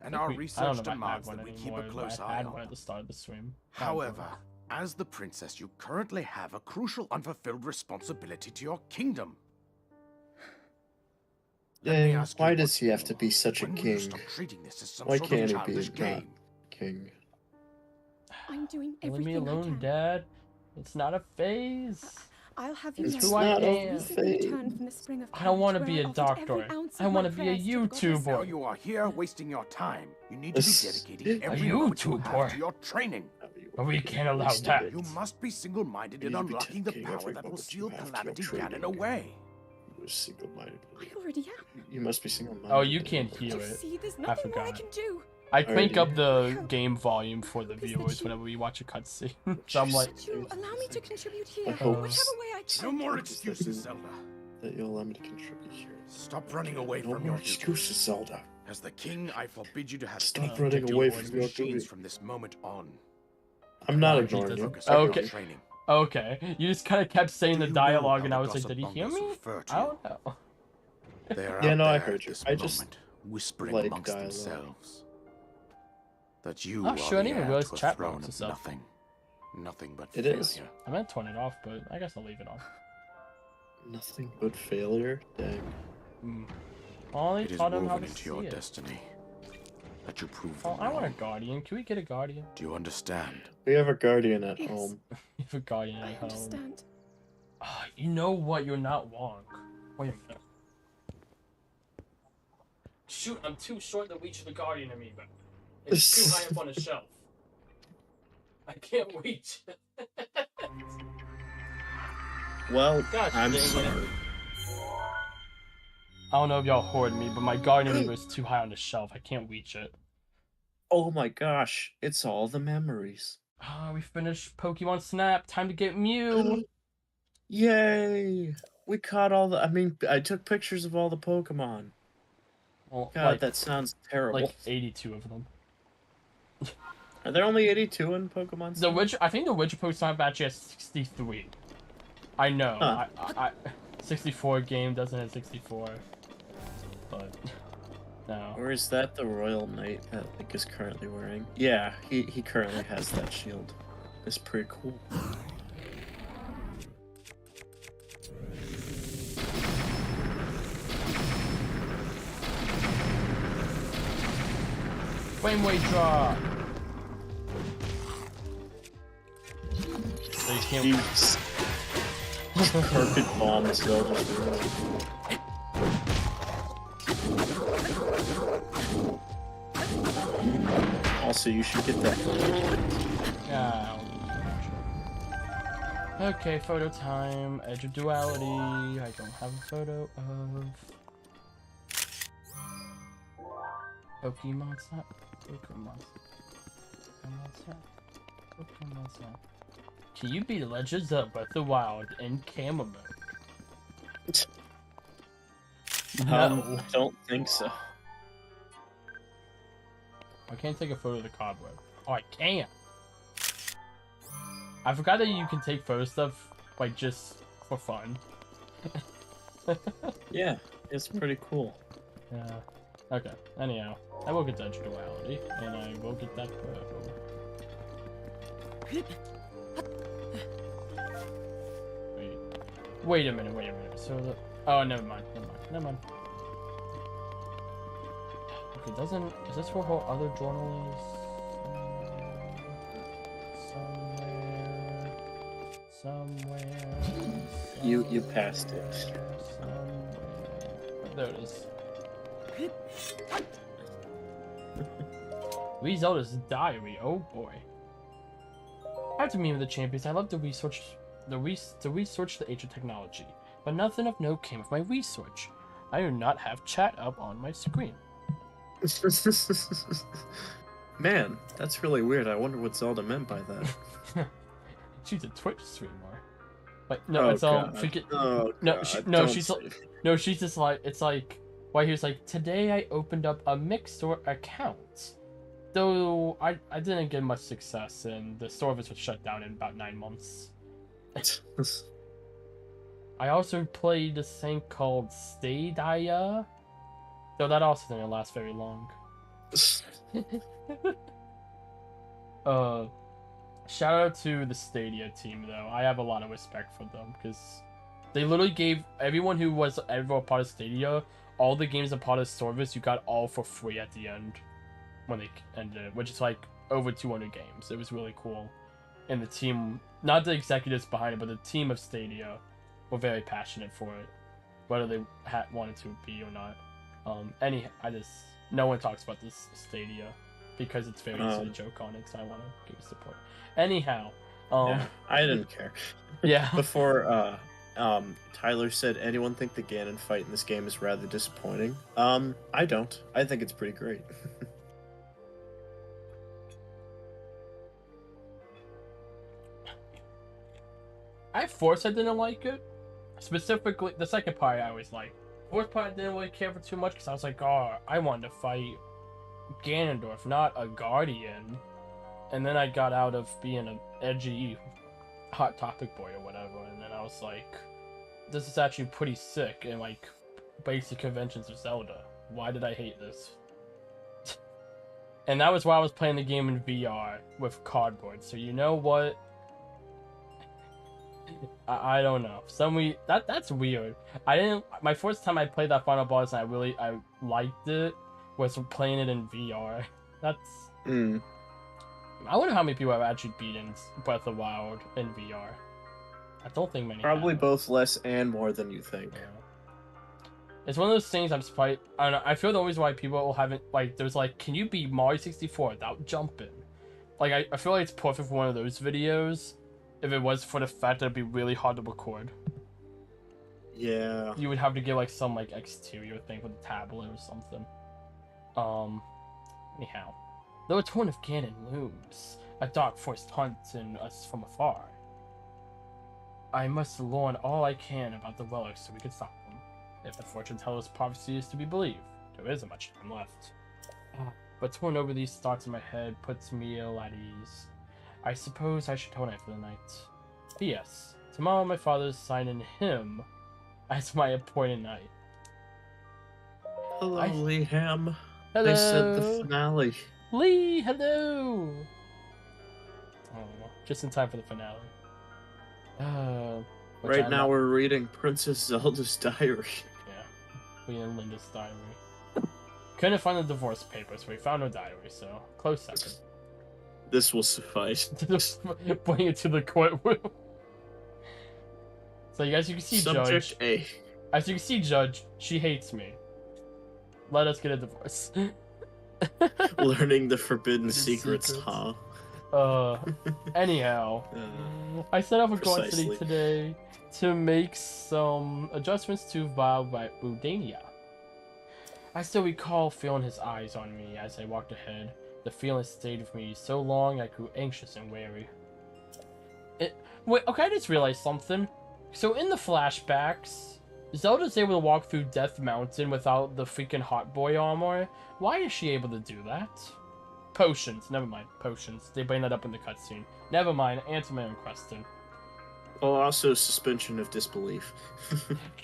And our research demands that we keep a close eye on. I had one at the start of the stream. However, as the princess, you currently have a crucial unfulfilled responsibility to your kingdom. Dang, why does he have to be such a When will king? you stop treating this as some Why sort of can't he childish be not game? king? I'm doing Leave everything me alone, I can. Dad. It's not a phase. I'll have you It's know, who I I've am. recently returned from the spring of I don't want to courage be where a I offered every doctor. ounce I of want my to be a prayers to the goddess. Now YouTuber. you are here wasting your time. You need to be dedicating A every moment you YouTuber. have to your training. But we can't allow that. You must be single-minded in You need to be unlocking the dedicating power every that will moment you seal have to your Calamity training. Ganon away. You were single-minded. I already am. You must be single-minded. Oh, you can't hear You it. see, there's I nothing more I forgot. can do. I crank Alrighty. up the game volume for the viewers whenever we watch a cutscene. So I'm like, Would you allow me to contribute here? I hope Whichever way I can. No more excuses, Zelda. that you'll allow me to contribute here. Stop running away No from more your duty. excuses, Zelda. As the king, I forbid you to have Stop anything running to do away with from these your machines duty. from this moment on. I'm not He ignoring you. Focus Oh, on your okay. training. okay. You just kind of kept saying Do the you know dialogue, how and the I was like, gods did he of hear Bongos me? refer to I you? don't know. They are Yeah, out no, I there heard at you. this I just moment, whispering like amongst dialogue. themselves that you Oh, are sure, I didn't the even heir realize to a chat throne box of is up. nothing. Nothing but It failure. is. I meant to turn it off, but I guess I'll leave it on. nothing but failure. Dang. Only It is taught him how woven to into see your it. destiny that you prove Oh, them I want a wrong. guardian. Can we get a guardian? Do you understand? We have a guardian at Yes. home. You have a guardian I at home. understand. Ah, you know what? You're not wrong. Wait a minute. Shoot, I'm too short to reach the guardian amiibo. It's too high up on the shelf. I can't reach it. Well, Gosh, I'm dang it. sorry. I don't know if y'all hoard me, but my Guardian Amiibo is too high on the shelf. I can't reach it. Oh my gosh, it's all the memories. Ah, we finished Pokemon Snap. Time to get Mew. Yay! We caught all the. I mean, I took pictures of all the Pokemon. Well, God, that sounds terrible. like 82 of them. Are there only 82 in Pokemon The Snap? I think the original Pokemon Snap actually has 63. I know. Huh. I 64 game doesn't have 64, but no. Or is that the Royal Knight that Link is currently wearing? Yeah, he currently has that shield. It's pretty cool. Flame Wave Draw! So you can't... Jeez. Carpet bomb Zelda. Also, you should get that. Yeah. Okay, photo time. Edge of Duality. I don't have a photo of... Pokemon Snap. Pokemon Snap. Pokemon Snap. Can you beat Legends of Breath of the Wild in camera mode? No. Don't think so. I can't take a photo of the cobweb. Oh, I can. I forgot that you can take photo stuff, like, just for fun. Yeah, it's pretty cool. Yeah. Okay, anyhow. I will get that duality, and I will get that photo. Wait a minute. So the... Oh, never mind. Okay, doesn't... Is this where her other journal is? Somewhere. You passed it. Somewhere. There it is. Wii Zelda's diary. Oh boy. After meeting with the champions, I love to research the ancient technology, but nothing of note came of my research. I do not have chat up on my screen. Man, that's really weird. I wonder what Zelda meant by that. She's a Twitch streamer. But no, Oh, it's all God. forget. Oh, No, God, she's don't like, say- no, she's just like, it's like, why here's like, today I opened up a Mixstore account. Though I didn't get much success, and the service was shut down in about 9 months. I also played this thing called Stadia, though that also didn't last very long. Shout out to the Stadia team though. I have a lot of respect for them because they literally gave everyone who was ever part of Stadia all the games and part of the service. You got all for free at the end when they ended it, which is like over 200 games. It was really cool, and the team, not the executives behind it, but the team of Stadia, were very passionate for it, whether they wanted to be or not. No one talks about this Stadia because it's very easy to joke on it, so I want to give it support. Anyhow, yeah, I didn't care. Yeah. Before Tyler said, anyone think the Ganon fight in this game is rather disappointing? I don't. I think it's pretty great. I didn't like it. Specifically, the second part I always liked. Fourth part I didn't really care for too much because I was like, oh, I wanted to fight Ganondorf, not a Guardian. And then I got out of being an edgy Hot Topic boy or whatever, and then I was like, this is actually pretty sick and like basic conventions of Zelda. Why did I hate this? And that was why I was playing the game in VR with cardboard. So you know what? I don't know. That's weird. My first time I played that final boss and I liked it was playing it in VR. That's I wonder how many people have actually beaten Breath of the Wild in VR. I don't think many. Probably have. both less and more than you think. Yeah. It's one of those things I'm surprised. I don't know. I feel the reason why people haven't there's like, can you beat Mario 64 without jumping? Like I feel like it's perfect for one of those videos. If it was for the fact that it'd be really hard to record. Yeah. You would have to get like some like exterior thing with a tablet or something. Anyhow, though a torrent of Ganon looms, a dark force taunting us from afar. I must learn all I can about the relics so we can stop them. If the fortune teller's prophecy is to be believed, there isn't much time left. But torn over these thoughts in my head puts me ill at ease. I suppose I should tone it for the night. P.S. Tomorrow my father's signing him as my appointed knight. Hello, I- Leham. Hello! They said the finale. Lee, hello! Oh, just in time for the finale. Which Right I'm now not- we're reading Princess Zelda's diary. Yeah, we in Linda's diary. Couldn't find the divorce papers, so we found her diary, so close second. This will suffice. Just putting it to the courtroom. So as you can see, Subject Judge. A. As you can see, Judge, she hates me. Let us get a divorce. Learning the forbidden Forbidden secrets, secrets. huh? Anyhow, I set off a Guard City Precisely. today to make some adjustments to Val Budania. I still recall feeling his eyes on me as I walked ahead. The feeling stayed with me so long I grew anxious and wary. Wait, okay, I just realized something. So in the flashbacks, Zelda's able to walk through Death Mountain without the freaking Hot Boy armor. Why is she able to do that? Potions. Never mind. Potions. They bring that up in the cutscene. Never mind. Answer my own question. Oh, also suspension of disbelief.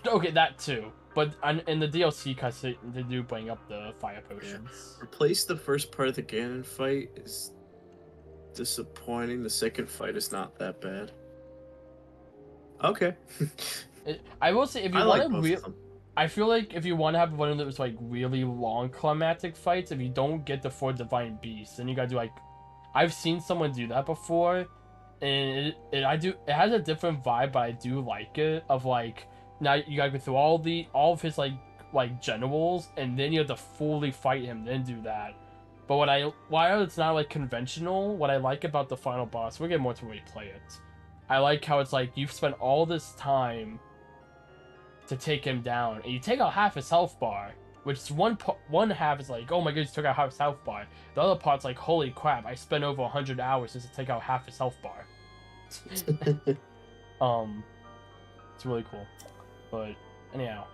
Okay, that too. But in the DLC cutscene, they do bring up the fire potions. Replace the first part of the Ganon fight is disappointing. The second fight is not that bad. Okay. I will say, if you I want like both to, of them. I feel like if you want to have one of those like really long climactic fights, if you don't get the 4 divine beasts, then you gotta do like, I've seen someone do that before, and it has a different vibe, but I do like it. Of like, now you gotta go through all of his like generals, and then you have to fully fight him, then do that. But while it's not like conventional, what I like about the final boss, we'll get more to when we play it. I like how it's like you've spent all this time to take him down, and you take out half his health bar, which is one half is like, oh my goodness, took out half his health bar. The other part's like, holy crap, I spent over 100 hours just to take out half his health bar. It's really cool. But anyhow,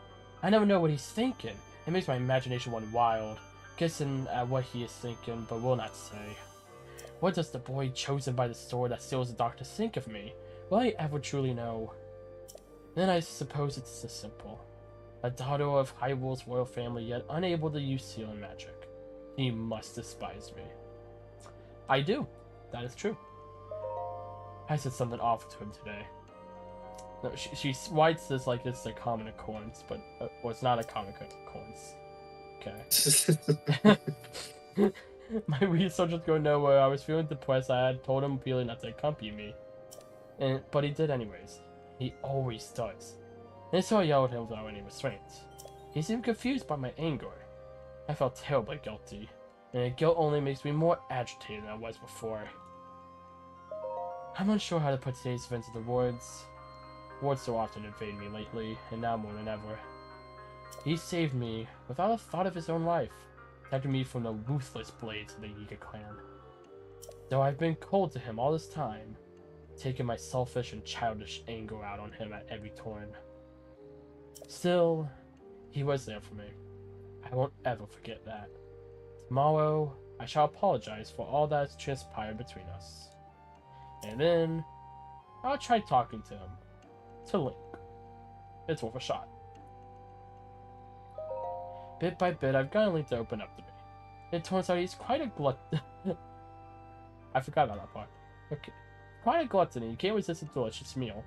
I never know what he's thinking. It makes my imagination run wild, guessing at what he is thinking, but will not say. What does the boy chosen by the sword that steals the doctor think of me? Will I ever truly know? Then I suppose it's this simple. A daughter of Hyrule's royal family, yet unable to use sealing magic. He must despise me. I do. That is true. I said something awful to him today. No, she writes this like it's a common occurrence, but well, it's not a common occurrence. Okay. My research was going nowhere. I was feeling depressed. I had told him repeatedly not to accompany me, but he did anyways. He always does. And so I yelled at him without any restraint. He seemed confused by my anger. I felt terribly guilty, and the guilt only makes me more agitated than I was before. I'm unsure how to put today's events into words. Words so often invade me lately, and now more than ever. He saved me without a thought of his own life, protecting me from the ruthless blades of the Yiga clan. Though I've been cold to him all this time, taking my selfish and childish anger out on him at every turn. Still, he was there for me. I won't ever forget that. Tomorrow, I shall apologize for all that has transpired between us. And then, I'll try talking to him. To Link. It's worth a shot. Bit by bit, I've gotten Link to open up to me. It turns out he's quite a glutton. I forgot about that part. Okay. Quite a glutton, and he can't resist a delicious meal.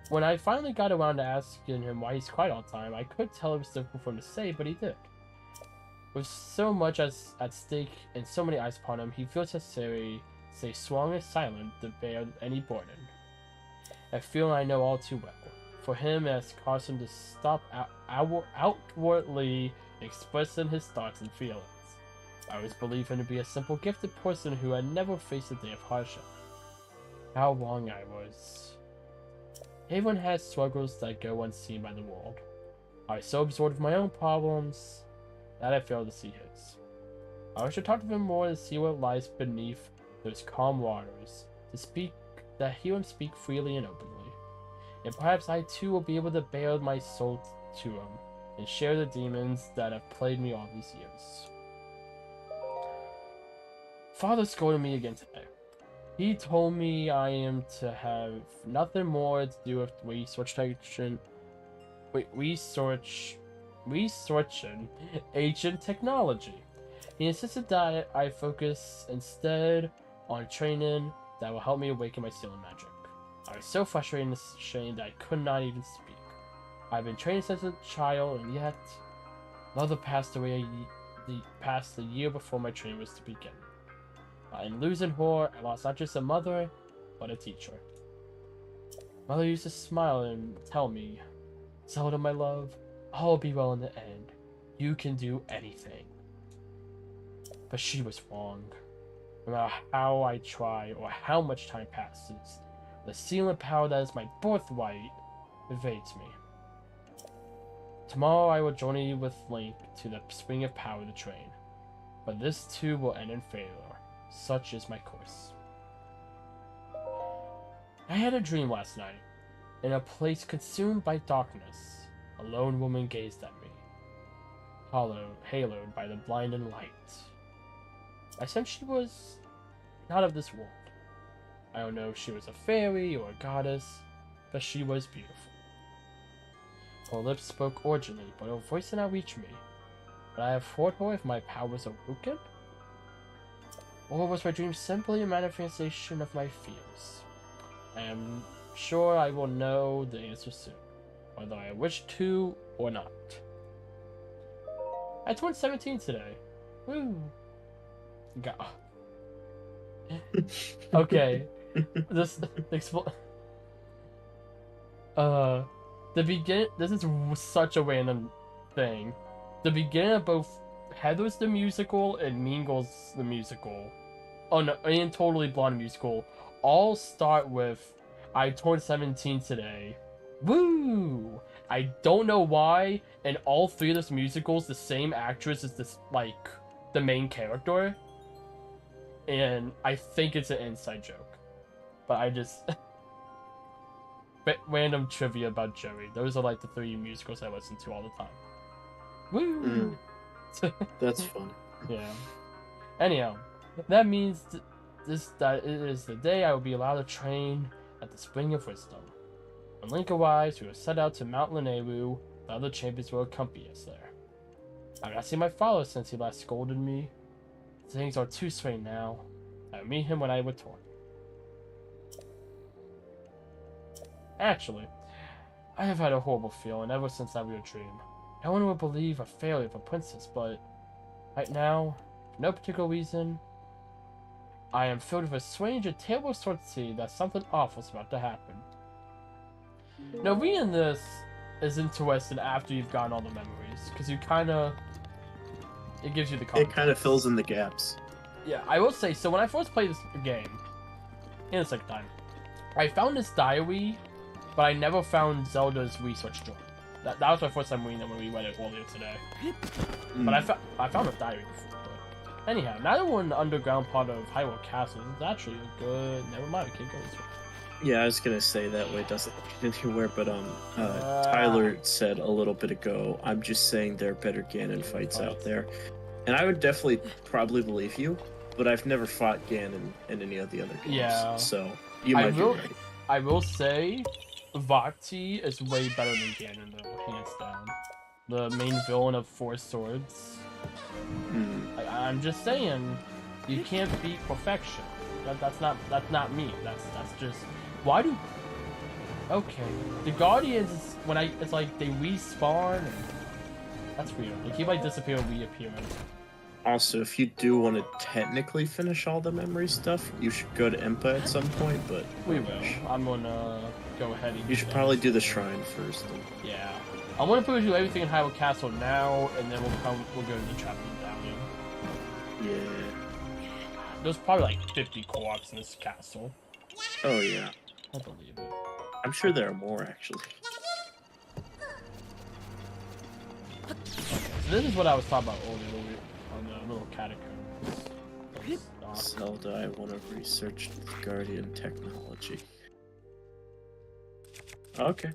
When I finally got around to asking him why he's quiet all the time, I could tell it was difficult for him to say, but he did. With so much at stake and so many eyes upon him, he feels necessary to stay strong and silent to bear any burden. A feeling I know all too well. For him, it has caused him to stop outwardly expressing his thoughts and feelings. I always believed him to be a simple, gifted person who had never faced a day of hardship. How wrong I was. Everyone has struggles that go unseen by the world. I was so absorbed with my own problems that I failed to see his. I should talk to him more to see what lies beneath those calm waters, to hear him speak freely and openly. And perhaps I too will be able to bare my soul to him, and share the demons that have plagued me all these years. Father scolded me again today. He told me I am to have nothing more to do with researching ancient technology. He insisted that I focus instead on training that will help me awaken my sealing magic. I was so frustrated and ashamed that I could not even speak. I've been training since a child, and yet mother passed away the year before my training was to begin. In losing her, I lost not just a mother, but a teacher. Mother used to smile and tell me, Zelda, my love, all will be well in the end. You can do anything. But she was wrong. No matter how I try or how much time passes, the sealing power that is my birthright evades me. Tomorrow I will journey with Link to the Spring of Power to train, but this too will end in failure. Such is my course. I had a dream last night. In a place consumed by darkness, a lone woman gazed at me, haloed by the blinding light. I sensed she was not of this world. I don't know if she was a fairy or a goddess, but she was beautiful. Her lips spoke urgently, but her voice did not reach me. Would I have heard her if my powers awoken? Or was my dream simply a manifestation of my fears? I am sure I will know the answer soon, whether I wish to or not. I turned 17 today. Woo! God. Okay. This this is such a random thing. The beginning of both Heather's the Musical and Mean Girls the Musical, oh no, and Totally Blonde Musical, all start with I turned 17 today. Woo! I don't know why, in all three of those musicals, the same actress is this, like, the main character. And I think it's an inside joke. But I just... random trivia about Joey. Those are, like, the three musicals I listen to all the time. Woo! That's fun. Yeah. Anyhow, that means that it is the day I will be allowed to train at the Spring of Wisdom. When Link arrives, we will set out to Mount Lanayru. The other champions will accompany us there. I have not seen my father since he last scolded me. Things are too strange now. I will meet him when I return. Actually, I have had a horrible feeling ever since that weird dream. No one would believe a failure of a princess, but right now, for no particular reason, I am filled with a strange and terrible certainty that something awful is about to happen. Now, reading this is interesting after you've gotten all the memories, because you kind of... It gives you the context. It kind of fills in the gaps. Yeah, I will say, so when I first played this game, in the second time, I found this diary, but I never found Zelda's research journal. That was my first time reading it when we read it earlier today. But I found a diary before. But anyhow, now that we're in the underground part of Hyrule Castle, it's actually a good... Never mind, we can't go this way. Yeah, I was gonna say that way doesn't lead anywhere, but Tyler said a little bit ago, I'm just saying there are better Ganon fights out there. And I would definitely probably believe you, but I've never fought Ganon in any of the other games. Yeah. So you might be right. I will say Vakti is way better than Ganon though, hands down. The main villain of Four Swords. I'm just saying, you can't beat perfection. That's not me. That's just... Why do... Okay. The Guardians, it's like they respawn, and that's weird. They keep like disappearing and reappearing. Also, if you do want to technically finish all the memory stuff, you should go to Impa at some point, but... We will. I'm gonna go ahead and... You should probably do the shrine first. Yeah. I'm gonna do everything in Hyrule Castle now, and then we'll go to the Traveling Medallion. Yeah. There's probably like 50 co-ops in this castle. Oh yeah. I believe it. I'm sure there are more actually. So this is what I was talking about earlier on the little catacombs. Zelda, I want to research the Guardian technology. Okay.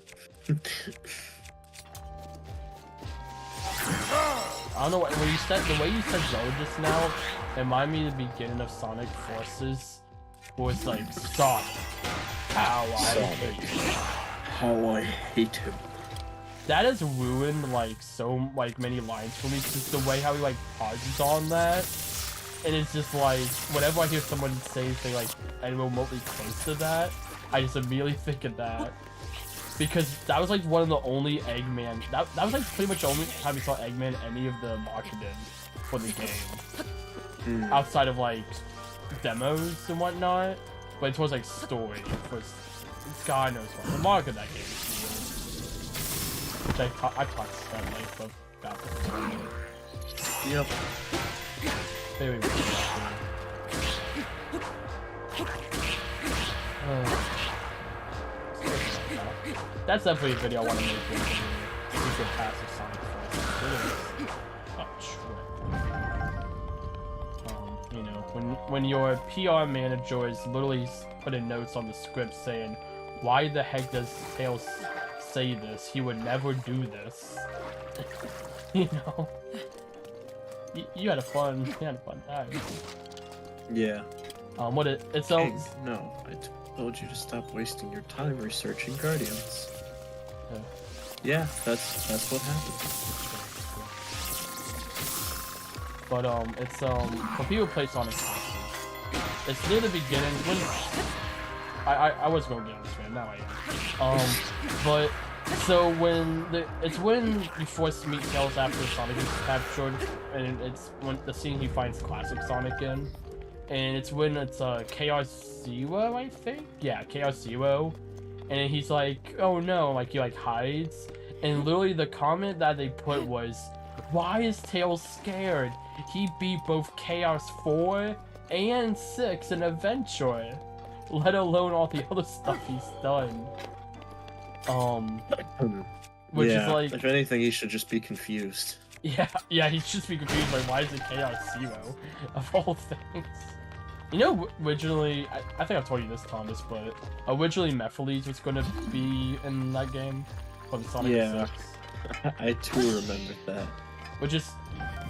I don't know what when you said the way you said Zelda just now, it reminded me of the beginning of Sonic Forces, where it's like Sonic. How I hate him. How I hate him. That has ruined like so like many lines for me. Just the way how he like pauses on that, and it's just like whenever I hear someone say something like and remotely close to that, I just immediately think of that. Because that was like one of the only Eggman. That was like pretty much the only time we saw Eggman in any of the marketing for the game, outside of like demos and whatnot. But it was like story for God knows what. The market of that game is weird. Which I talked at length about this. Yep. Very that's definitely a video I want to make. We could pass the Sonic Forces. You know, when your PR manager is literally putting notes on the script saying, "Why the heck does Tails say this? He would never do this." You know, you had a fun time. Yeah. It's King, no, I told you to stop wasting your time researching Guardians. Yeah, that's what happened. But it's when people play Sonic Forces, it's near the beginning when I was gonna get on this man, now I am. But so when you first meet Tails after Sonic is captured, and it's when the scene he finds classic Sonic in. And it's when it's Chaos Zero, I think? Yeah, Chaos Zero. And he's like, oh no, like he like hides. And literally the comment that they put was, why is Tails scared? He beat both Chaos 4 and 6 in Adventure. Let alone all the other stuff he's done. Which is like, if anything, he should just be confused. Yeah, he should just be confused, like, why is it Chaos Zero, of all things? You know, originally, I think I've told you this, Thomas, but originally Mephiles was going to be in that game, for the Sonic 6. I too remember that. Which is,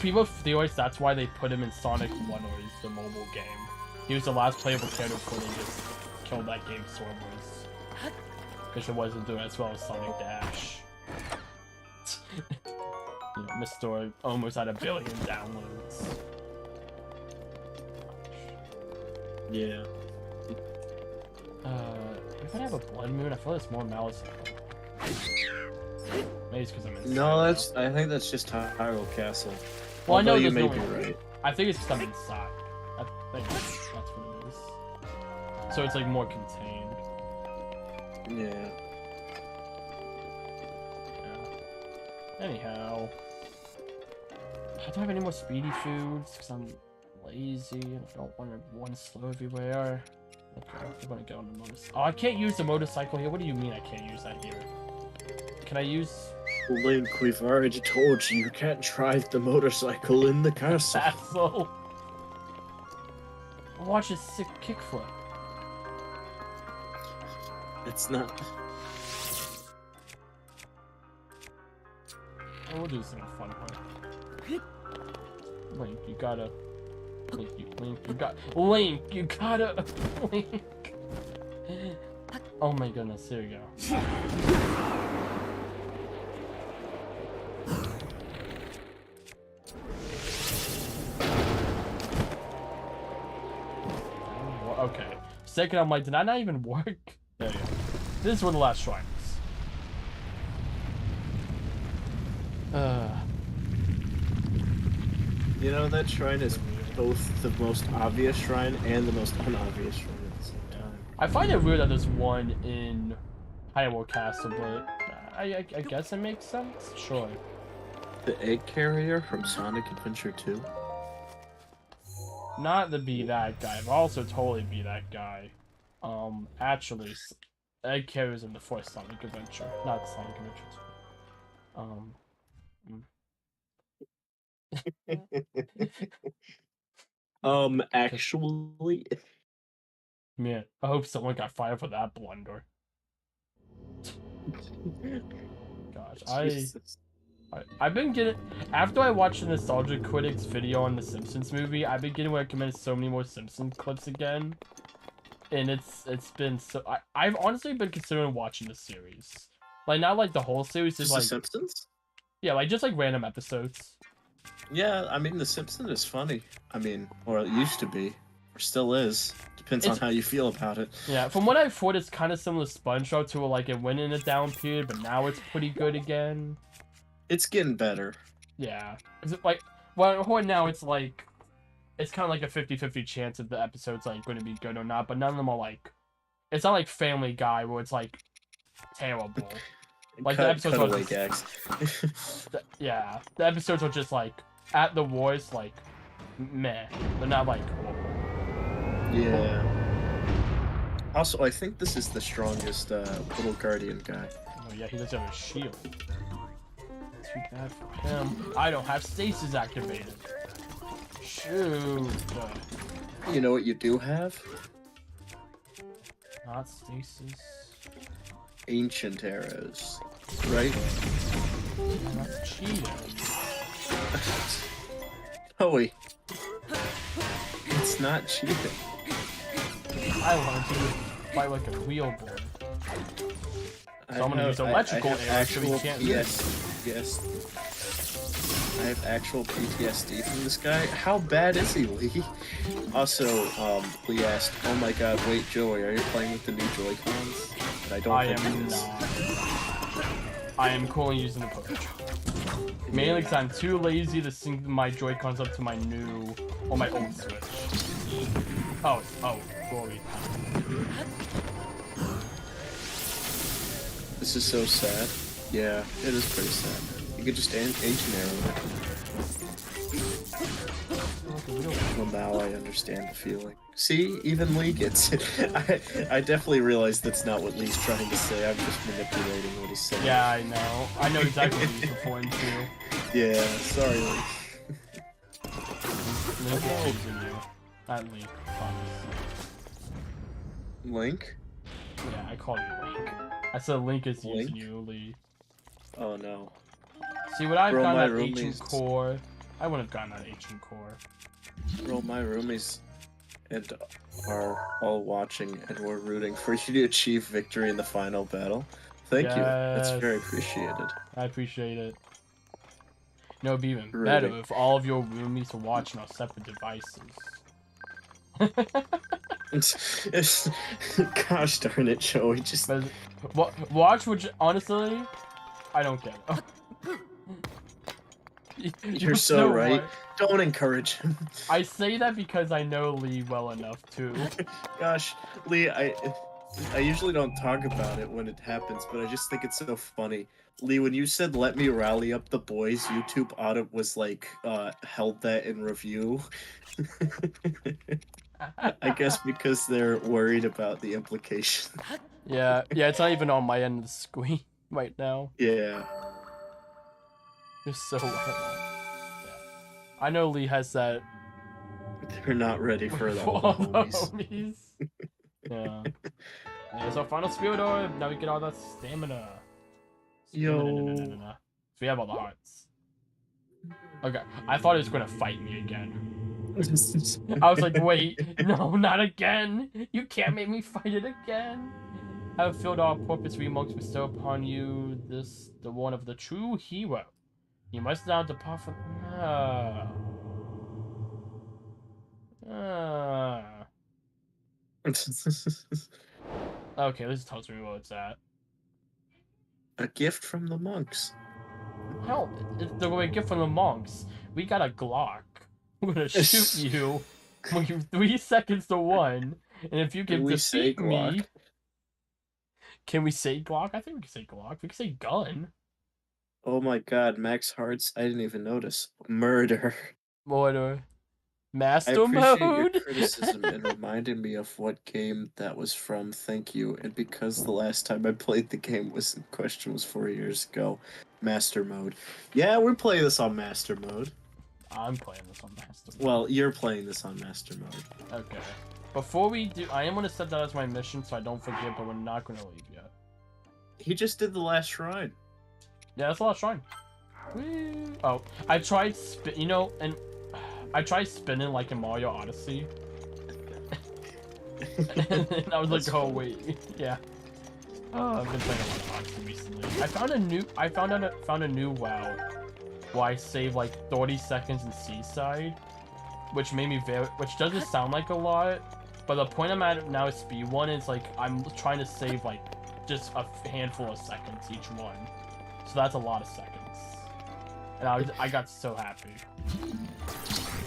people theorize that's why they put him in Sonic 1, or the mobile game. He was the last playable character before they just killed that game's servers. Because it wasn't doing as well as Sonic Dash. You know, Mr. almost had 1 billion downloads. Yeah. You're gonna have a blood moon? I feel like it's more Malice. Maybe it's because I'm inside. No, I think that's just Hyrule Castle. Well, I know you may there's be no right. I think it's because I'm inside. I think that's what it is. So it's like more contained. Yeah. Anyhow. I don't have any more speedy foods because I'm lazy and I don't want to run slow everywhere. Okay, I'm gonna go on the motorcycle. Oh, I can't use the motorcycle here. What do you mean I can't use that here? Can I use... Link, we've already told you can't drive the motorcycle in the castle. Asshole. Watch his sick kickflip. It's not. Oh, we'll do this in a fun way. Link, you gotta... Link, you gotta... Link. Oh my goodness, here we go. Okay. Second, I'm like, did that not even work? There you go. This is where the last shrine is. You know, that shrine is both the most obvious shrine and the most unobvious shrine at the same time. I find it weird that there's one in Hyrule Castle, but I guess it makes sense. Sure. The egg carrier from Sonic Adventure 2? Not to be that guy, but also totally be that guy. Actually, Egg carriers in the fourth Sonic Adventure, not Sonic Adventures. Actually, Man, I hope someone got fired for that blunder. Gosh, Jesus. I've been getting, after I watched the Nostalgia Critics video on the Simpsons movie, I've been getting recommended so many more Simpsons clips again, and it's been so I've honestly been considering watching the series, like not like the whole series, just Just The like Simpsons? yeah, like just like random episodes. Yeah, I mean, The Simpsons is funny. I mean, or it used to be, or still is. Depends on It's how you feel about it. yeah, from what I've heard, it's kind of similar to SpongeBob to where, like it went in a down period, but now it's pretty good again. It's getting better. Yeah, is it like well, now it's like it's kind of like a 50-50 chance if the episode's like going to be good or not, but none of them are like it's not like Family Guy where it's like terrible. Like the episodes are Cutaway just gags. yeah, the episodes are just like at the worst like meh. They're not like Yeah. Also, I think this is the strongest little guardian guy. oh yeah, he doesn't have a shield. Too bad for him. I don't have stasis activated. Shoot. You know what you do have? Not stasis. Ancient arrows, right? That's cheating. Oh wait, it's not cheating. I learned to fight like a wheel board. So I'm gonna use electrical I have arrows so he actual can't yes. I have actual PTSD from this guy. How bad is he, Lee? Also, Lee asked, "Oh my God, wait, Joey, are you playing with the new Joy-Cons?" And I don't I think am he is. not. I am currently using the push. Mainly because I'm too lazy to sync my Joy-Cons up to my new or my old Switch. Oh, glory. This is so sad. Yeah, it is pretty sad. You could just ancient arrow it. Well, now I understand the feeling. See, even Lee gets it. I definitely realize that's not what Lee's trying to say. I'm just manipulating what he's saying. Yeah, I know. I know exactly what he's referring to. Yeah, sorry, Lee. Link is using you. Not Link. Promise. Link? Yeah, I called you Link. I said Link is using Link? you, Lee. Oh no. See, would I have Bro, gotten my that ancient roommates- core? I wouldn't have gotten that ancient core. Bro, my roomies and are all watching, and we're rooting for you to achieve victory in the final battle. Thank you. That's very Yes. appreciated. I appreciate it. You know, it'd be even Really? better if all of your roomies were watching on separate devices. Gosh darn it, Joey. Just But watch, which honestly, I don't get it. you're so right. Don't encourage him. I say that because I know Lee well enough too. Gosh, Lee, I usually don't talk about it when it happens, but I just think it's so funny. Lee, when you said "Let me rally up the boys," YouTube audit was like held that in review. I guess because they're worried about the implication. Yeah, it's not even on my end of the screen right now. Yeah. You're so right. I know Lee has that. They're not ready for the all the homies. homies. Yeah. There's our final spirit orb. Now we get all that stamina. Yo. So we have all the hearts. Okay, I thought he was gonna fight me again. I was like, wait, no, not again. You can't make me fight it again. I have filled our purpose we monks bestow upon you the one of the true hero. You must now depart from. Okay, this tells me where it's at. A gift from the monks. Hell, it's the gift from the monks. We got a Glock. We're gonna shoot you. We'll give 3 seconds to 1, and if you can we say defeat me, Glock? can we say Glock? I think we can say Glock. We can say gun. Oh my God, Max Hearts! I didn't even notice. Murder. Murder. I Master appreciate your mode. criticism and reminding me of what game that was from. Thank you. And because the last time I played the game was in question was 4 years ago, Master Mode. Yeah, we're playing this on Master Mode. I'm playing this on Master mode. Well, you're playing this on Master Mode. Okay. Before we do, I am gonna set that as my mission so I don't forget, but we're not gonna leave yet. He just did the last shrine. Yeah, that's a lot of shrine. Whee! Oh, I tried and I tried spinning like in Mario Odyssey. And then I was like, oh wait, yeah. Oh, I've been playing a lot of Odyssey recently. Found a new WoW where I save like 30 seconds in Seaside, which made me which doesn't sound like a lot, but the point I'm at now is speed one. Is like I'm trying to save like just a handful of seconds each one, so that's a lot of seconds. And I got so happy.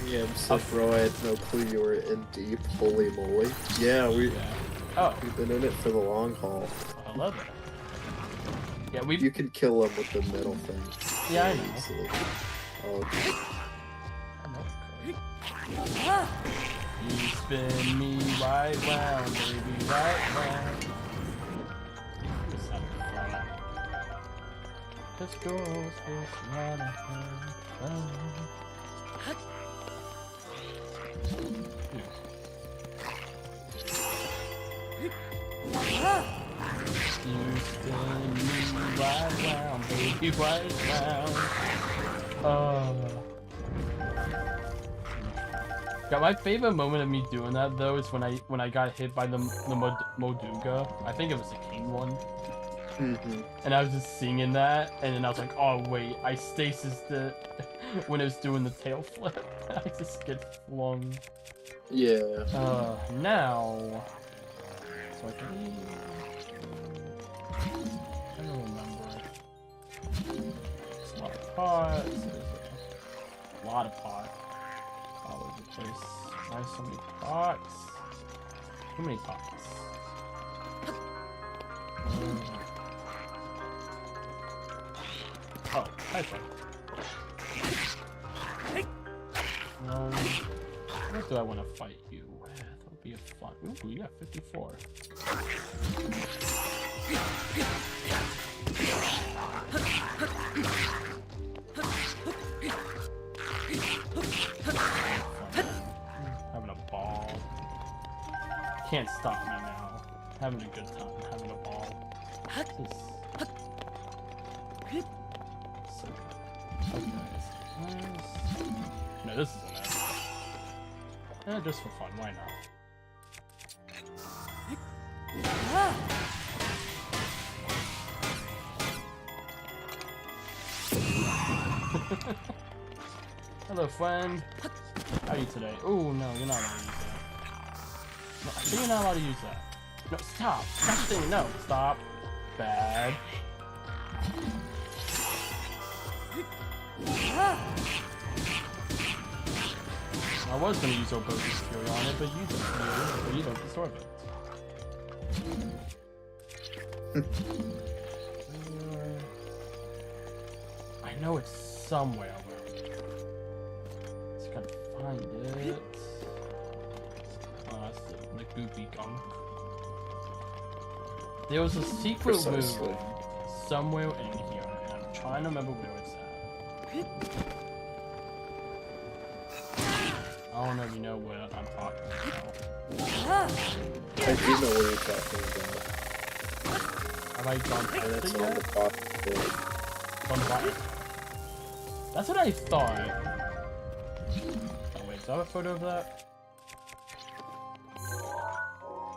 Yeah, I'm sick, bro. I had no clue you were in deep. Holy moly. Yeah, Yeah. Oh, we've been in it for the long haul. I love it. Yeah, You can kill him with the middle thing. Yeah, I know. Easily. Oh, okay. You spin me right round, baby, right round. Just having fun. This goes this round and round. You spin me right round, baby, right round. Yeah, my favorite moment of me doing that though is when I got hit by the Moduga. I think it was the king one. Mm-hmm. And I was just singing that, and then I was like, oh wait, I stasised it when it was doing the tail flip. I just get flung. Yeah. Now. So I can. I don't remember. There's a lot of pots. There's a lot of pots. All over the place. Why so many pots? Too many pots. Oh, hi, fun. What do I want to fight you? That would be a fun. Ooh, you got 54. Having a ball. Can't stop me now. Having a good time. Having a ball. This is so good. Okay. Nice. No, this is enough. Just for fun. Why not? Hello, friend. How are you today? Oh no, you're not allowed to use that. No, I think you're not allowed to use that. No, stop. Stop saying no. Stop. Bad. I was gonna use Opo's Fury on it, but you don't deserve it. I know it's somewhere around here. Just gotta find it. Oh, that's the goopy gunk. There was a secret room somewhere in here, and I'm trying to remember where it's at. I don't know if you know what I'm talking about. I do know what you're talking about. Have I gone And past it's it on yet? the bottom. It's on the bottom? That's what I thought. Oh wait, do I have a photo of that?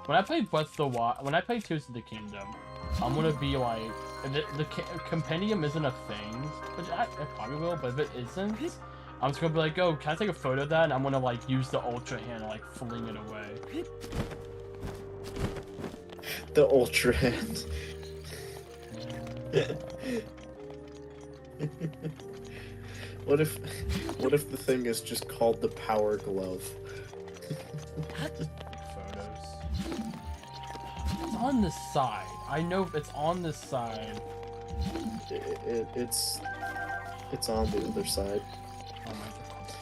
When I play Breath of the Wild, when I play Tears of the Kingdom, I'm gonna be like, the compendium isn't a thing, which I probably will, but if it isn't, I'm just gonna be like, oh, can I take a photo of that? And I'm gonna like use the ultra hand and like fling it away. The ultra hand. What if the thing is just called the power glove? Photos. It's on this side. I know it's on this side. It's on the other side. Oh my god.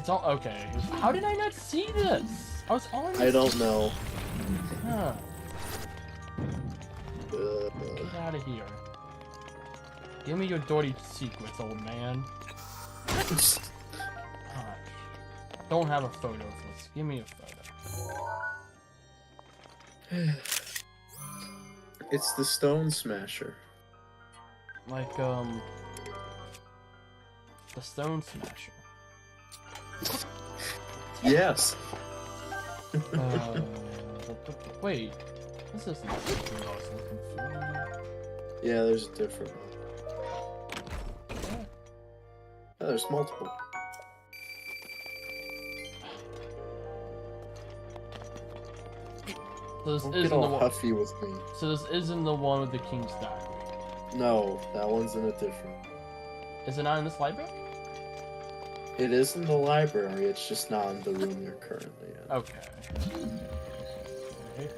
It's all okay. How did I not see this? I was on. I don't know. Huh. Get out of here. Give me your dirty secrets, old man. Gosh. Don't have a photo of this. Give me a photo. It's the Stone Smasher. Like, the Stone Smasher. Yes. Wait. This isn't the one I was looking for. Yeah, there's a different one. Oh, there's multiple. So this Don't isn't get the all one. huffy with me. So this isn't the one with the King's Diary. No, that one's in a different. Is it not in this library? It is in the library, it's just not in the room you're currently in. Okay. Okay.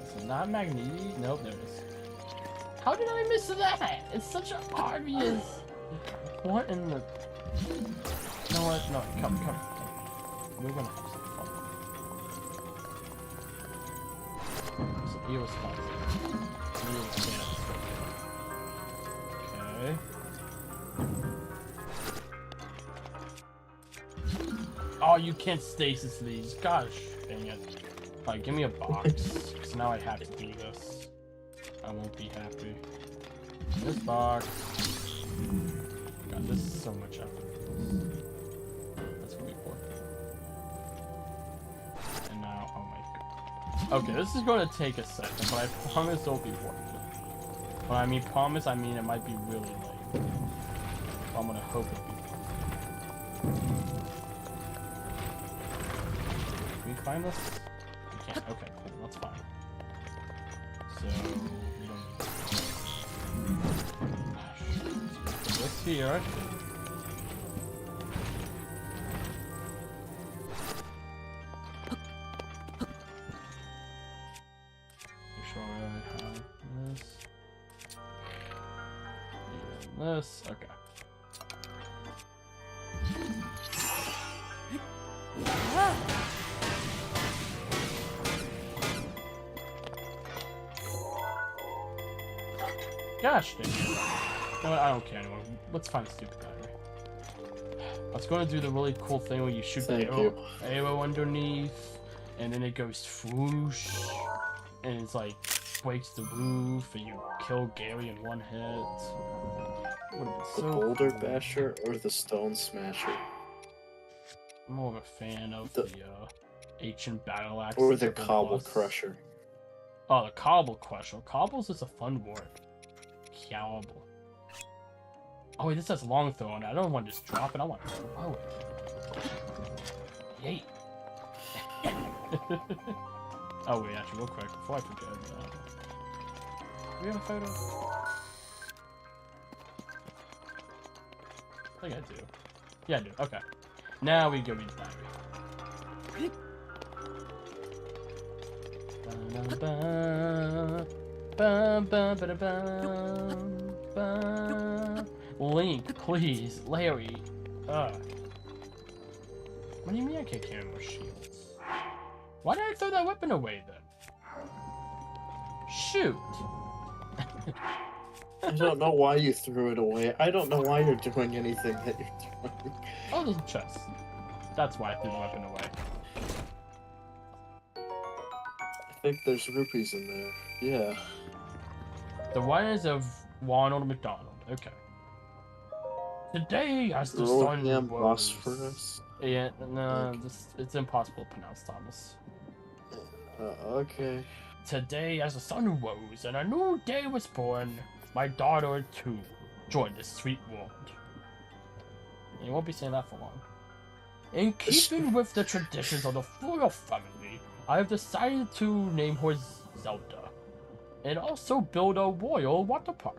So not Magnetti? Nope, there it is. How did I miss that? It's such an obvious. What in the? No, what? No, come. We're gonna have some fun. So irresponsible. Okay. Oh, you can't stasis these. Gosh, dang it. Alright, give me a box. Because now I have to do this. I won't be happy. This box. God, this is so much effort. That's gonna be poor. And now, oh my god. Okay, this is gonna take a second, but I promise it'll be worth it. When I mean promise, I mean it might be really late. I'm gonna hope it be. Can we find this? We can't. Okay, cool. That's fine. So we don't need this here. Make sure I have this. And this. Okay. Gosh dang it. You know what? I don't care anymore. Let's find a stupid battery. I was going to do the really cool thing where you shoot the arrow underneath, and then it goes swoosh, and it's like breaks the roof, and you kill Gary in one hit. Would have been The so Boulder cool. Basher or the Stone Smasher? I'm more of a fan of the ancient battle axe. Or the triple Cobble plus. Crusher? Oh, the Cobble Crusher. Cobble's is a fun word. Cobble. Oh wait, this has long throw on it. I don't want to just drop it. I want to throw it. Yay. Oh wait, actually, real quick before I forget. Do we have a photo? I think I do. Yeah, I do. Okay. Now we go read the battery. Link, please, Larry. What do you mean I can't carry more shields? Why did I throw that weapon away then? Shoot! I don't know why you threw it away. I don't know why you're doing anything that you're doing. Oh, there's a chest. That's why I threw the weapon away. I think there's rupees in there. Yeah. The wires of Ronald McDonald. Okay. Today, as the sun Roham rose. Bosphorus? Yeah, no, Okay. it's impossible to pronounce, Thomas. Okay. Today, as the sun rose and a new day was born, my daughter too joined this sweet world. You won't be saying that for long. In keeping with the traditions of the royal family, I have decided to name her Zelda, and also build a royal water park.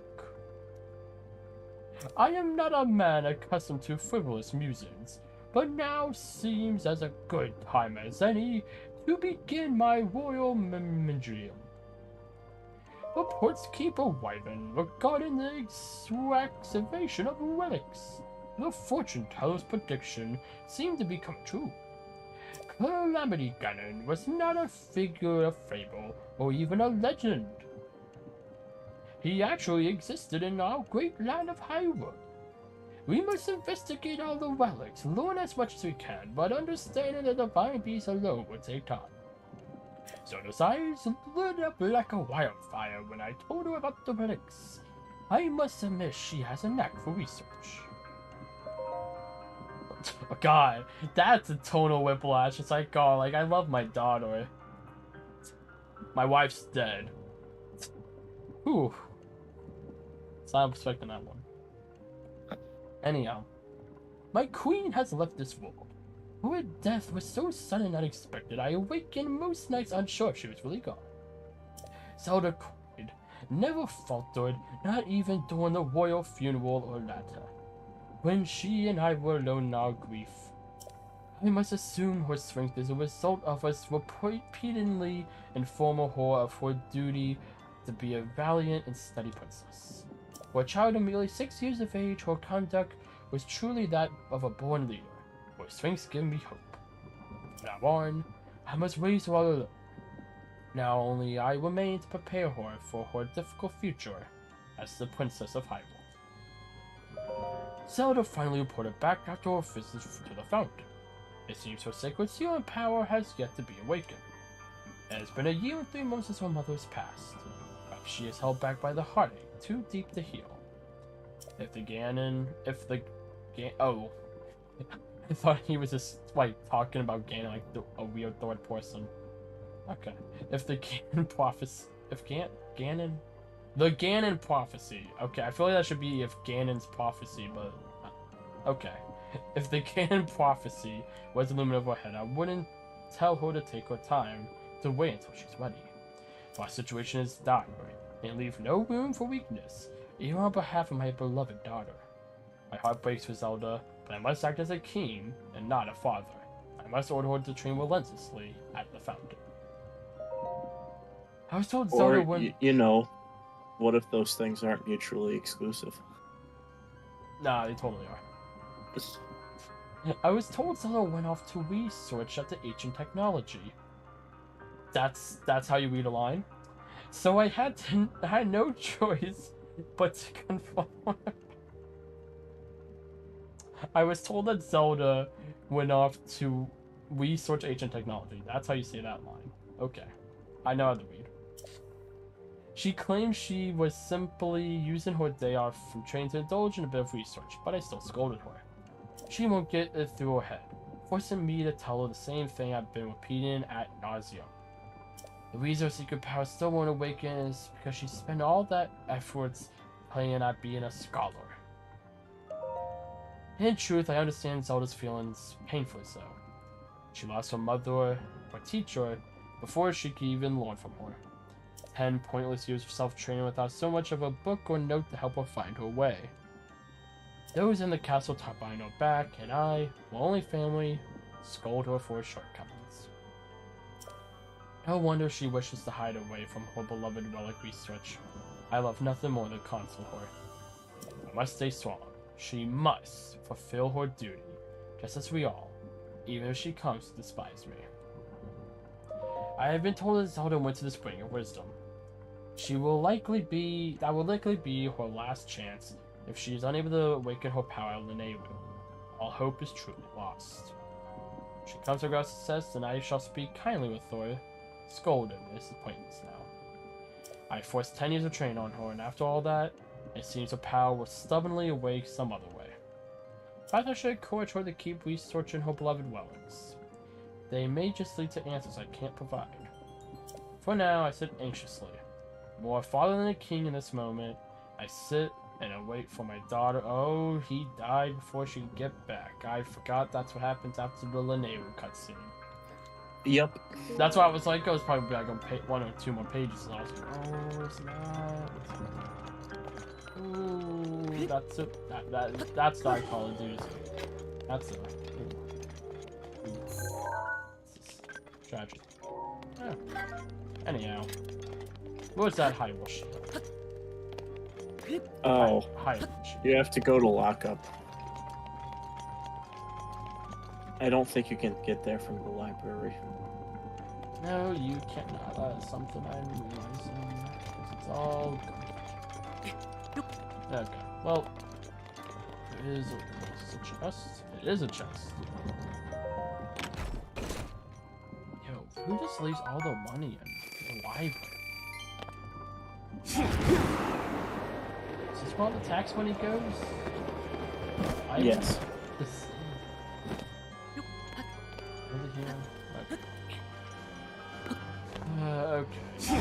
I am not a man accustomed to frivolous musings, but now seems as a good time as any to begin my royal memoriam. Reports keep arriving regarding the excavation of relics The fortune teller's prediction seemed to become true. Calamity Ganon was not a figure of fable or even a legend. He actually existed in our great land of Hyrule. We must investigate all the relics, learn as much as we can, but understanding the divine beast alone will take time. Zelda's eyes lit up like a wildfire when I told her about the relics. I must admit she has a knack for research. Oh God, that's a tonal whiplash. It's like, oh, like, I love my daughter. My wife's dead. Whew. So I'm expecting that one. Anyhow, my queen has left this world. Her death was so sudden and unexpected, I awakened most nights unsure if she was really gone. Zelda cried, never faltered, not even during the royal funeral or latter. When she and I were alone in our grief, I must assume her strength is a result of us repeatedly informing her of her duty to be a valiant and steady princess. For a child of merely 6 years of age, her conduct was truly that of a born leader. Her strengths give me hope. From now on, I must raise her all alone. Now only I remain to prepare her for her difficult future as the Princess of Hyrule. Zelda finally reported back after her visit to the fountain. It seems her sacred seal and power has yet to be awakened. It has been a year and 3 months since her mother has passed. Perhaps she is held back by the heartache, too deep to heal. Oh. I thought he was just, like, talking about Ganon like a weird third person. Okay. If the Ganon prophecy... The Ganon prophecy. Okay, I feel like that should be if Ganon's prophecy, but... Okay. If the Ganon prophecy was the limit of her head, I wouldn't tell her to take her time to wait until she's ready. For our situation is dire, and leave no room for weakness, even on behalf of my beloved daughter. My heart breaks for Zelda, but I must act as a king and not a father. I must order her to train relentlessly at the fountain. I was told Zelda Or, wouldn't... you know, what if those things aren't mutually exclusive? Nah, they totally are. I was told Zelda went off to research at the ancient technology. That's how you read a line? So I had no choice but to confirm. I was told that Zelda went off to research ancient technology. That's how you say that line. Okay. I know how to read. She claimed she was simply using her day off from training to indulge in a bit of research, but I still scolded her. She won't get it through her head, forcing me to tell her the same thing I've been repeating ad nauseum. The reason her secret power still won't awaken is because she spent all that efforts playing at being a scholar. In truth, I understand Zelda's feelings, painfully so. She lost her mother, or teacher, before she could even learn from her. 10 pointless years of self-training without so much of a book or note to help her find her way. Those in the castle taught by no back, and I, my only family, scold her for her shortcomings. No wonder she wishes to hide away from her beloved relic research. I love nothing more than console her. I must stay strong. She must fulfill her duty, just as we all, even if she comes to despise me. I have been told that Zelda went to the Spring of Wisdom. That will likely be her last chance if she is unable to awaken her power out of the Nehru. All hope is truly lost. If she comes across success, then I shall speak kindly with her, scold and disappointments now. I forced 10 years of training on her, and after all that, it seems her power will stubbornly awake some other way. Perhaps I should encourage her to keep researching her beloved relics. They may just lead to answers I can't provide. For now, I sit anxiously. More a father than a king in this moment. I sit and await for my daughter. Oh, he died before she could get back. I forgot that's what happens after the Linneo cutscene. Yep. That's why I was like, I was probably like on 1 or 2 more pages, and I was like, oh, it's not. Ooh, that's it. That's not Call of Duty. That's it. Tragic. Yeah. Anyhow, what was that Hyrule shit? Oh, Hyrule shit. you have to go to lockup. I don't think you can get there from the library. No, you cannot. That is something I'm realizing. Because it's all gone. Okay. Well, there is a chest. It is a chest. Yo, who just leaves all the money in the library? Is this where all the tax money goes? Yes. This. Over here. Okay. So,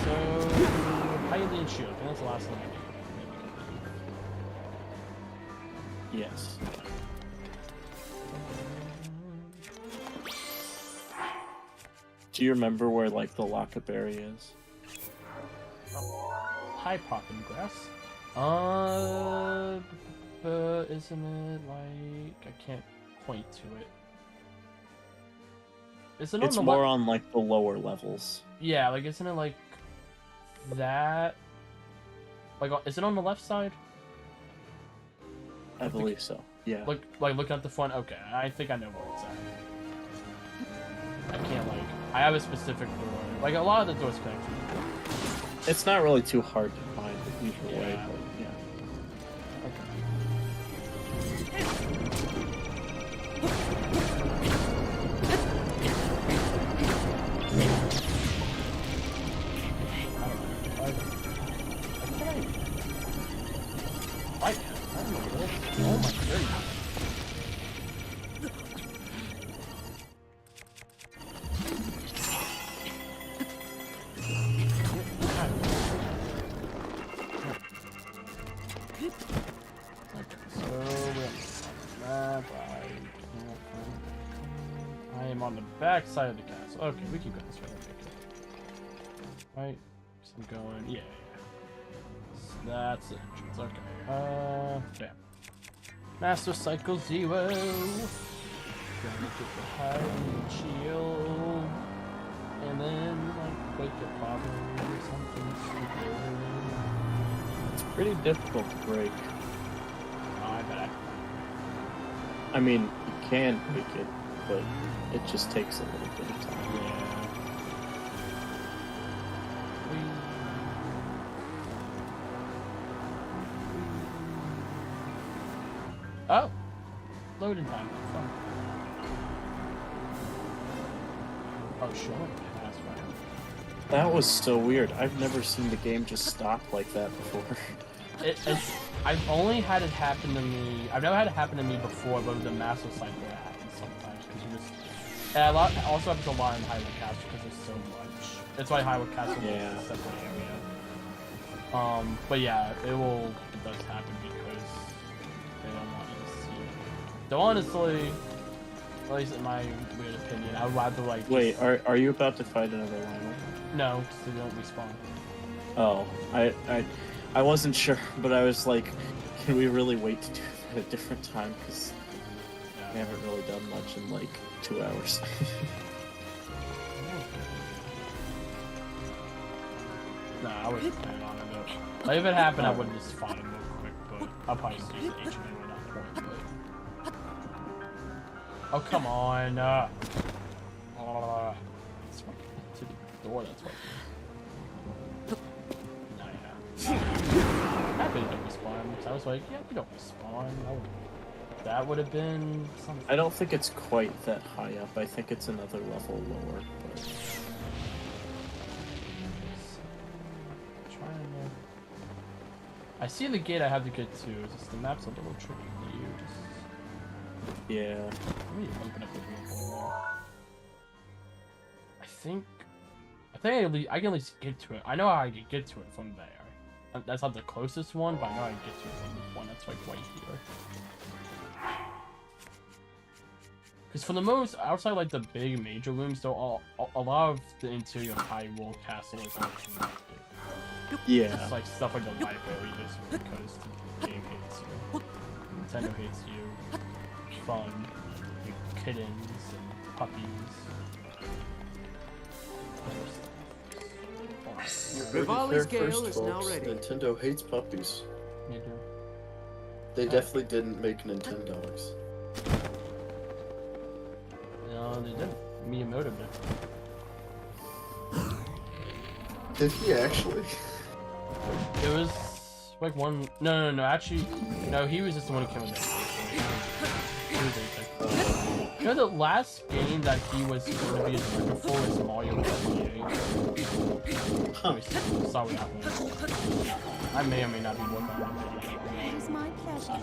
Hylian Shield. I think that's the last thing I do. Yes. Do you remember where like the Lockberry is? High popping grass. Isn't it like I can't point to it? Is it on It's the more on like the lower levels. Yeah, like isn't it like that? Like, is it on the left side? I believe so. Yeah. Like looking at the front. Okay, I think I know where it's at. I can't like. I have a specific door. Like a lot of the doors connect to me. It's not really too hard to find either way, Yeah. but yeah. Oh my goodness. I am on the back side of the castle. Okay, we can go this way. Right? So I'm going. Yeah. So that's it. It's okay. Damn. Master Cycle Zero. Gonna get the high shield. And then, like, break the problem or something stupid. It's pretty difficult to break. I bet. I mean, you can break it, but it just takes a little bit of time. Oh! Loading time. Fun. Oh, sure. That's right. That was so weird. I've never seen the game just stop like that before. It's. I've only had it happen to me. I've never had it happen to me before, but with the Master Cycle, it happens sometimes. Because you just. And a lot. It also happens a lot in Highwood Castle because there's so much. That's why Highwood Castle is a separate area. But yeah, it does happen because they don't want you to see it. Though honestly, at least in my weird opinion, I would rather like. Wait, are you about to fight another Lionel? No, because they don't respawn. Oh, I wasn't sure, but I was like, can we really wait to do that at a different time? Because we haven't really done much in like 2 hours. Nah, I wouldn't plan on it though. Like, if it happened, I would just fought him real quick, but I'll probably just use the HM at that point, but... Oh, come on! It's to the door, that's what. Nah, yeah. Happy they don't respawn. I was like, yeah, we don't respawn. That would have been something. I don't think it's quite that high up. I think it's another level lower. But... I see the gate I have to get to. It's just the map's a little tricky to use. Yeah. Let me open up the room. I think I can at least get to it. I know how I can get to it from there. That's not the closest one, but I know I can get to it from the one that's like right here. Because for the most, outside like the big major rooms, though, a lot of the interior of Hyrule Castle is actually not big. Yeah. It's like stuff like the library, just because the game hates you. Nintendo hates you. Fun. Like kittens and puppies. Rivali's Gale is now ready. Nintendo hates puppies. You do. They definitely didn't make Nintendogs. They did. Miyamoto did. Did he actually? It was like one. No. Actually, no. He was just the one who came with it. He was anything. You know, the last game that he was going to be a director for was Mario 28. Huh. We saw what happened. I may or may not be working on it. It was my pleasure.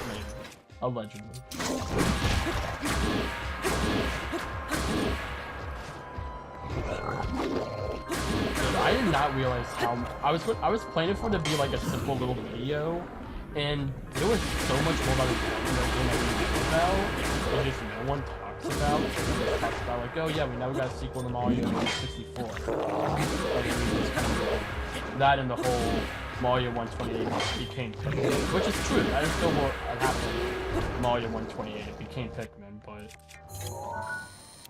Maybe. Allegedly. I did not realize how I was planning for it to be like a simple little video, and there was so much more about this game that I didn't know about, and just no one talks about. Everyone talks about like, oh yeah, we now got a sequel to Mario 64. And then we just kind of that and the whole Mario 128 became Pikmin, which is true. That is still what happened. Mario 128 it became Pikmin, but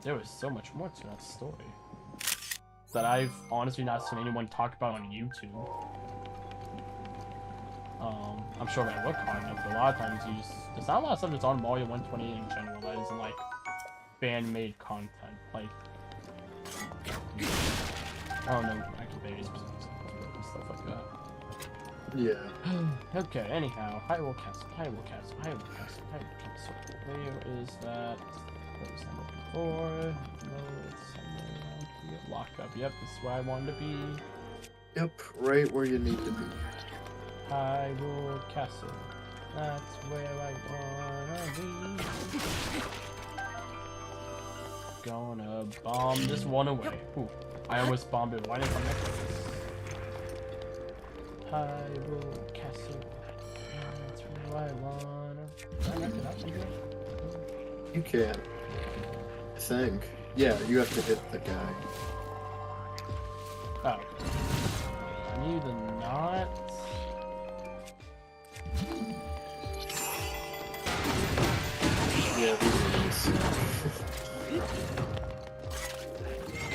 there was so much more to that story that I've honestly not seen anyone talk about on YouTube. I'm sure if I look hard enough, but a lot of times there's not a lot of stuff that's on Mario 128 in general that isn't like fan-made content. Like, I don't know, actually babies and stuff like that. Yeah. Okay, anyhow, Hyrule Castle. Where is that? What was I looking for? No, it's somewhere around here. Lockup. Yep, this is where I wanted to be. Yep, right where you need to be. Hyrule Castle. That's where I wanna be. Gonna bomb this one away. Ooh, I almost bombed it. Why didn't I next to this? Hyrule Castle. That's where I wanna. Can I knock it out someday? You can. I think. Yeah, you have to hit the guy. Oh. Can you the not? Yeah, these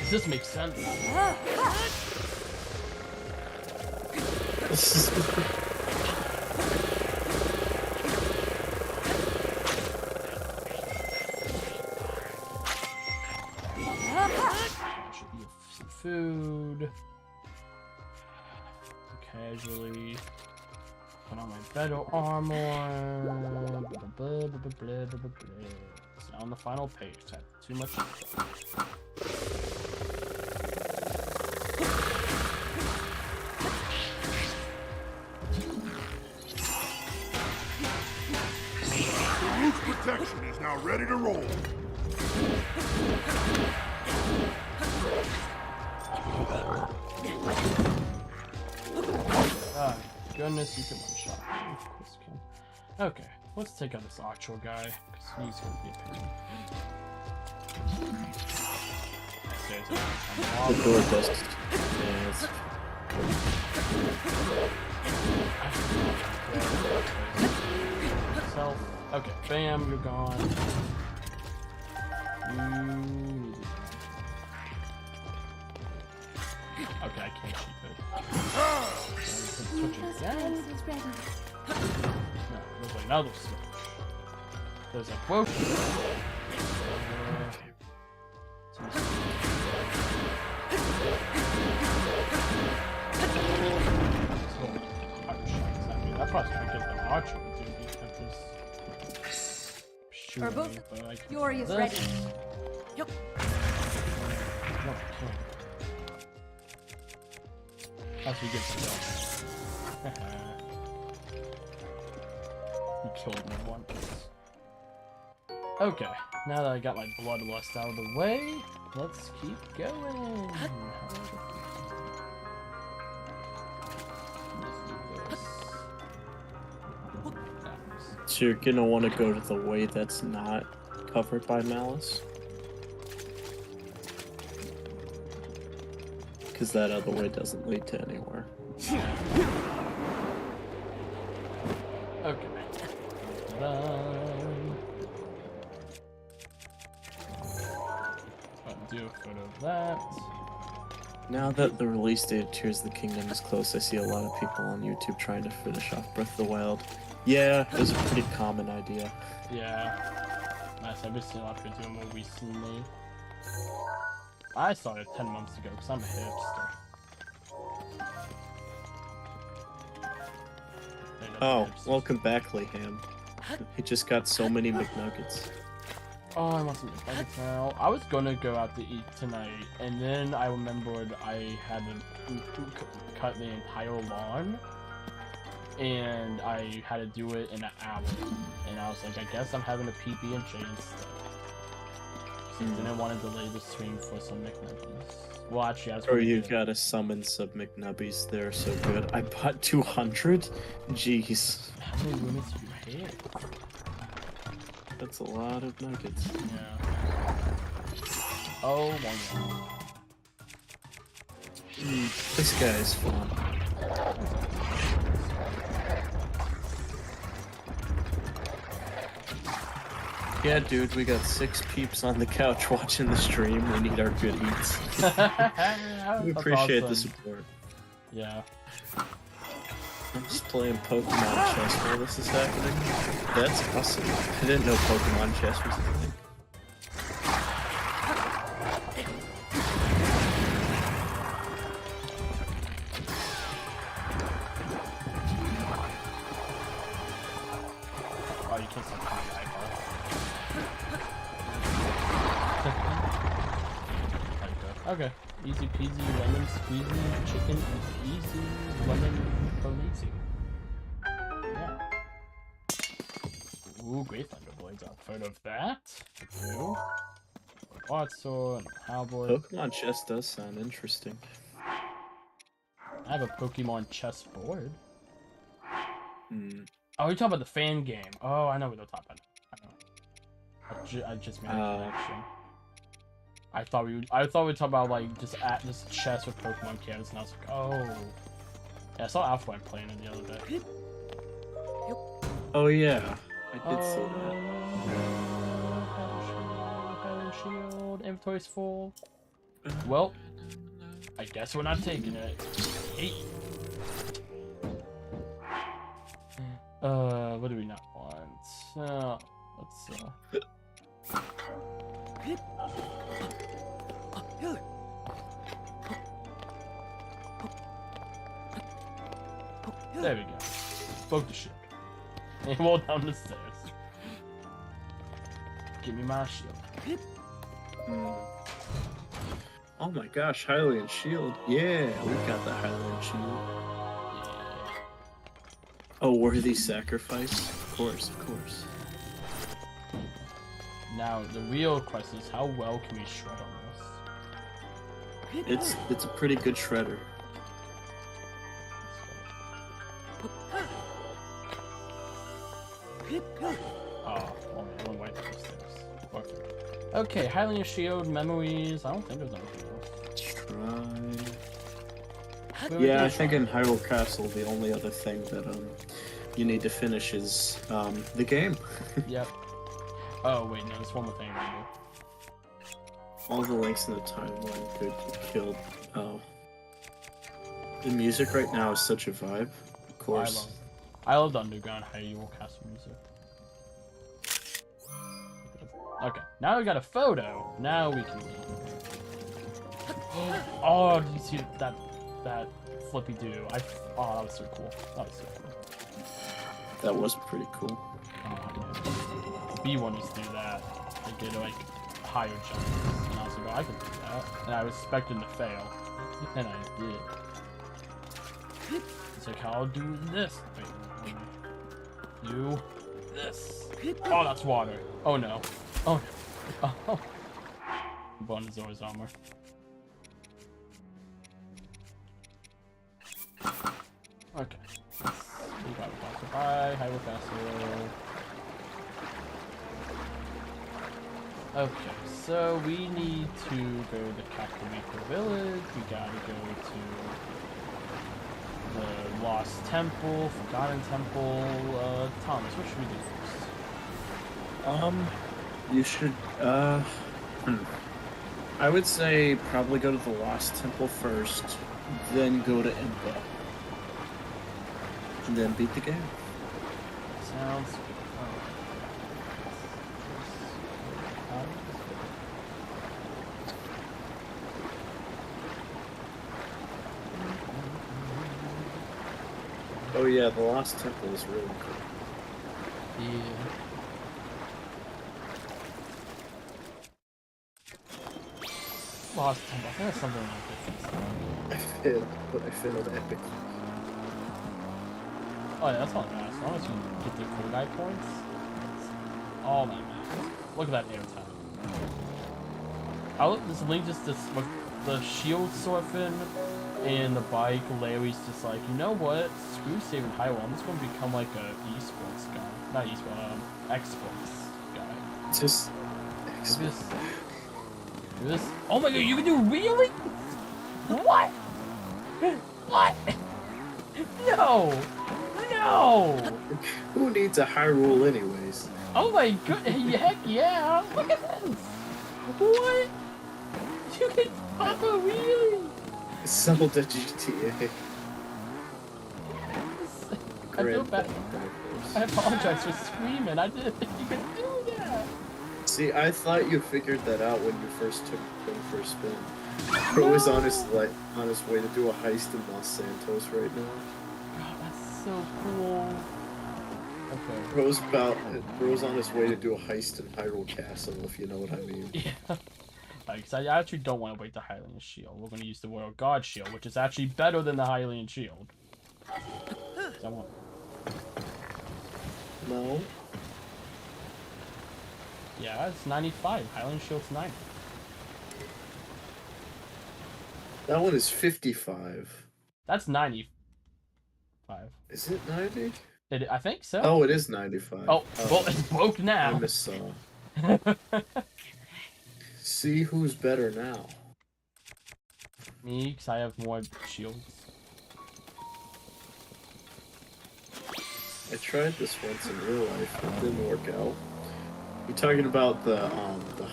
Does this make sense? Should be some food. Casually put on my better armor. It's now on the final page. That's too much info. Roof protection is now ready to roll. Ah, goodness, you can one-shot me. Of course you can. Okay, let's take out this actual guy, because he's going to be a pain. The door does. Yes. Self. Okay, bam, you're gone. Okay, I can't keep it. Switch again? Service is ready. No, there's another switch. There's a quote. That's probably gonna get the archer to do because shooting, both but I can Fury do is this. ready. Yep. No, I can't. As we get some done. You killed me once. Okay, now that I got my bloodlust out of the way, let's keep going. So you're gonna want to go to the way that's not covered by malice? Because that other way doesn't lead to anywhere. Okay. Do a photo of that. Now that the release date of Tears of the Kingdom is close, I see a lot of people on YouTube trying to finish off Breath of the Wild. Yeah, it was a pretty common idea. Yeah. Nice, I've been seeing a lot of people doing more recently. I started 10 months ago because I'm a hipster. They know the Oh, hipsters. welcome back, Leham. He just got so many McNuggets. Oh, I want some McNuggets now. I was gonna go out to eat tonight, and then I remembered I had to cut the entire lawn, and I had to do it in an hour. And I was like, I guess I'm having a PB and J instead. I didn't want to delay the stream for some McNuggets. Well, actually, I was Or gonna you get- gotta summon some McNubbies. They're so good. I bought 200? Jeez. How many limits do you hit? That's a lot of nuggets. Yeah. Oh my god. This guy is fun. Yeah, dude, we got 6 peeps on the couch watching the stream. We need our good eats. We That's appreciate the awesome. support. Yeah. I'm just playing Pokemon chess while this is happening. That's awesome. I didn't know Pokemon chess was a thing. Oh, you can't stop calling the eyeball. Okay. Easy peasy, lemon squeezy, chicken easy, lemon policy. Yeah. Ooh, great Thunderblades. I've heard of that. Ooh. Quatsor and Howboy. Pokemon chess does sound interesting. I have a Pokemon chess board. Hmm. Oh, you're talking about the fan game. Oh, I know what they're talking about. I just made a connection. I thought we were talking about like just chess with Pokemon characters, and I was like, oh. Yeah, I saw Alpha playing it the other day. Oh yeah, I did see Oh, that. Highland Shield, inventory's full. Well, I guess we're not taking it. Hey. What do we not want? Let's There we go. Spoke the ship. And walk down the stairs. Give me my shield. Oh my gosh, Hylian Shield. Yeah, we got the Hylian Shield. Oh, worthy sacrifice? Of course, of course. Now, the real question is how well can we shred on this? It's a pretty good shredder. Oh, one way upstairs. Perfect. Okay, Hylian Shield, memories. I don't think there's anything else. Try. Yeah, I think in Hyrule Castle the only other thing that you need to finish is the game. Yep. Oh wait, no, there's one more thing I gotta do. All the links in the timeline could get killed. Oh. The music right now is such a vibe. Of course. I love the underground Hyrule Castle music. Okay, now we got a photo. Now we can leave. Oh, did you see that flippy doo? Oh, that was so cool. That was so cool. That was pretty cool. Oh, yeah. B1 used to do that. They get like higher jumps, and I was like, oh, I can do that. And I was expecting to fail, and I did. It's like, I'll do this. Wait, do this. Oh, that's water. Oh no. Oh no. Oh. Bonazor's armor. Okay. We got a Castle. Bye, Hyrule Castle. Okay, so we need to go to Kakariko Village. We gotta go to the Lost Temple, Forgotten Temple. Thomas, what should we do first? You should, I would say probably go to the Lost Temple first, then go to Impa. And then beat the game. sounds good. Oh yeah, the Lost Temple is really cool. Yeah. Lost Temple. I think that's something like I failed, but I failed epically. Oh yeah, that's all that matters. As long as you get the cool guy points, that's all that matters. Look at that air time. I look this link just this look the shield surfing and the bike. Larry's just like, you know what? Screw saving Hyrule. I'm just gonna become like a esports guy, not esports, exports guy. Just Look at this. Oh my god, you can do really? What? What? No! No! who needs a Hyrule anyways? Oh my god, heck yeah! Look at this! What? You can pop a wheelie! Zelda GTA. I feel bad. I apologize for screaming. I didn't think you could do that! See, I thought you figured that out when you first took the first spin. Bro is on his way to do a heist in Los Santos right now. God, that's so cool. Okay. Bro's on his way to do a heist in Hyrule Castle, if you know what I mean. Yeah. Like, I actually don't want to wait the Hylian Shield. We're going to use the Royal Guard Shield, which is actually better than the Hylian Shield. I want... No. Yeah, it's 95. Hylian Shield's 90. That one is 55. That's 95. Is it 90? I think so. Oh, it is 95. Oh, well, it's broke I now. missaw. See who's better now. Me, because I have more shields. I tried this once in real life. It didn't work out. You talking about the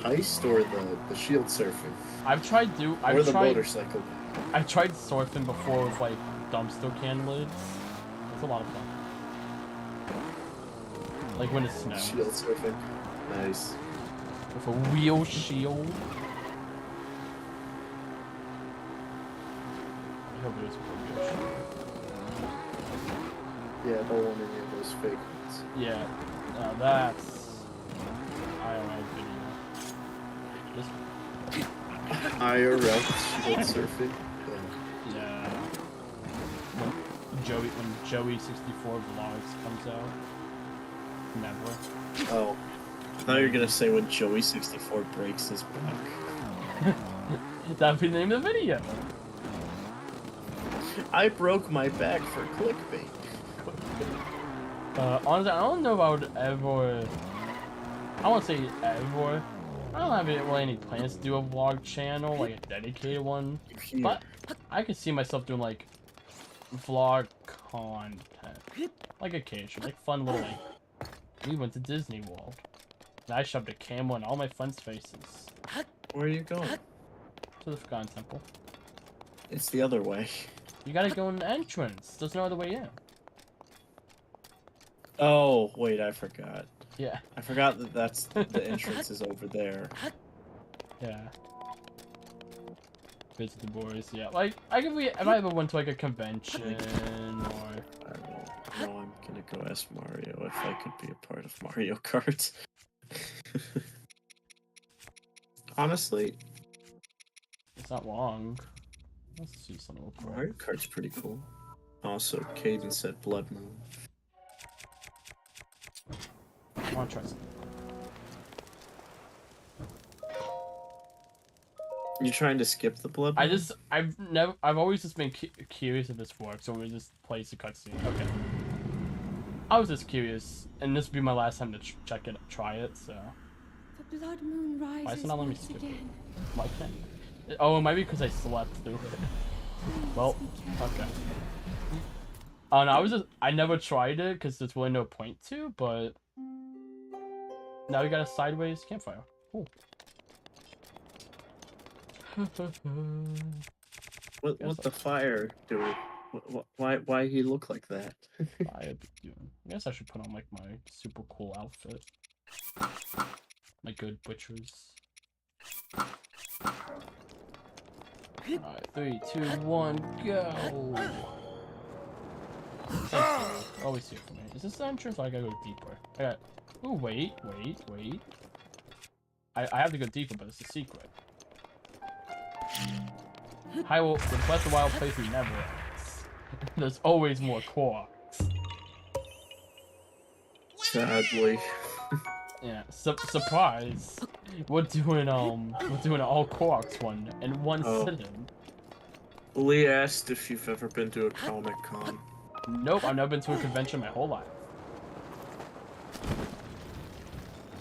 heist or the shield surfing? I've tried motorcycle. I've tried surfing before with like dumpster can lids. It's a lot of fun. Like when it snows. Shield surfing. Nice. With a real shield. I hope it is with a real shield. Yeah, don't want any of those fake ones. Yeah. Now that's IRL video. Just IRL shield surfing. yeah. When Joey 64 vlogs comes out. Never. Oh. I thought you were gonna say when Joey 64 breaks his back. That'd be the name of the video. I broke my back for clickbait. Honestly, I don't know if I would ever. I won't say ever. I don't have really any plans to do a vlog channel, like a dedicated one. But I can see myself doing like vlog content, like occasionally, like fun little like. We went to Disney World. And I shoved a camel in all my friends' faces. Where are you going? To the Forgotten Temple. It's the other way. You gotta go in the entrance. There's no other way in. Oh, wait, I forgot. Yeah. I forgot that the entrance is over there. Yeah. Visit the boys, yeah. Like, if I ever went to like a convention or... I don't know. No, I'm gonna go ask Mario if I could be a part of Mario Kart. Honestly, It's not long. Let's see something real quick. Mario Kart's pretty cool. Also, Caden said Blood Moon. I wanna try something. You trying to skip the Blood Moon? I've always just been curious if this works, so we just play the cutscene. Okay. I was just curious, and this would be my last time to try it, so. The blood moon rises Why is it not letting me once skip again. Why can't? Oh, it might be because I slept through it. Well, okay. Oh no, I never tried it because there's really no point to, but now we got a sideways campfire. Cool. What the fire do? Why he look like that? I guess I should put on like my super cool outfit. My good butchers. Alright, 3, 2, 1, go! Always here for me. Is this the entrance or I gotta go deeper? I got. Ooh, wait. I have to go deeper, but it's a secret. The Breath of the Wild playthrough never ends. There's always more quarks. Sadly. Yeah, surprise. We're doing an all quarks one in one sitting. Lee asked if you've ever been to a Comic Con. Nope, I've never been to a convention my whole life.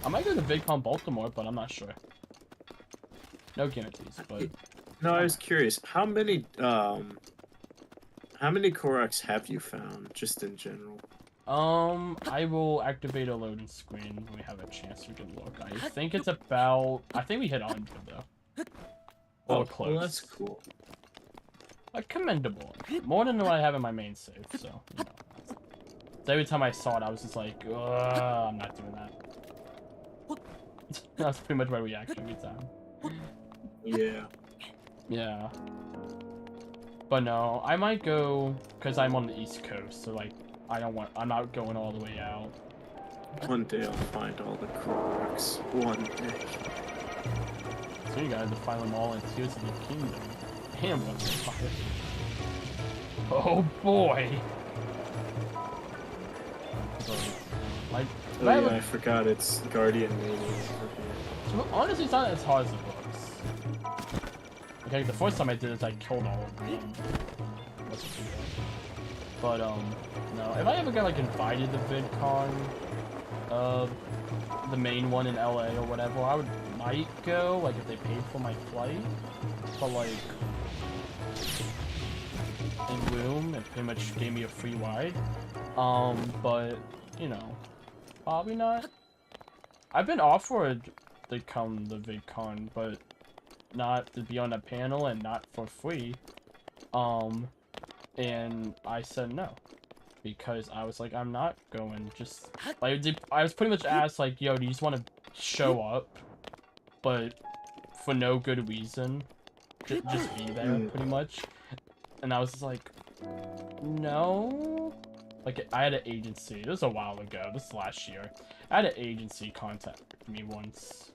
I might go to VidCon Baltimore, but I'm not sure. No guarantees, but... No, I was curious. How many Koroks have you found, just in general? I will activate a loading screen when we have a chance to get a look. I think it's about... I think we hit 100, though. Or close. Well, that's cool. Like, commendable. More than what I have in my main save, so, you know. So every time I saw it, I was just like, ugh, I'm not doing that. That's pretty much my reaction every time. Yeah. Yeah. But no, I might go, because I'm on the East Coast, so, like, I'm not going all the way out. One day I'll find all the Koroks. One day. So you guys to find them all in Tears of the Kingdom. Damn, what's the fire? Oh boy! So, like, Oh yeah, I forgot it's Guardian Mania over here. So honestly, it's not as hard as it looks. Okay, the first time I did it, I killed all of them. But, no. If I ever got, like, invited to VidCon, the main one in LA or whatever, I might go, like, if they paid for my flight. But, like, in room, it pretty much gave me a free ride. But, you know, probably not. I've been offered to come to VidCon, but not to be on a panel and not for free. And I said no. Because I was like, I'm not going, just, like, I was pretty much asked, like, yo, do you just want to show up, but for no good reason, just be there, pretty much, and I was just like, no, like, I had an agency, this was a while ago, this was last year, I had an agency contact me once,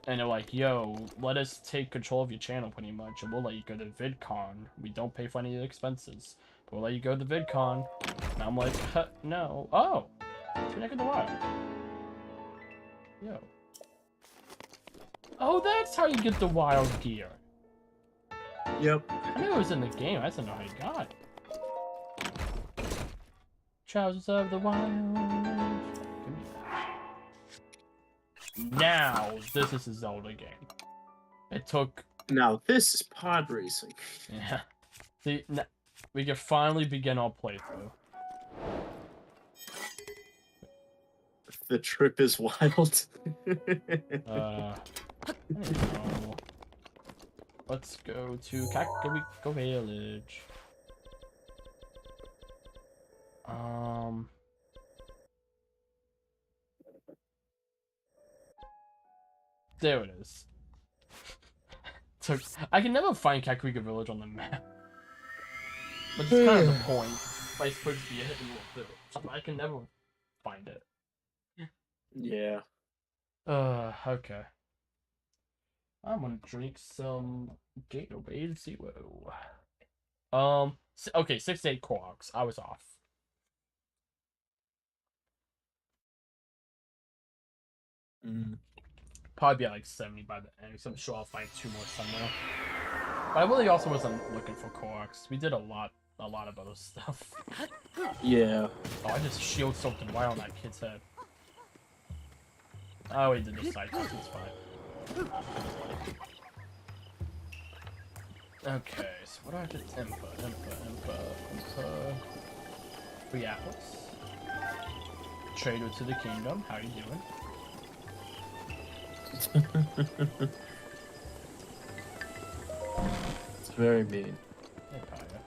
and they're like, yo, let us take control of your channel, pretty much, and we'll let you go to VidCon, we don't pay for any of the expenses. We'll let you go to VidCon. And I'm like, no. Oh! Connect the Wild. Yo. Oh, that's how you get the wild gear. Yep. I knew it was in the game. I just didn't know how you got it. Trousers of the Wild. Give me that. Now, this is a Zelda game. It took... Now, this is pod racing. Yeah. See, we can finally begin our playthrough. The trip is wild. I don't know. Let's go to Kakariko Village. There it is. I can never find Kakariko Village on the map. But it's kind of the point. It's supposed to be a hidden little village. I can never find it. Yeah. Okay. I'm gonna drink some Gatorade Zero. Okay, 6 to 8 quarks. I was off. Probably be at like 70 by the end, so I'm sure I'll find 2 more somewhere. But I really also wasn't looking for quarks. We did a lot of other stuff. Yeah. Oh, I just shield something right on that kid's head. Oh, he did the side quest, it's fine. Okay, so what do I have to input? 3 apples. Trader to the kingdom, how you doing? It's very mean. Hey, Kaya.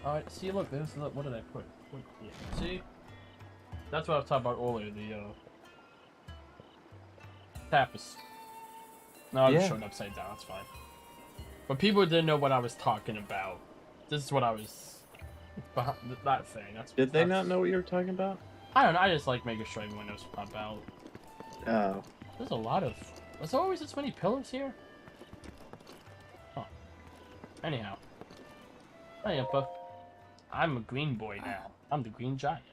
Alright, see, look, what did I put? Yeah, see? That's what I was talking about earlier, the, tapestry. No, I was Yeah. showing upside down, it's fine. But people didn't know what I was talking about. This is what I was... behind that thing. Did they not know what you were talking about? I don't know, I just like making sure everyone knows about... Oh. There's a lot of... Was there always this many pillars here? Huh. Anyhow. Hey, Impa. I'm a green boy now. I'm the green giant.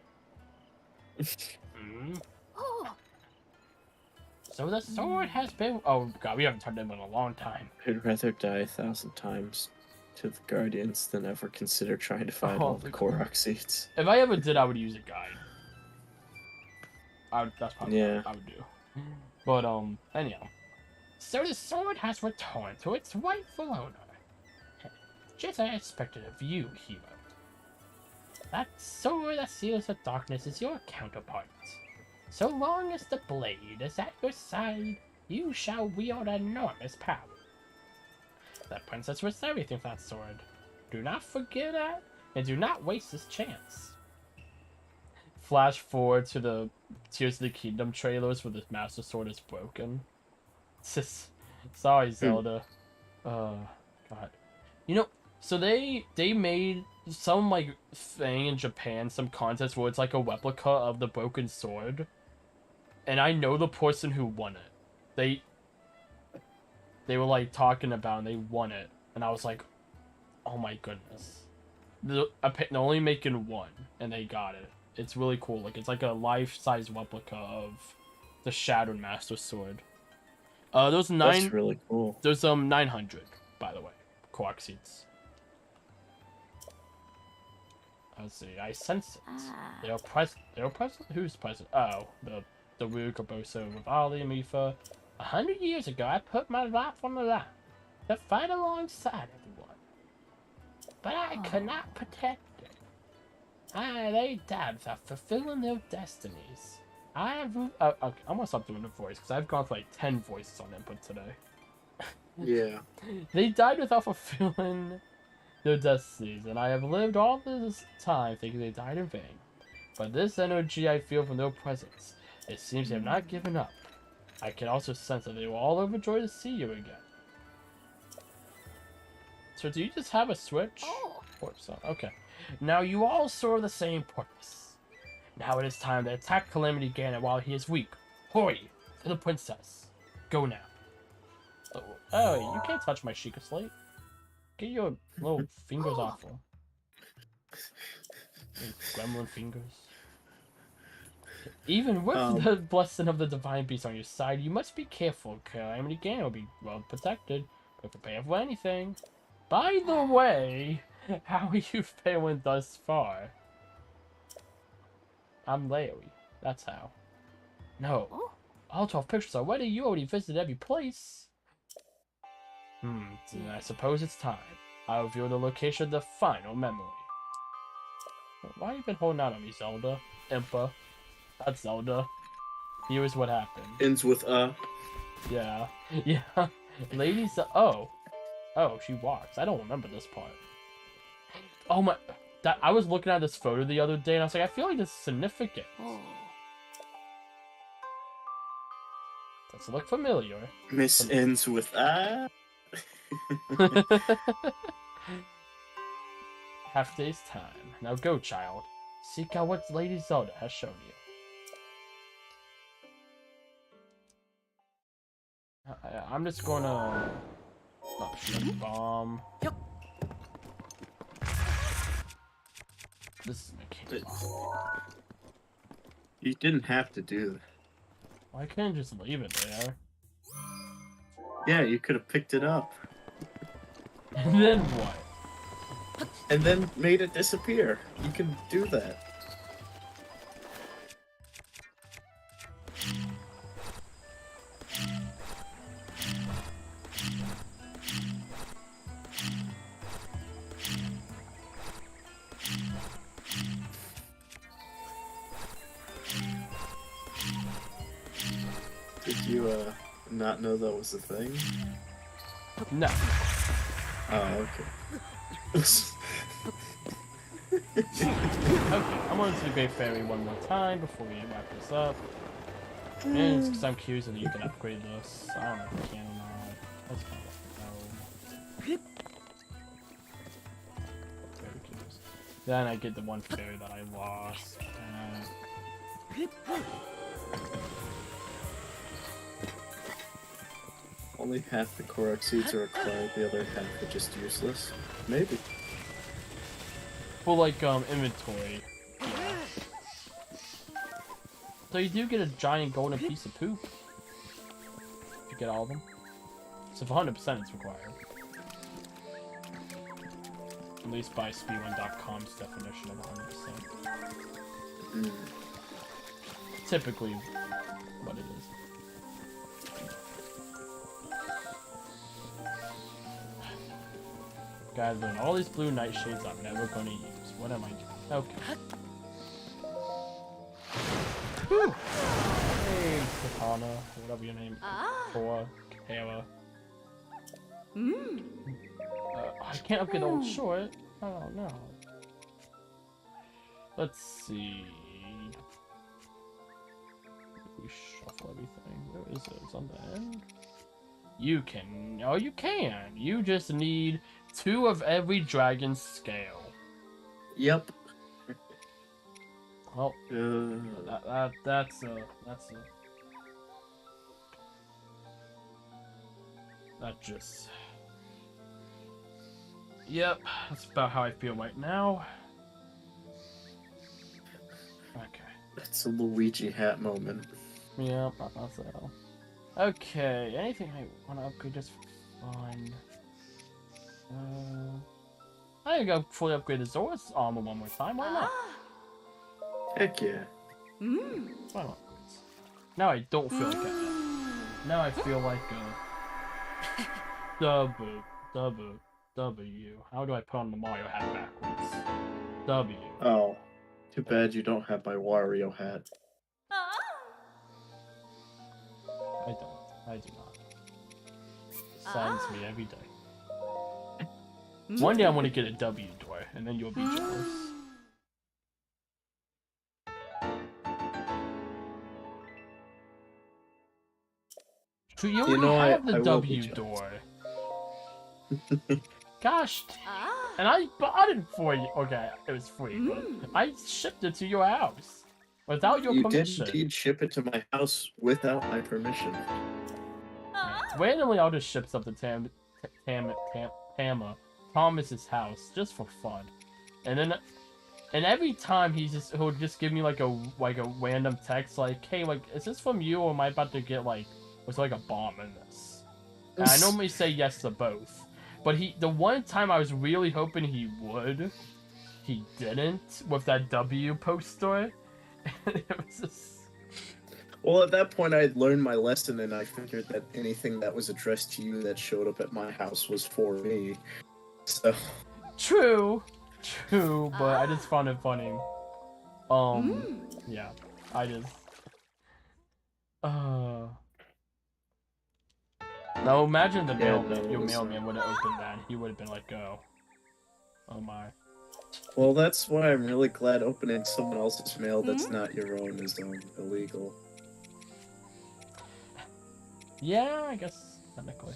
So the sword has been... Oh, God, we haven't turned him in a long time. I'd rather die 1,000 times to the Guardians than ever consider trying to find Oh, all the Korok seeds. If I ever did, I would use a guide. That's probably what I would do. But, anyhow. So the sword has returned to its rightful owner. Just as I expected of you, hero. That sword that seals the darkness is your counterpart. So long as the blade is at your side, you shall wield enormous power. The princess was everything for that sword. Do not forget that, and do not waste this chance. Flash forward to the Tears of the Kingdom trailers where the Master Sword is broken. Sorry, Zelda. God. You know, so they made some, like, thing in Japan, some contest where it's like a replica of the broken sword. And I know the person who won it. They were, like, talking about it, and they won it. And I was like, oh my goodness. They're only making one, and they got it. It's really cool. Like, it's like a life-size replica of the Shattered Master Sword. That's really cool. There's 900, by the way, Korok seeds. Let's see. I sense it. They are present. Who's present? Oh, the Ru Kaboso with Ali and Mifa. 100 years ago, I put my life on the line to fight alongside everyone, but I could not protect them. They died without fulfilling their destinies. Okay, I'm gonna stop doing the voice because I've gone for like 10 voices on input today. Yeah. They died without fulfilling their destinies, and I have lived all this time thinking they died in vain. But this energy I feel from their presence, it seems they have not given up. I can also sense that they were all overjoyed to see you again. So do you just have a switch? Or so? Okay. Now you all serve the same purpose. Now it is time to attack Calamity Ganon while he is weak. Hurry! To the princess. Go now. Oh, you can't touch my Sheikah Slate. Get your little fingers off him. Gremlin fingers. Even with the blessing of the Divine Beast on your side, you must be careful. Calamity Ganon will be well protected, but prepare for anything. By the way, how are you faring thus far? I'm Larry. That's how. No. All 12 pictures are ready. You already visited every place. I suppose it's time. I'll reveal the location of the final memory. Why have you been holding out on me, Zelda? Impa. That's Zelda. Here is what happened. Ends with Yeah. Yeah. Lady Oh, she walks. I don't remember this part. Oh my... I was looking at this photo the other day, and I was like, I feel like this is significant. Does it look familiar? Miss ends with Half day's time. Now go, child. Seek out what Lady Zelda has shown you. I'm just gonna... Oh, shit. Bomb. Yep. This is mechanic. You didn't have to do that. Why can't I just leave it there? Yeah, you could have picked it up. And then what? And then made it disappear. You can do that. Did you, not know that was a thing? No. Oh, okay. Okay, I'm going to the Great Fairy one more time before we wrap this up. And it's because I'm curious if you can upgrade this. I don't know if you can or not. That's kind of no. Very curious. Then I get the one fairy that I lost. Only half the Korok seeds are acquired, the other half are just useless. Maybe. Well, like, inventory. Yeah. So you do get a giant golden piece of poop. If you get all of them. So for 100% it's required. At least by speedrun.com's definition of 100%. Typically what it is. Gotta learn all these blue nightshades I'm never gonna use. What am I doing? Okay. Whew. Hey, Katana, whatever your name. Koa, Kara. I can't upgrade the old short. Oh no. Let's see. We shuffle everything. Where is it? It's on the end. You can. Oh, you can. You just need 2 of every dragon scale. Yep. Well, that's that just. Yep, that's about how I feel right now. Okay. That's a Luigi hat moment. Yeah, that's it. Okay, anything I want to upgrade just for fun? I can go fully upgrade the Zora's armor one more time. Why not? Heck yeah. Why not? Now I don't feel like it. Now I feel like W. How do I put on the Mario hat backwards? W. Oh. Too bad you don't have my Wario hat. I do not. Saddens me every day. One day I want to get a W door, and then you'll be jealous. You already have the W door. Gosh. And I bought it for you. Okay, it was free, but I shipped it to your house without your permission. You did indeed ship it to my house without my permission. Randomly, I'll just ship stuff to Thomas's house just for fun, and every time he'll just give me like a random text like, "Hey, like, is this from you, or am I about to get like was like a bomb in this?" And I normally say yes to both, but the one time I was really hoping he would, he didn't with that W poster. It was just. Well, at that point, I had learned my lesson, and I figured that anything that was addressed to you that showed up at my house was for me. So. True, but I just found it funny. Yeah, I just. Now imagine the mailman. Your mailman would have opened that. And he would have been like, "Oh my." Well, that's why I'm really glad opening someone else's mail that's not your own is illegal. Yeah, I guess technically.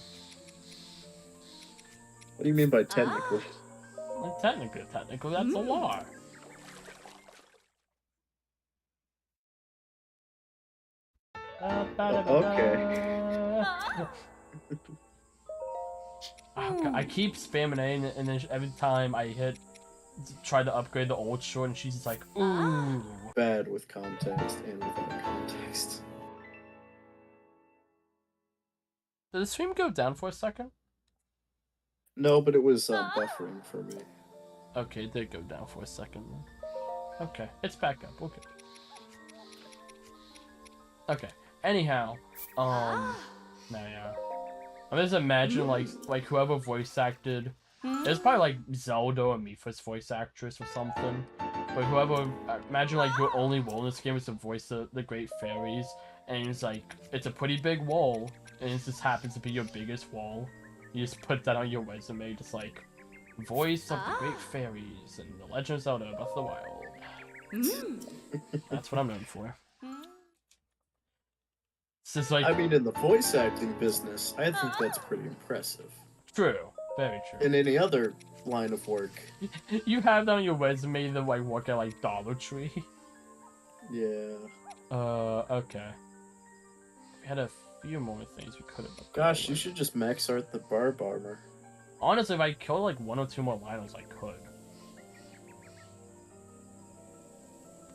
What do you mean by technically? Well, technically, that's a law. Okay. I keep spamming A, and then every time I try to upgrade the old short, and she's just like, ooh. Bad with context and without context. Did the stream go down for a second? No, but it was buffering for me. Okay, it did go down for a second. Okay, it's back up. Okay. Okay. Anyhow, no, yeah. I'm just imagining like whoever voice acted. It's probably like Zelda or Mipha's voice actress or something. But whoever, imagine like your only role in this game is to voice the Great Fairies, and it's like it's a pretty big wall, and it just happens to be your biggest wall. You just put that on your resume, just like Voice of the Great Fairies in The Legend of Zelda: Breath of the Wild. That's what I'm known for. This is like I mean, in the voice acting business, I think that's pretty impressive. true, very true. In any other line of work, You have that on your resume that like work at like Dollar Tree. yeah. Okay. We had a few more things we could have. Gosh, you should just max art the barb armor. Honestly, if I killed like 1 or 2 more Lionels, I could.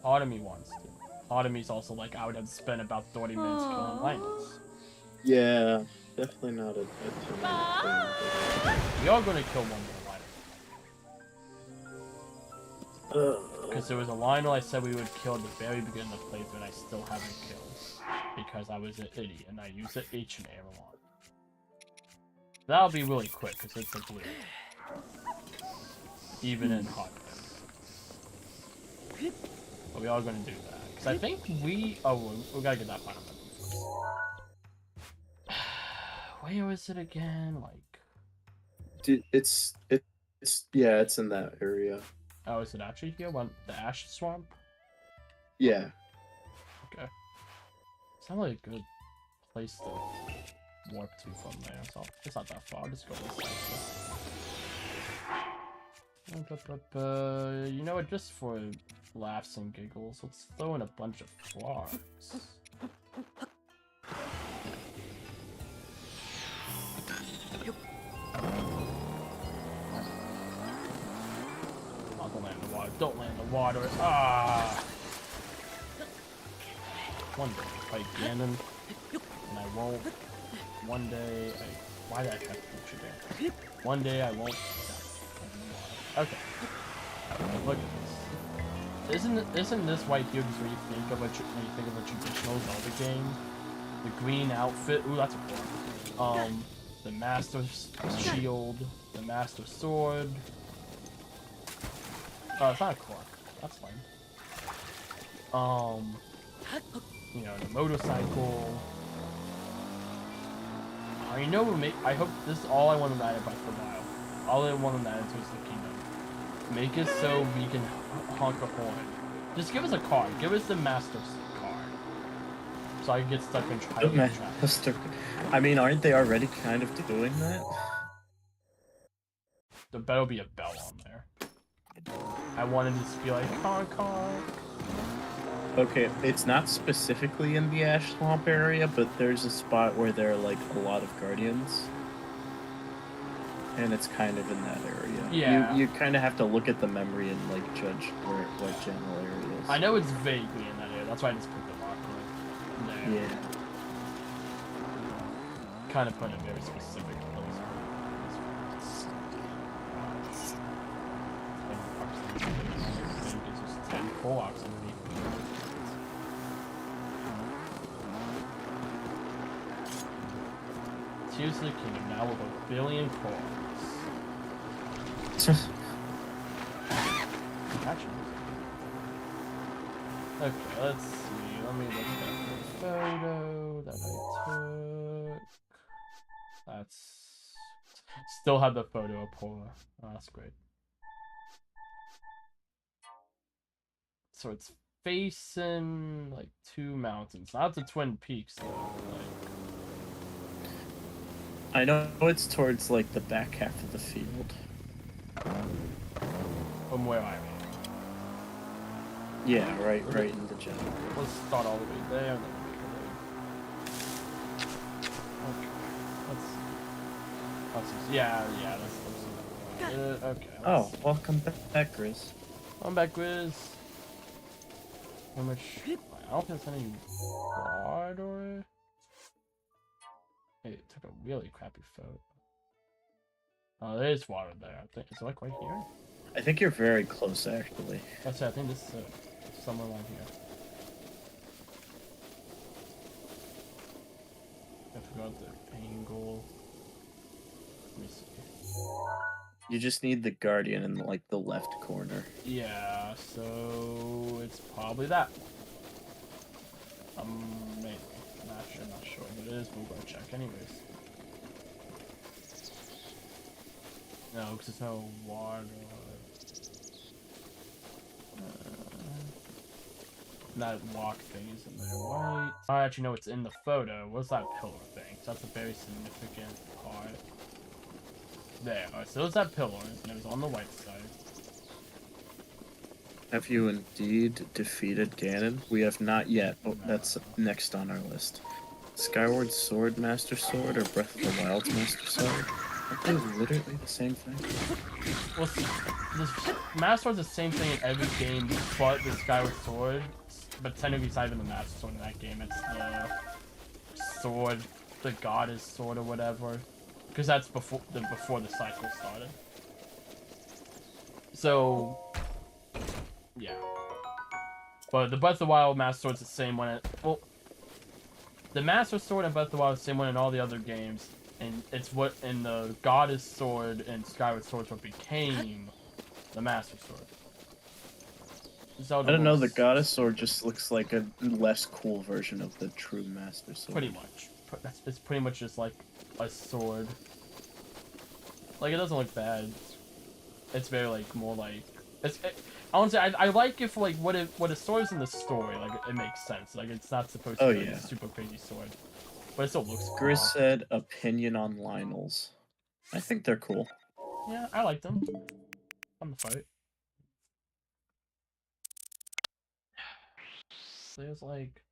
Part of me wants to. Part of me's also like, I would have to spend about 30 minutes killing Lionels. Yeah, definitely not a tonight thing. We are going to kill 1 more Lionel. But... Because there was a Lionel I said we would kill at the very beginning of the playthrough, and I still haven't killed. Because I was an idiot, and I used the H and A lot. That'll be really quick, because it's a blue. Even in hot. But we are going to do that. Because I think we... Oh, we gotta get that final one. Where is it again? Like... Dude, it's yeah, it's in that area. Oh, is it actually here? The Ash Swamp? Yeah. Okay. Sounds like a good place to warp to from there. So it's not that far. I'll just go this way. You know what? Just for laughs and giggles, let's throw in a bunch of frogs. Oh, don't land in the water. Don't land in the water. Ah! One day I fight Ganon, and I won't. One day why did I have to put you there? One day I won't. Okay. Look at this. Isn't this right here just when you think of a traditional Zelda game? The green outfit. Ooh, that's a cool. The Master's Shield, the Master Sword. Oh, it's not a cork. That's fine. You know, the motorcycle. I know I hope this is all I want to add by for a while. All I want to add to is the kingdom. Make it so we can honk a horn. Just give us a card. Give us the Master's card. So I can get stuck in traffic. I mean, aren't they already kind of doing that? There better be a bell on there. I wanted to be like, honk honk. Okay, it's not specifically in the Ash Swamp area, but there's a spot where there are like a lot of guardians. And it's kind of in that area. Yeah. You kind of have to look at the memory and like judge where what general area is. I know it's vaguely in that area, that's why I just put the lock in there. Yeah. Kind of put a very specific place. It's 10 full oxen. Tears of the Kingdom, now with 1 billion coins. Okay, let's see. Let me look at the photo that I took. That's... Still have the photo of Paula. Oh, that's great. So it's facing, like, 2 mountains. Not the Twin Peaks, though. Like... I know it's towards like the back half of the field. From where I am. Yeah, right in the general. Let's start all the way there, and then okay, let's yeah, let's okay. Oh, welcome back, Grizz. I'm back, Grizz. How much? I don't think there's any water. Hey, it took a really crappy photo. Oh, there is water there. I think it's like right here. I think you're very close, actually. That's it. I think this is somewhere around here. I forgot the angle. Let me see. You just need the guardian in like the left corner. Yeah, so it's probably that. Maybe. Not sure, but it is. We'll go check anyways. No, because there's no water. That walk thing is in there, right? I actually know it's in the photo. What's that pillar thing? So that's a very significant part. There. Alright, so there's that pillar, and it was on the right side. Have you indeed defeated Ganon? We have not yet. Oh, No. that's next on our list. Skyward Sword Master Sword or Breath of the Wild's Master Sword? Aren't they literally the same thing? Well, the Master Sword's the same thing in every game but the Skyward Sword. But technically it's not even the Master Sword in that game. It's the sword, the Goddess Sword or whatever. Because that's before the cycle started. So, yeah. But the Breath of the Wild Master Sword's the same one. Well, the Master Sword and Breath of the Wild is the same one in all the other games. And it's what in the Goddess Sword and Skyward Sword what became the Master Sword. Zelda I don't know, the was- Goddess Sword just looks like a less cool version of the true Master Sword. Pretty much. It's pretty much just like a sword. Like, it doesn't look bad. It's very, like, more like... I want to say, I like it for, like, what a sword is in the story. Like, it makes sense. Like, it's not supposed to be like, a super crazy sword. But it still looks cool. Grizz said opinion on Lionels. I think they're cool. Yeah, I like them. On the fight. There's, like,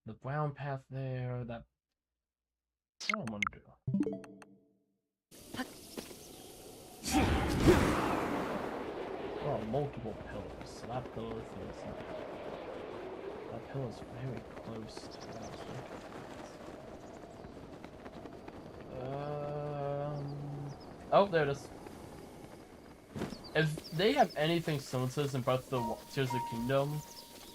the brown path there, that... I don't want to do. Oh, multiple pillars. So that pillar feels like... That pillar's very close to the last one. Oh, there it is. If they have anything similar to this in Breath of the Tears of the Kingdom,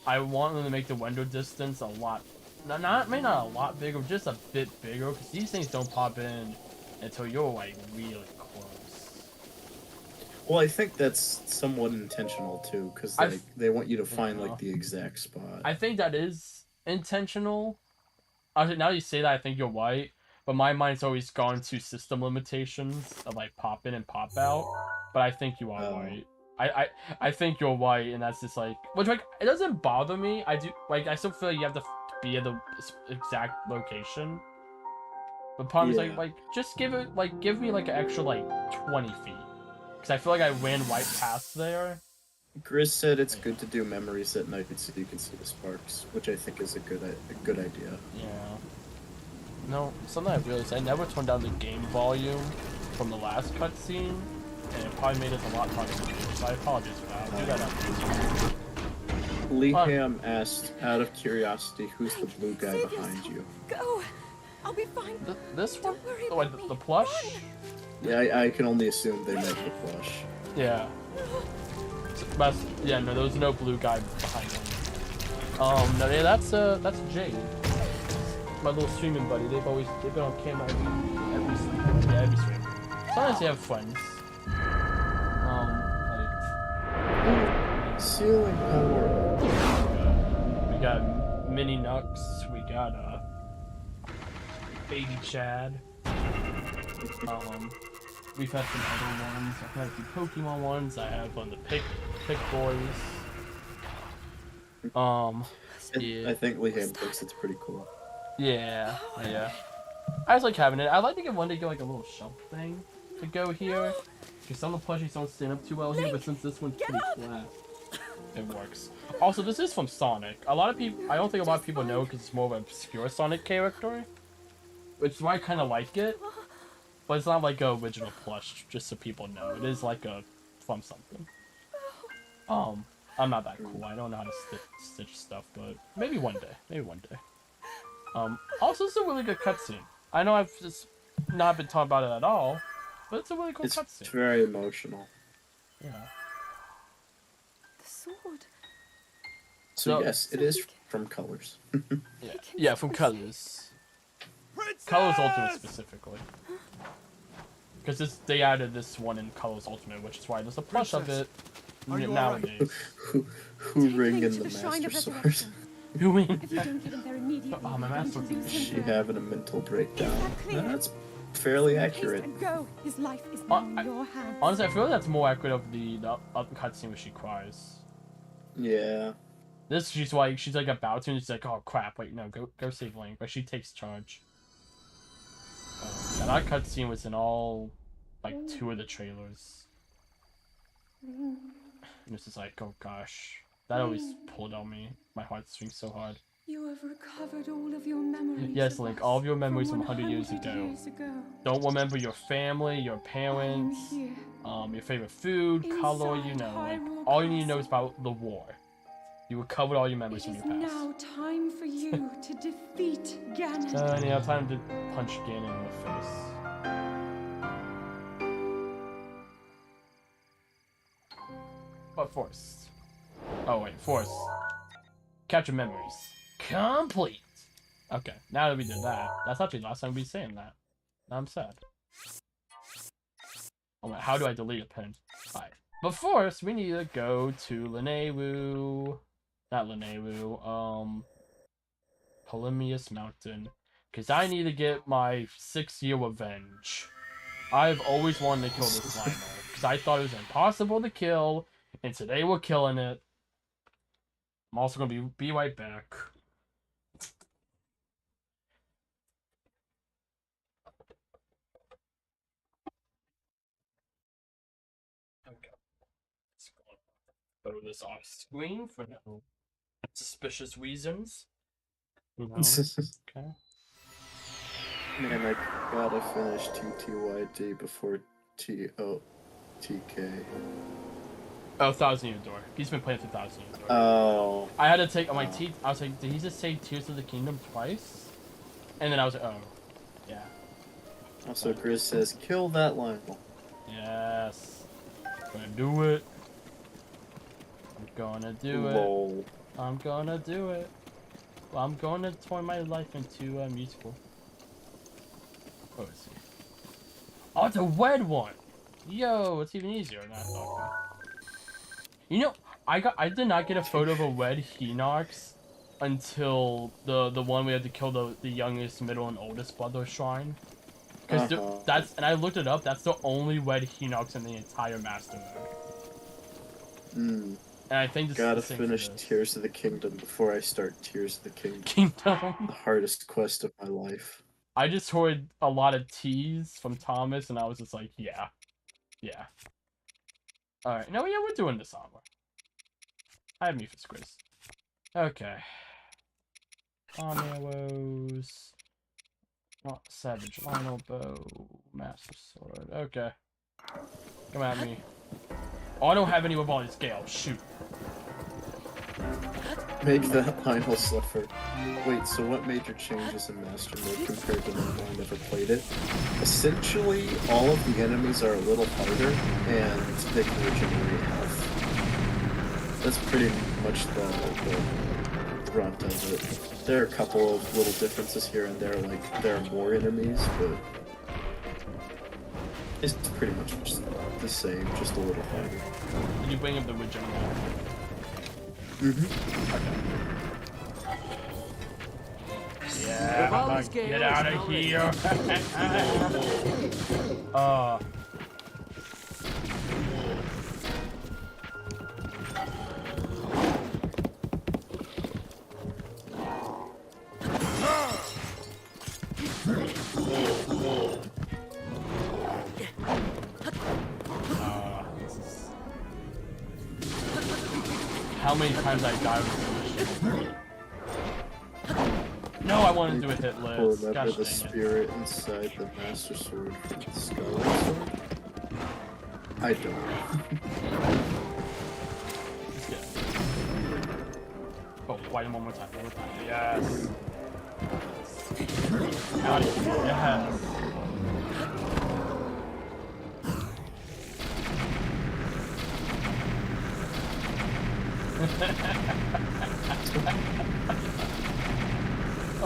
I want them to make the window distance a lot, maybe not a lot bigger, just a bit bigger, because these things don't pop in until you're like really close. Well, I think that's somewhat intentional too, because like they want you to find Yeah. like the exact spot. I think that is intentional. Actually, now you say that, I think you're right. But my mind's always gone to system limitations of like pop in and pop out. But I think you are right. I think you're right, and that's just like, which like it doesn't bother me. I do like, I still feel like you have to be at the exact location. But part of me is like just give me like an extra like 20 feet, because I feel like I ran right past there. Grizz said it's good to do memories at night so you can see the sparks, which I think is a good idea. Yeah. No, something I realized, I never turned down the game volume from the last cutscene, and it probably made it a lot harder to do, so I apologize for that. I'll do that after. Leham asked, out of curiosity, who's the blue guy Save behind yourself. you? Go. I'll be fine. This one? Don't worry Oh, wait, about me. the plush? Yeah, I can only assume they meant the plush. Yeah. Yeah, no, there was no blue guy behind him. No, yeah, that's Jade. My little streaming buddy. They've been on camera every stream. Sometimes they have friends. Ceiling power. We got Mini Nux. We got Baby Chad. We've had some other ones. I've had a few Pokemon ones. I have on the Pick Boys. Yeah. I think Leham thinks it's pretty cool. Yeah. I just like having it. I'd like to get one to get like a little shelf thing to go here. Because some of the plushies don't stand up too well here, but since this one's pretty flat, it works. Also, this is from Sonic. I don't think a lot of people know because it's more of an obscure Sonic character. Which is why I kind of like it. But it's not like an original plush, just so people know. It is like from something. I'm not that cool. I don't know how to stitch stuff, but maybe one day. Also, it's a really good cutscene. I know I've just not been talking about it at all, but it's a really cool cutscene. It's very emotional. Yeah. The sword. So yes, it is from Colors. Yeah, from Colors. Colors Ultimate specifically. Because they added this one in Colors Ultimate, which is why there's a plush of it nowadays. Who ring in the Master Sword? Who mean? If you don't get him there immediately, Oh, my Master Sword. Is she having a mental breakdown? Is that clear? That's fairly Haste accurate. and go. His life is now in your hands. Honestly, I feel like that's more accurate of the cutscene where she cries. Yeah. This, she's like about to, and she's like, oh crap, wait, no, go save Link, but she takes charge. Now that cutscene was in all, like, 2 of the trailers. And this is like, oh gosh, that always pulled on me. My heartstrings so hard. You have recovered all of your memories. Yes, of Link, us all of your memories from 100 years 100 ago. years ago. Don't remember your family, your parents, I am here. your favorite food, color, you Inside know, like, Hyrule all you need to know Castle. is about the war. You recovered all your memories It from is your past. now time for you to defeat Ganon. Yeah, time to punch Ganon in the face. But first. Oh wait, first. Capture memories. Complete! Okay, now that we did that, that's actually the last time we be saying that. Now I'm sad. Oh wait, how do I delete a pin? Alright. But first, we need to go to Linewu. Not Linewu, Polemius Mountain. Because I need to get my 6-year revenge. I've always wanted to kill this Lionel. Because I thought it was impossible to kill. And today we're killing it. I'm also going to be right back. Okay. Let's go to this off screen for no suspicious reasons. You know? Okay. Man, I gotta finish TTYD before TK. Oh, Thousand Year Door. He's been playing through Thousand Year Door. Oh. I had to take my teeth. I was like, did he just say Tears of the Kingdom twice? And then I was like, oh, yeah. Also, Grizz says, kill that Lionel. Yes. Gonna do it. I'm gonna do Lol. it. I'm gonna do it. Well, I'm gonna turn my life into a musical. What is he? Oh, it's a red one! Yo, it's even easier than I thought. You know, I did not get a photo of a red Hinox until the one we had to kill the youngest, middle, and oldest brother shrine. Because that's, and I looked it up, that's the only red Hinox in the entire Master Mode. And I think this Gotta is the same finish for this. Tears of the Kingdom before I start Tears of the Kingdom. Kingdom. The hardest quest of my life. I just heard a lot of T's from Thomas, and I was just like, yeah. Yeah. Alright, no, yeah, we're doing this armor. I have me for Squiz. Okay. Arm arrows. Not Savage Lionel Bow. Master Sword. Okay. Come at me. Oh, I don't have any with all these Gale. Shoot. Make that Lionel suffer. Wait, so what major changes in Master Mode compared to when I never played it? Essentially, all of the enemies are a little harder, and they can regenerate health. That's pretty much the brunt of it. There are a couple of little differences here and there, like there are more enemies, but it's pretty much just the same, just a little harder. Did you bring up the regenerate? Yeah, get out of here! How many times I died with this mission? No, I want to do a hit list. Remember Gosh the dang it. spirit inside the Master Sword from the Scarlet Sword? I don't. Let's get it. Oh, white him one more time. One more time. Yes. Got it. Yes.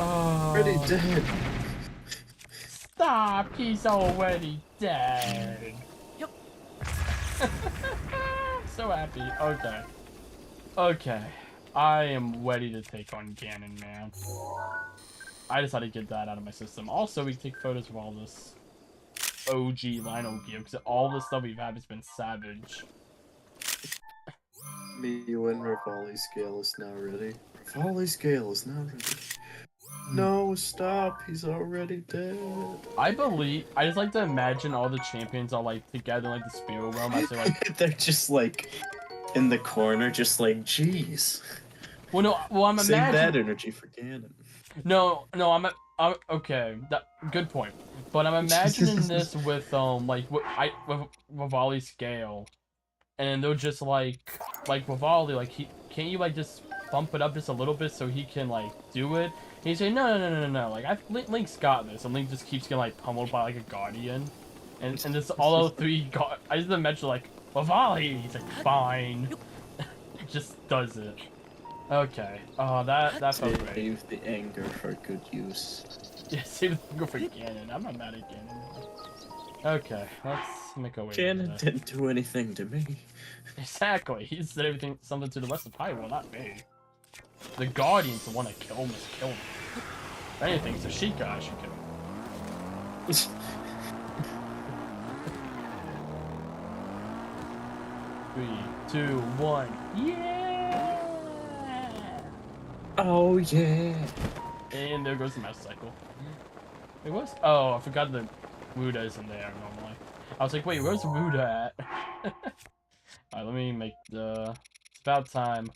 Oh. Already dead. Stop! He's already dead. Yep. So happy. Okay. Okay. I am ready to take on Ganon, man. I just had to get that out of my system. Also, we can take photos of all this. OG Lionel gear because all the stuff we've had has been savage. Mew and Rivali scale is now ready. Rivali scale is now ready. No, stop! He's already dead. I just like to imagine all the champions all like together in like the spirit realm as they're like They're just like in the corner, just like, jeez. well no well I'm Save that imagining energy for Ganon. no I'm okay that good point but I'm imagining this with with Rivali's scale and they'll just like Rivali like he can't you like just bump it up just a little bit so he can like do it. And he's saying no like Link's got this and Link just keeps getting like pummeled by like a guardian and this all those three I just mention like Rivali he's like fine just does it. Okay. Oh, that felt great. Save the anger for good use. Yeah, save the go for Ganon. I'm not mad at Ganon. Okay, let's make our way. Ganon didn't do anything to me. Exactly. He said everything, something to the rest of Hyrule, not me. The Guardians, the one that almost killed me. If anything, it's Ashika I should kill. 3, 2, 1. Yeah! Oh yeah. And there goes the mouse cycle. Wait, what's? Oh, I forgot the Ruda isn't there normally. I was like, wait, where's Ruda at? Alright, let me make the... It's about time.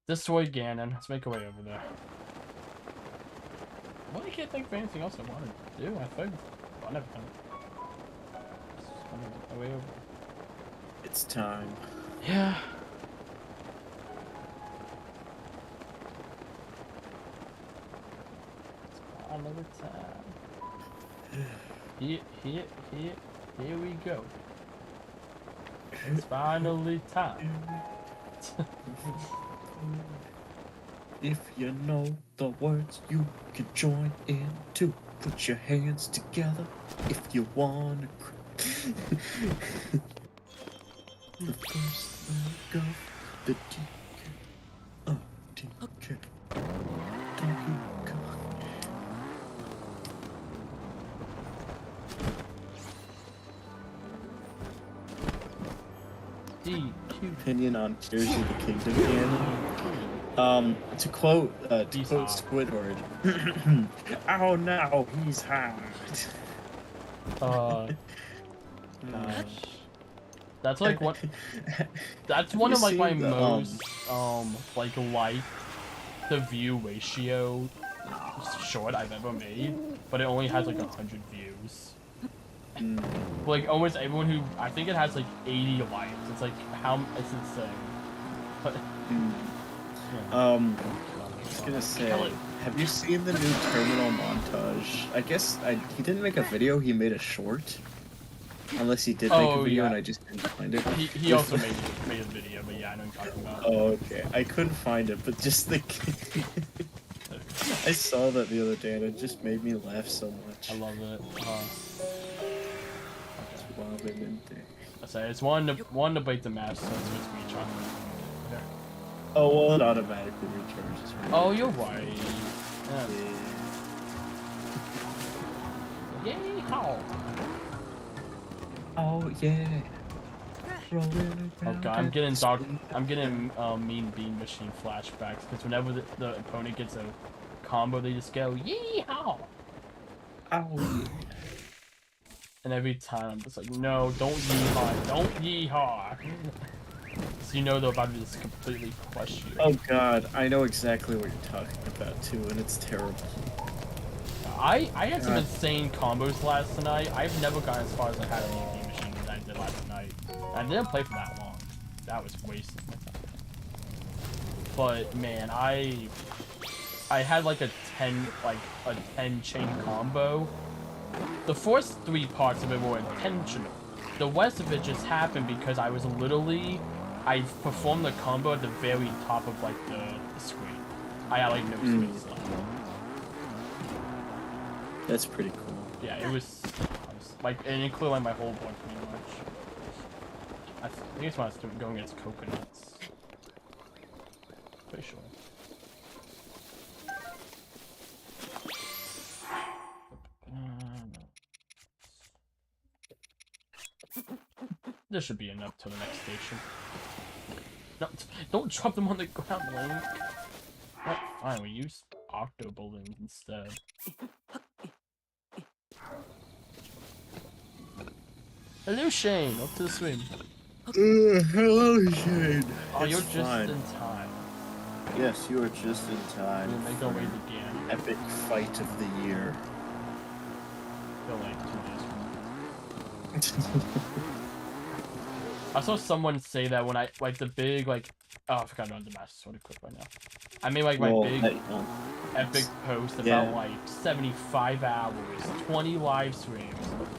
Destroy Ganon. Let's make our way over there. Well, I can't think of anything else I wanted to do. I thought fun everything. Just wanted to make my way over. It's time. Yeah. It's another time. Here we go. It's finally time. If you know the words, you can join in too. Put your hands together if you wanna. The first leg of the DK. Oh, DK. Donkey Kong. Opinion on Tears of the Kingdom Ganon. To quote Squidward. Oh no, he's hot. Gosh. That's like what. That's one of like my most like the view ratio short I've ever made, but it only has like 100 views. Like almost everyone who I think it has like 80 likes. It's like it's insane. But, I was gonna say, have you seen the new terminal montage? I guess he didn't make a video. He made a short. Unless he did make a video and I just couldn't find it. He also made a video, but yeah, I know what you're talking about. Oh, okay. I couldn't find it, but just the I saw that the other day and it just made me laugh so much. I love it. I say it's one to break the match, so it's just me trying to. There. Oh well, it automatically recharges. Right? Oh, you're right. Yeah. Yay! How? Oh yeah. Oh god, I'm getting Mean Bean Machine flashbacks because whenever the opponent gets a combo, they just go yeehaw. Oh. And every time I'm just like, no, don't yeehaw, don't yeehaw. So you know they're about to just completely crush you. Oh god, I know exactly what you're talking about too, and it's terrible. I had some insane combos last night. I've never gotten as far as I had a Mean Bean Machine as I did last night. I didn't play for that long. That was wasted. But man, I had like a 10 chain combo. The first 3 parts of it were intentional. The rest of it just happened because I performed the combo at the very top of like the screen. I had like no space left. That's pretty cool. Yeah, it was like, and it cleared like my whole board pretty much. I think it's when I was going against coconuts. Pretty sure. This should be enough to the next station. No, don't drop them on the ground, Link. Right, fine, we use octo balloons instead. Hello, Shane. Up to the swim. Hello, Shane. Oh, It's you're just fine. in time. Yes, you are just in time. We'll make our way again. Epic fight of the year. Feel like 2 days from now. I saw someone say that when I like the big like I forgot about the Master Sword equip right now. I made like my big epic post about like 75 hours, 20 live streams.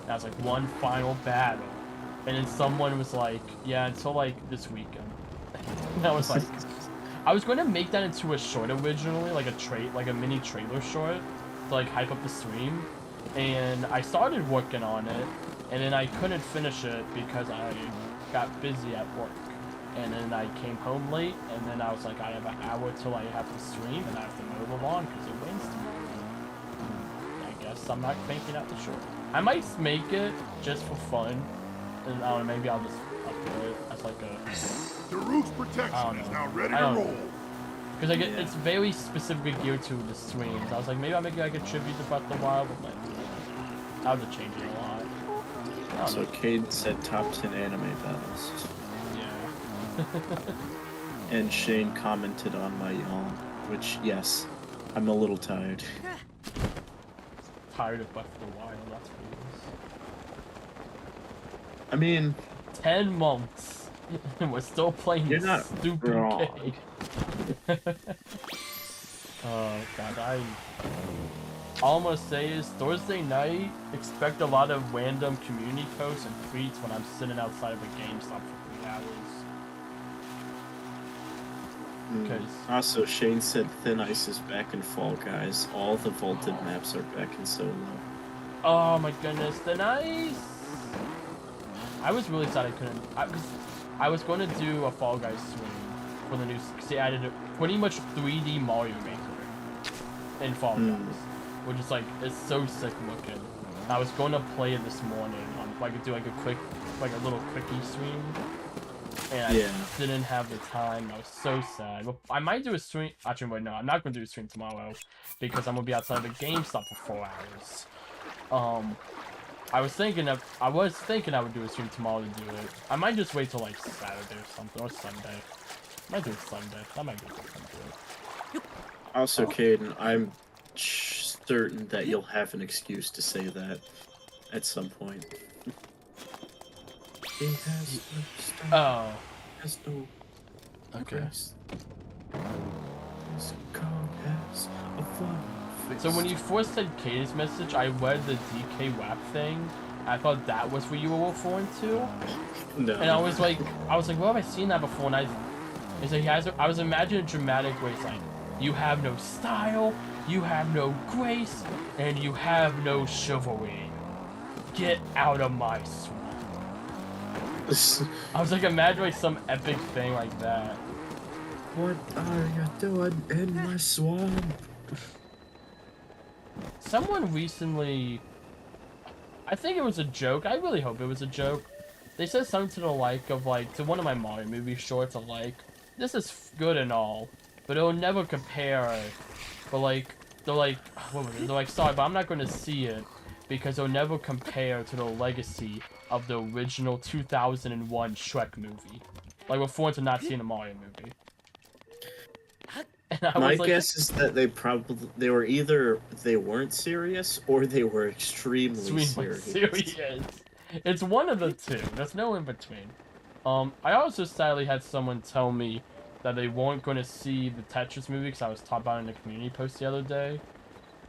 That's like one final battle, and then someone was like, "Yeah, until like this weekend." And I was like, I was going to make that into a short originally, like a mini trailer short, to like hype up the stream, and I started working on it, and then I couldn't finish it because I got busy at work, and then I came home late, and then I was like, I have an hour till I have to stream, and I have to mow the lawn because it rains tomorrow. I guess I'm not making out the short. I might make it just for fun, and I don't know, maybe I'll just upload it as like a... The roof's protection is now ready to roll. Because it's very specifically geared to the streams. I was like, maybe I'll make it like a tribute to Breath of the Wild, but like, I would change it a lot. So Cade said top 10 anime battles. Yeah. And Shane commented on my yawn, which, yes, I'm a little tired. Tired of Breath of the Wild, that's what it is. I mean... 10 months, and we're still playing You're this not stupid wrong. game. Oh god, all I'm gonna say is Thursday night, expect a lot of random community posts and tweets when I'm sitting outside of a GameStop for 3 hours. Because Also, Shane said Thin Ice is back in Fall Guys. All the vaulted maps are back in Solo. oh my goodness, the nice. I was really sad I couldn't. Because I was going to do a Fall Guys stream for the new. Because they added a pretty much 3D Mario Maker in Fall Guys, which is like it's so sick looking. I was going to play it this morning. I could do like a little quickie stream, and I didn't have the time. I was so sad. But I might do a stream. Actually, wait, no, I'm not going to do a stream tomorrow because I'm gonna be outside of a GameStop for 4 hours. I was thinking I would do a stream tomorrow to do it. I might just wait till like Saturday or something, or Sunday. I might do it Sunday. That might be good to do it. Also, Caden, I'm certain that you'll have an excuse to say that at some point. He has no Oh. Has no Okay. His code has a fun face. So when you first said Katie's message, I read the DK WAP thing. I thought that was what you were referring to. No. And I was like, well, have I seen that before? And it's like I was imagining a dramatic way. It's like, you have no style, you have no grace, and you have no chivalry. Get out of my swamp. I was like, imagine like some epic thing like that. What are you doing in my swamp? Someone recently, I think it was a joke. I really hope it was a joke. They said something to the like of like, to one of my Mario movie shorts of like, this is good and all, but it'll never compare. But like, they're like, what was it? They're like, sorry, but I'm not going to see it because it'll never compare to the legacy of the original 2001 Shrek movie. Like, we're forced to not seeing a Mario movie. And I My was like, guess is that they were either they weren't serious or they were extremely serious. It's one of the two. There's no in between. I also sadly had someone tell me that they weren't going to see the Tetris movie because I was talking about it in a community post the other day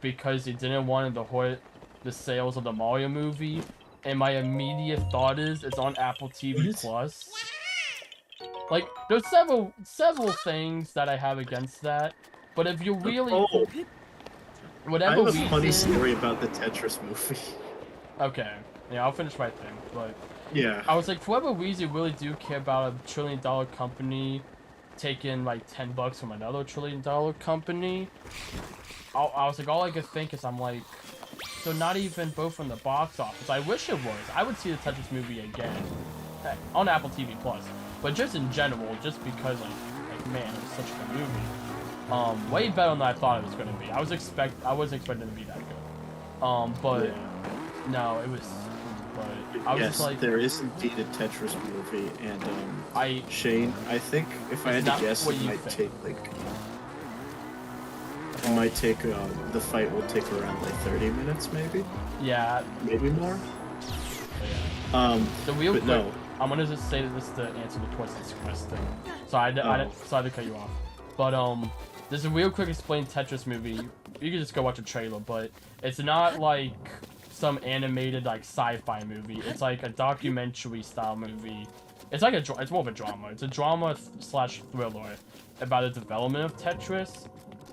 because they didn't want to hurt the sales of the Mario movie. And my immediate thought is it's on Apple TV Plus. Like, there's several things that I have against that, but if you really, whatever I have a funny story about the Tetris movie. Okay, yeah, I'll finish my thing, but yeah, I was like, for whatever reason, you really do care about a $1 trillion company taking like $10 from another $1 trillion company. I was like, all I could think is, I'm like, they're not even both from the box office. I wish it was. I would see the Tetris movie again. on Apple TV Plus, but just in general, just because like man, it was such a good movie. Way better than I thought it was gonna be. I wasn't expecting it to be that good. But Yeah. no, it was. But I was Yes, just like, there is indeed a Tetris movie, and I Shane, I think if I had It's to not guess, what it you might think. take like the fight will take around like 30 minutes, maybe yeah, more. but yeah. So real But quick, no. I'm gonna just say this to answer the Twisted Quest thing. So I Oh. had to cut you off. But there's a real quick explained Tetris movie. You can just go watch a trailer, but it's not like some animated like sci-fi movie. It's like a documentary style movie. It's like it's more of a drama. It's a drama slash thriller about the development of Tetris.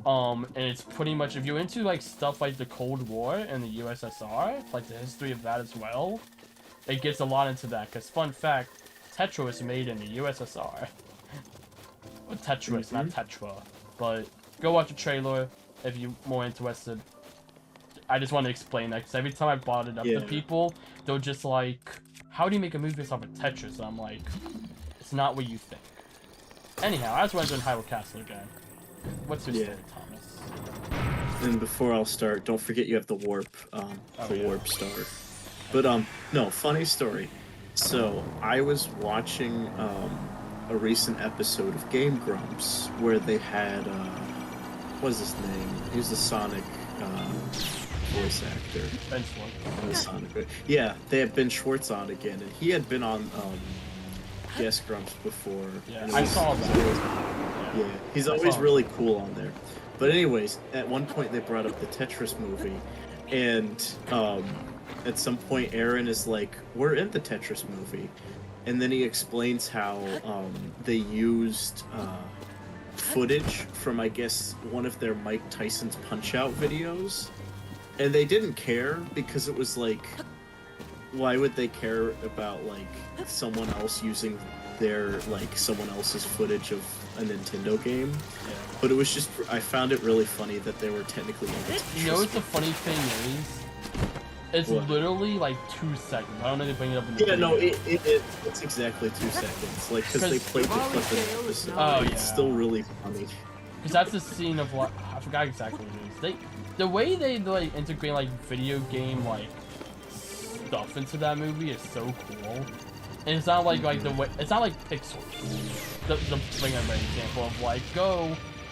And it's pretty much if you're into like stuff like the Cold War and the USSR, like the history of that as well, it gets a lot into that. Cause fun fact, Tetra was made in the USSR. Tetris, not Tetra. But go watch a trailer if you're more interested. I just want to explain that because every time I brought it up Yeah. to people, they're just like, "How do you make a movie based off of Tetris?" And I'm like, "It's not what you think." Anyhow, I just want to do Hyrule Castle again. What's your Yeah. story, Thomas? And before I'll start, don't forget you have the warp, Oh, the yeah. warp star. But no, funny story. So I was watching a recent episode of Game Grumps where they had what's his name? He was the Sonic voice actor. Ben Schwartz. The Sonic. Yeah, they had Ben Schwartz on again, and he had been on Guest Grumps before. Yeah, and it I was- saw that. Yeah, he's I always saw him. really cool on there. But anyways, at one point they brought up the Tetris movie, and at some point Aaron is like, "We're in the Tetris movie," and then he explains how they used footage from, I guess, one of their Mike Tyson's Punch-Out videos, and they didn't care because it was like, why would they care about like someone else using their someone else's footage of a Nintendo game? Yeah. But it was just, I found it really funny that they were technically in the Tetris. You know what the funny thing is? It's What? literally like 2 seconds. I don't know if they bring it up in the Yeah, no, video. it's exactly 2 seconds. Like, because they 'Cause- played the clip in the episode. Oh, It's yeah. still really funny. Because that's the scene of what I forgot exactly what it is. The way they like integrate like video game like stuff into that movie is so cool. And it's not like the way it's not like Pixels. The bring up an example of like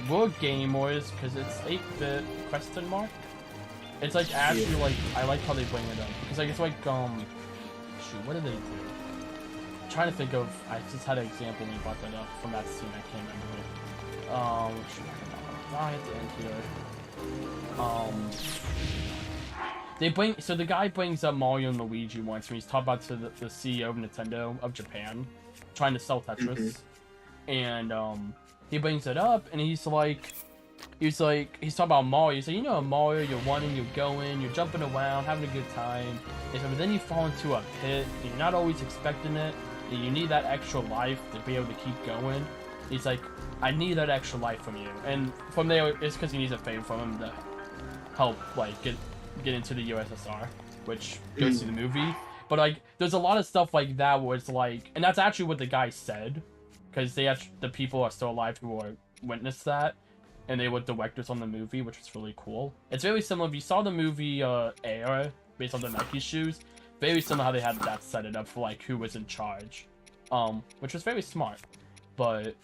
we're gamers because it's 8-bit question mark. It's like actually like I like how they bring it up because like it's like shoot, what did they do? I'm trying to think of, I just had an example when you brought that up from that scene. I can't remember it. I have to end here. The guy brings up Mario and Luigi once when he's talking about to the CEO of Nintendo of Japan, trying to sell Tetris, and he brings it up and he's talking about Mario. He's like, you know, Mario, you're running, you're going, you're jumping around, having a good time. He said, but then you fall into a pit, and you're not always expecting it, and you need that extra life to be able to keep going. He's like, I need that extra life from you. And from there, it's because he needs a favor from him to help, like, get into the USSR, which goes to the movie. But, like, there's a lot of stuff like that where it's like, and that's actually what the guy said, because the people are still alive who are witnessed that, and they were directors on the movie, which was really cool. It's very similar. If you saw the movie Air, based on the Nike shoes, very similar how they had that set it up for like who was in charge, which was very smart. But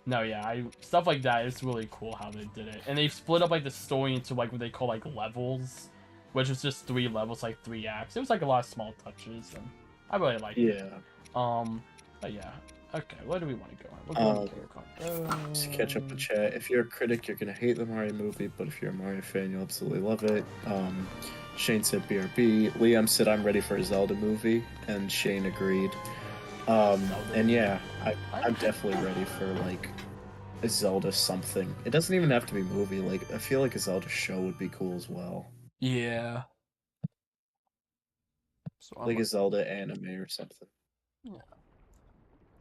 no, yeah, stuff like that is really cool how they did it, and they split up like the story into like what they call like levels, which was just 3 levels, like 3 acts. It was like a lot of small touches, and I really liked it. But yeah. Okay, where do we want to go? We're going To catch up with chat, if you're a critic, you're gonna hate the Mario movie, but if you're a Mario fan, you'll absolutely love it. Shane said BRB. Liam said I'm ready for a Zelda movie, and Shane agreed. And yeah, I'm definitely ready for like a Zelda something. It doesn't even have to be movie. Like, I feel like a Zelda show would be cool as well. Yeah. So Like a Zelda anime or something. Yeah.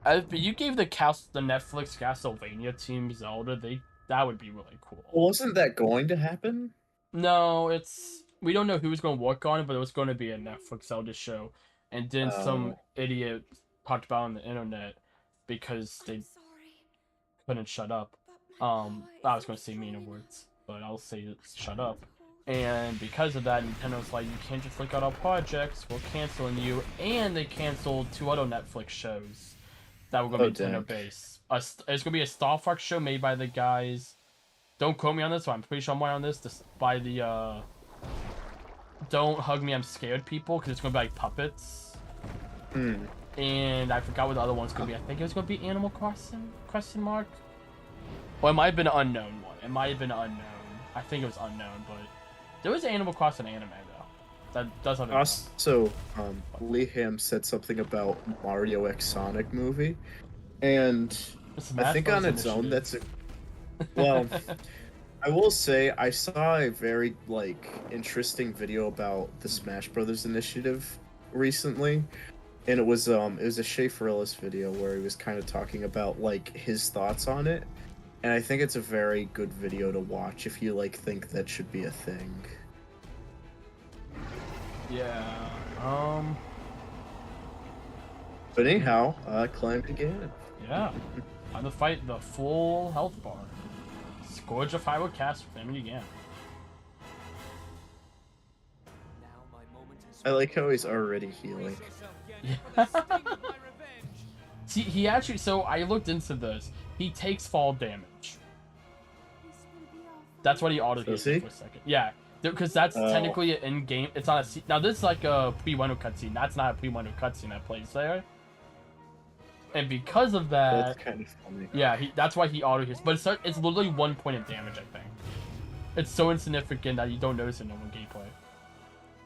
But you gave the Netflix Castlevania team Zelda. That would be really cool. Wasn't that going to happen? No, we don't know who's going to work on it, but it was going to be a Netflix Zelda show, and then some idiot talked about on the internet because they I'm sorry, couldn't shut up. but my car I was is going to say meaner installing words, but I'll say shut it. up. And because of that, Nintendo's like, you can't just look at our projects, we're canceling you. And they canceled 2 other Netflix shows that were going to Oh, be Nintendo dang. based. It's going to be a Star Fox show made by the guys. Don't quote me on this, but I'm pretty sure I'm right on this. By the Don't Hug Me, I'm Scared people, because it's going to be like puppets. Hmm. And I forgot what the other one's going to be. I think it was going to be Animal Crossing? Question mark? Well, it might have been an unknown one. It might have been unknown. I think it was unknown, but there was an Animal Crossing anime though. That does have a Also, Lee Ham said something about Mario X Sonic movie, and I Smash think on Bros. its own that's a Initiative. well. I will say I saw a very interesting video about the Smash Brothers initiative recently, and it was a Schaefer Ellis video where he was kind of talking about like his thoughts on it, and I think it's a very good video to watch if you think that should be a thing. Yeah. But anyhow, climb again. Yeah. Time to fight the full health bar. Scourge of Fire cast family again. I like how he's already healing. Yeah. See, he actually. So I looked into this. He takes fall damage. That's what he auto heals Does he? for a second. Yeah, because that's Oh. technically an in-game. It's not a. Now this is like a pre-window cutscene. That's not a pre-window cutscene that plays there. And because of that, That's kind of funny. yeah, that's why he auto heals. But it's literally 1 point of damage. I think it's so insignificant that you don't notice it in normal gameplay.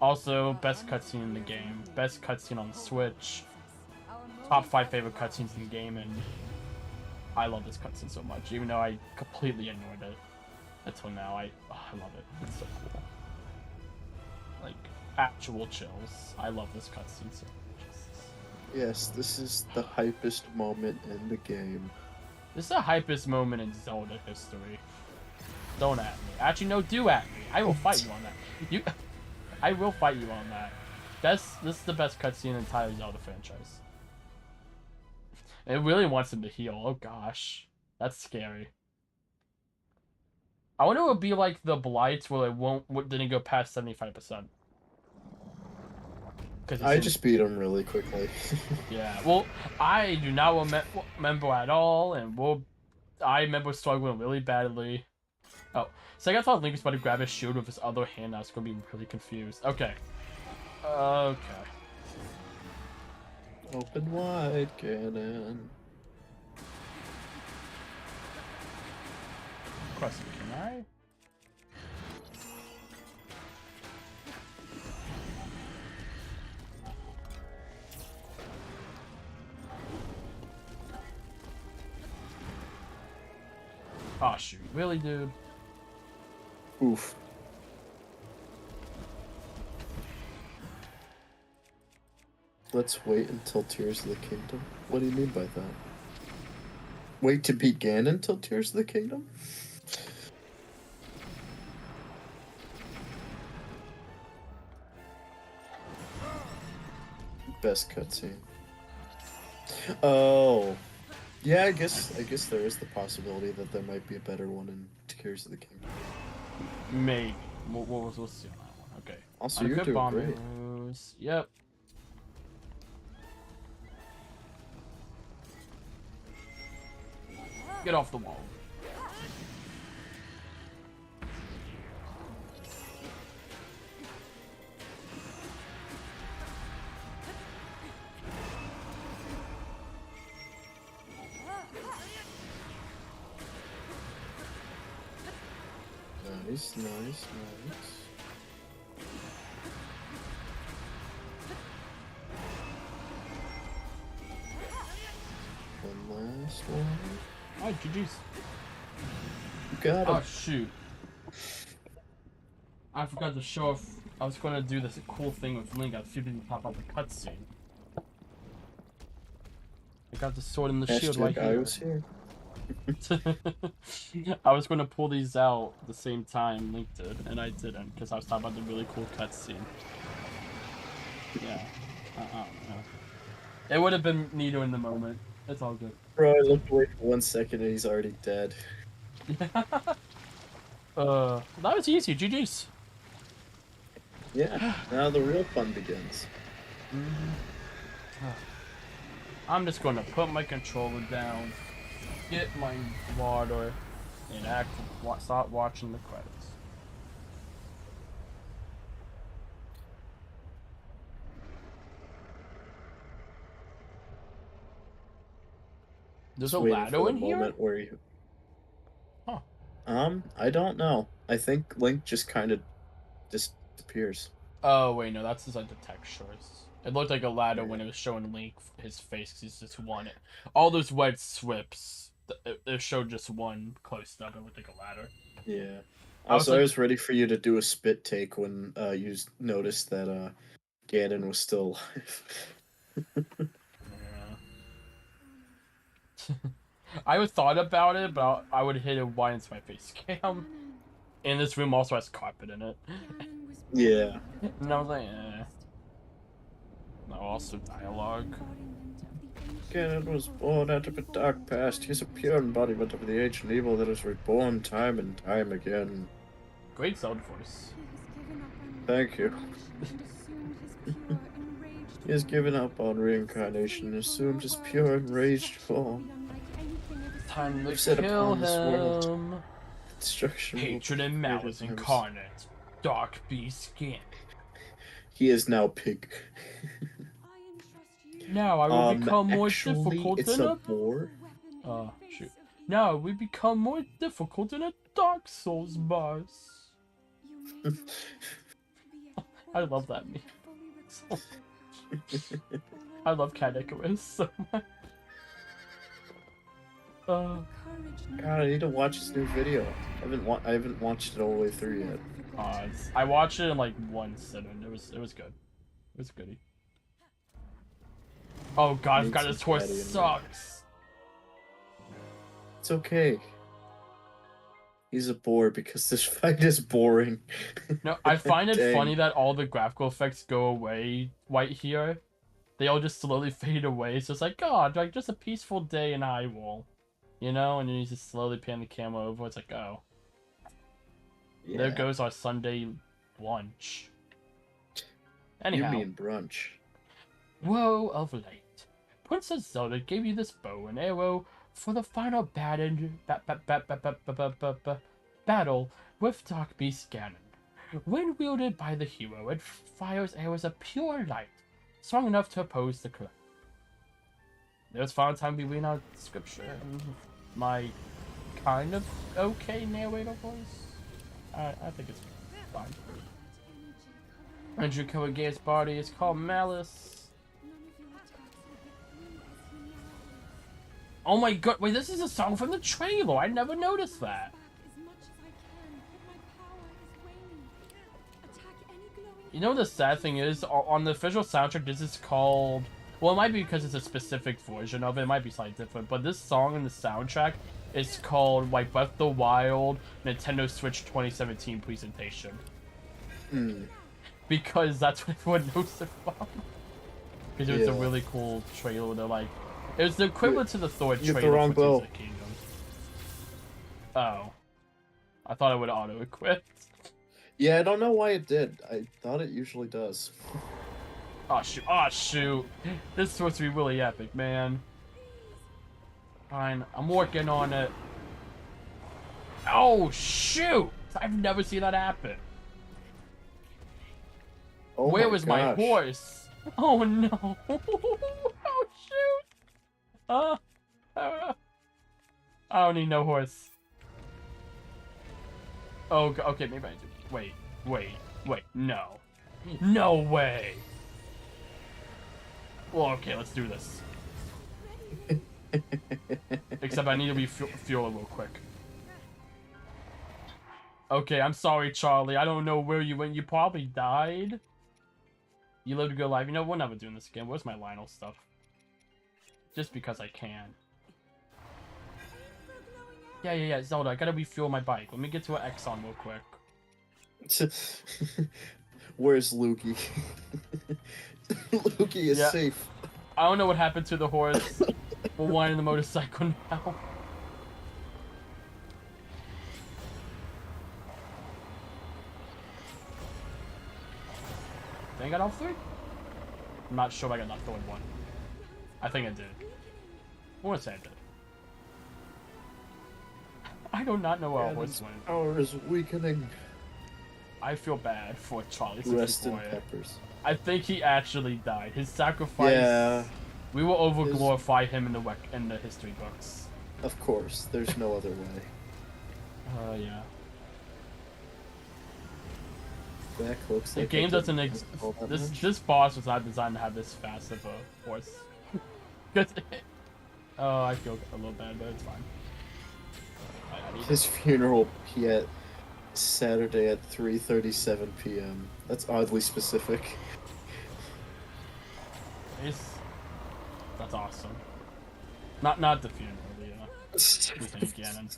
Also, best cutscene in the game. Best cutscene on Switch. Top 5 favorite cutscenes in the game, and I love this cutscene so much. Even though I completely ignored it until now, I love it. It's so cool. Like actual chills. I love this cutscene so much. Yes, this is the hypest moment in the game. This is the hypest moment in Zelda history. Don't at me. Actually, no, do at me. I will fight you on that. I will fight you on that. This is the best cutscene in the entire Zelda franchise. It really wants him to heal. Oh gosh, that's scary. I wonder what it would be like the blights where it didn't go past 75%. I just beat him really quickly. Yeah, well, I do not remember at all, and I remember struggling really badly. Oh, so I thought Link was about to grab his shield with his other hand. I was gonna be really confused. Okay. Okay. Open wide, cannon. Question, can I? Oh shoot, really, dude? Oof. Let's wait until Tears of the Kingdom. What do you mean by that? Wait to beat Ganon until Tears of the Kingdom? Best cutscene. Oh. Yeah, I guess there is the possibility that there might be a better one in Tears of the Kingdom. Maybe. We'll see on that one. Okay. Also, you're doing great. Bombers. Yep. Get off the wall. Nice, nice, nice. One last one. Oh, GG's. You got Oh him. shoot. I forgot to show off. I was gonna do this cool thing with Link. I didn't pop up the cutscene. I got the sword and the shield right Hashtag I here. was here. I was gonna pull these out at the same time Link did, and I didn't because I was talking about the really cool cutscene. Yeah. It would have been neater in the moment. It's all good. Bro, I looked away for 1 second and he's already dead. That was easy. GG's. Yeah, now the real fun begins. I'm just gonna put my controller down, get my water, and start watching the credits. There's Just a waiting ladder for the in here? moment where you. Huh. I don't know. I think Link just kind of disappears. Oh, wait, no, that's just like the textures. It looked like a ladder when it was showing Link, his face, 'cause he's just one. All those white swips, it showed just one close up. It looked like a ladder. Yeah. I was Also, I like- was ready for you to do a spit take when you noticed that Ganon was still alive. Yeah. I would thought about it, but I would hit it wide into my face cam. And this room also has carpet in it. Yeah. And I was like, eh. No, also dialogue. Ganon was born out of a dark past. He's a pure embodiment of the ancient evil that is reborn time and time again. Great Zelda voice. Thank you. He has given up on reincarnation and assumed his pure enraged form. Time to We've set kill upon this world. him. Destruction will Hatred be and created malice in his- incarnate. Dark beast skin. He is now pig. Now I will become more actually, difficult it's in a a... boar. Shoot. Now we become more difficult in a Dark Souls boss. I love that meme. So much. I love Cat Icarus so much. God, I need to watch this new video. I haven't watched it all the way through yet. I watched it in like one sitting. It was good. It was goody. Oh god, I've got this horse sucks. It's okay. He's a bore because this fight is boring. No, I find it Dang. funny that all the graphical effects go away right here. They all just slowly fade away. So it's like, God, like just a peaceful day in Hyrule. You know? And then you just slowly pan the camera over. It's like, oh. Yeah. There goes our Sunday lunch. Anyhow. You mean brunch. Woe of late. Princess Zelda gave you this bow and arrow for the final battle with Dark Beast Ganon. When wielded by the hero, it fires arrows of pure light, strong enough to oppose the cloud. There's final time we read out scripture in my kind of okay narrator voice. I think it's fine. Andrew Kawaga's body is called Malice. Oh my god, wait, this is a song from the trailer. I never noticed that. You know what the sad thing is? On the official soundtrack, this is called... Well, it might be because it's a specific version of it. It might be slightly different. But this song in the soundtrack is called like Breath of the Wild Nintendo Switch 2017 presentation. Because that's what everyone knows it from. Because it was a really cool trailer. They're like... It was the equivalent to the Thor trailer the wrong for bow. Tears of the Kingdom. Oh. I thought it would auto-equip. Yeah, I don't know why it did. I thought it usually does. Oh shoot, oh shoot. This is supposed to be really epic, man. Fine, I'm working on it. Oh shoot! I've never seen that happen. Oh Where my was my gosh. horse? Oh no! Oh shoot! I don't need no horse. Oh, okay, maybe I do. Wait, no. No way! Well, okay, let's do this. Except I need to refuel real quick. Okay, I'm sorry, Charlie. I don't know where you went. You probably died. You lived a good life. You know, we're never doing this again. Where's my Lionel stuff? Just because I can. Yeah, Zelda, I gotta refuel my bike. Let me get to an Exxon real quick. Where's Lukey? Lukey is safe. I don't know what happened to the horse. We're wanting the motorcycle now. Think I got all 3? I'm not sure if I got knocked with 1. I think I did. I want to say I did. I do not know where our horse went. Power is weakening. I feel bad for Charlie. Rest in peppers. I think he actually died. His sacrifice. Yeah. We will over-glorify him in the history books. Of course. There's no other way. Yeah. That looks The like game doesn't this boss was not designed to have this fast of a horse. Oh, I feel a little bad, but it's fine. His funeral be at Saturday at 3:37 p.m. That's oddly specific. That's awesome. Not the funeral, yeah. Lieutenant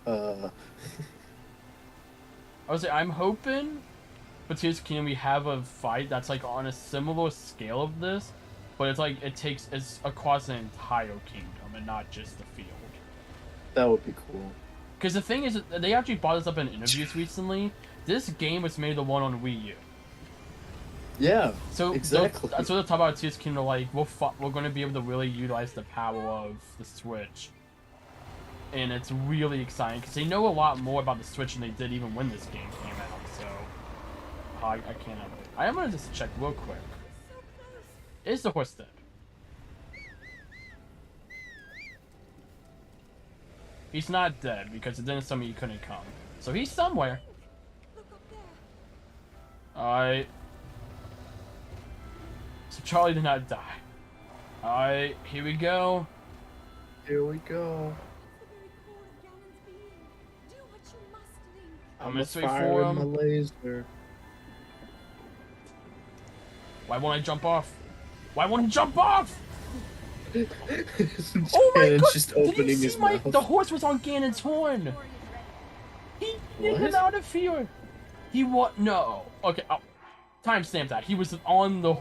Ganon. I was say I'm hoping for Tears of the Kingdom we have a fight that's like on a similar scale of this, but it's like it's across an entire kingdom and not just the field. That would be cool. Because the thing is, they actually brought this up in interviews recently. This game was made the one on Wii U. Yeah. So exactly. That's what they talk about Tears of the Kingdom. Like we're going to be able to really utilize the power of the Switch. And it's really exciting because they know a lot more about the Switch than they did even when this game came out. So I cannot wait. I am gonna just check real quick. Is the horse dead? He's not dead because it didn't tell me he couldn't come. So he's somewhere. Alright. So Charlie did not die. Alright, here we go. Here we go. I'm gonna swing for him. My laser. Why won't I jump off? Why won't he jump off? Oh my god! Just Did opening you see his mouth. the horse was on Ganon's horn? He did him out of fear. He what? No. Okay, timestamp that. He was on the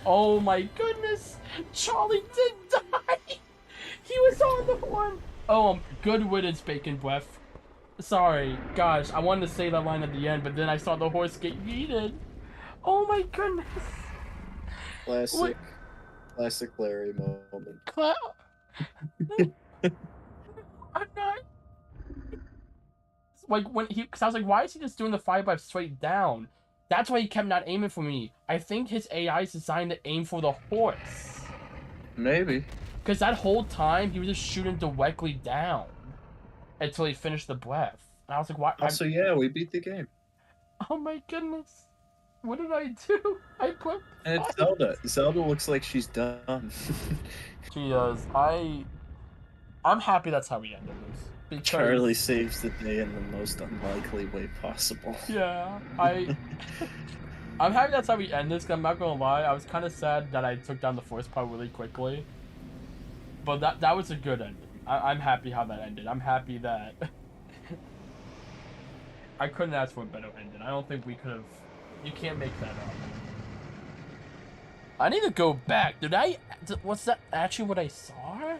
oh my goodness! Charlie did die! He was on the horn! Oh, good riddance, Bacon Breath. Sorry, gosh, I wanted to say that line at the end, but then I saw the horse get yeeted. Oh my goodness. Classic Larry moment. I'm not. Like because I was like, why is he just doing the 5x straight down? That's why he kept not aiming for me. I think his AI is designed to aim for the horse. Maybe. Because that whole time he was just shooting directly down until he finished the breath. And I was like, why? Also, yeah, we beat the game. Oh my goodness. What did I do? I put. And it's Zelda. Zelda looks like she's done. She does. I'm happy that's how we ended this. Because... Charlie saves the day in the most unlikely way possible. Yeah, I'm happy that's how we end this. Cause I'm not gonna lie, I was kind of sad that I took down the first part really quickly. But that was a good ending. I'm happy how that ended. I'm happy that I couldn't ask for a better ending. I don't think we could have. You can't make that up. I need to go back. Was that actually what I saw?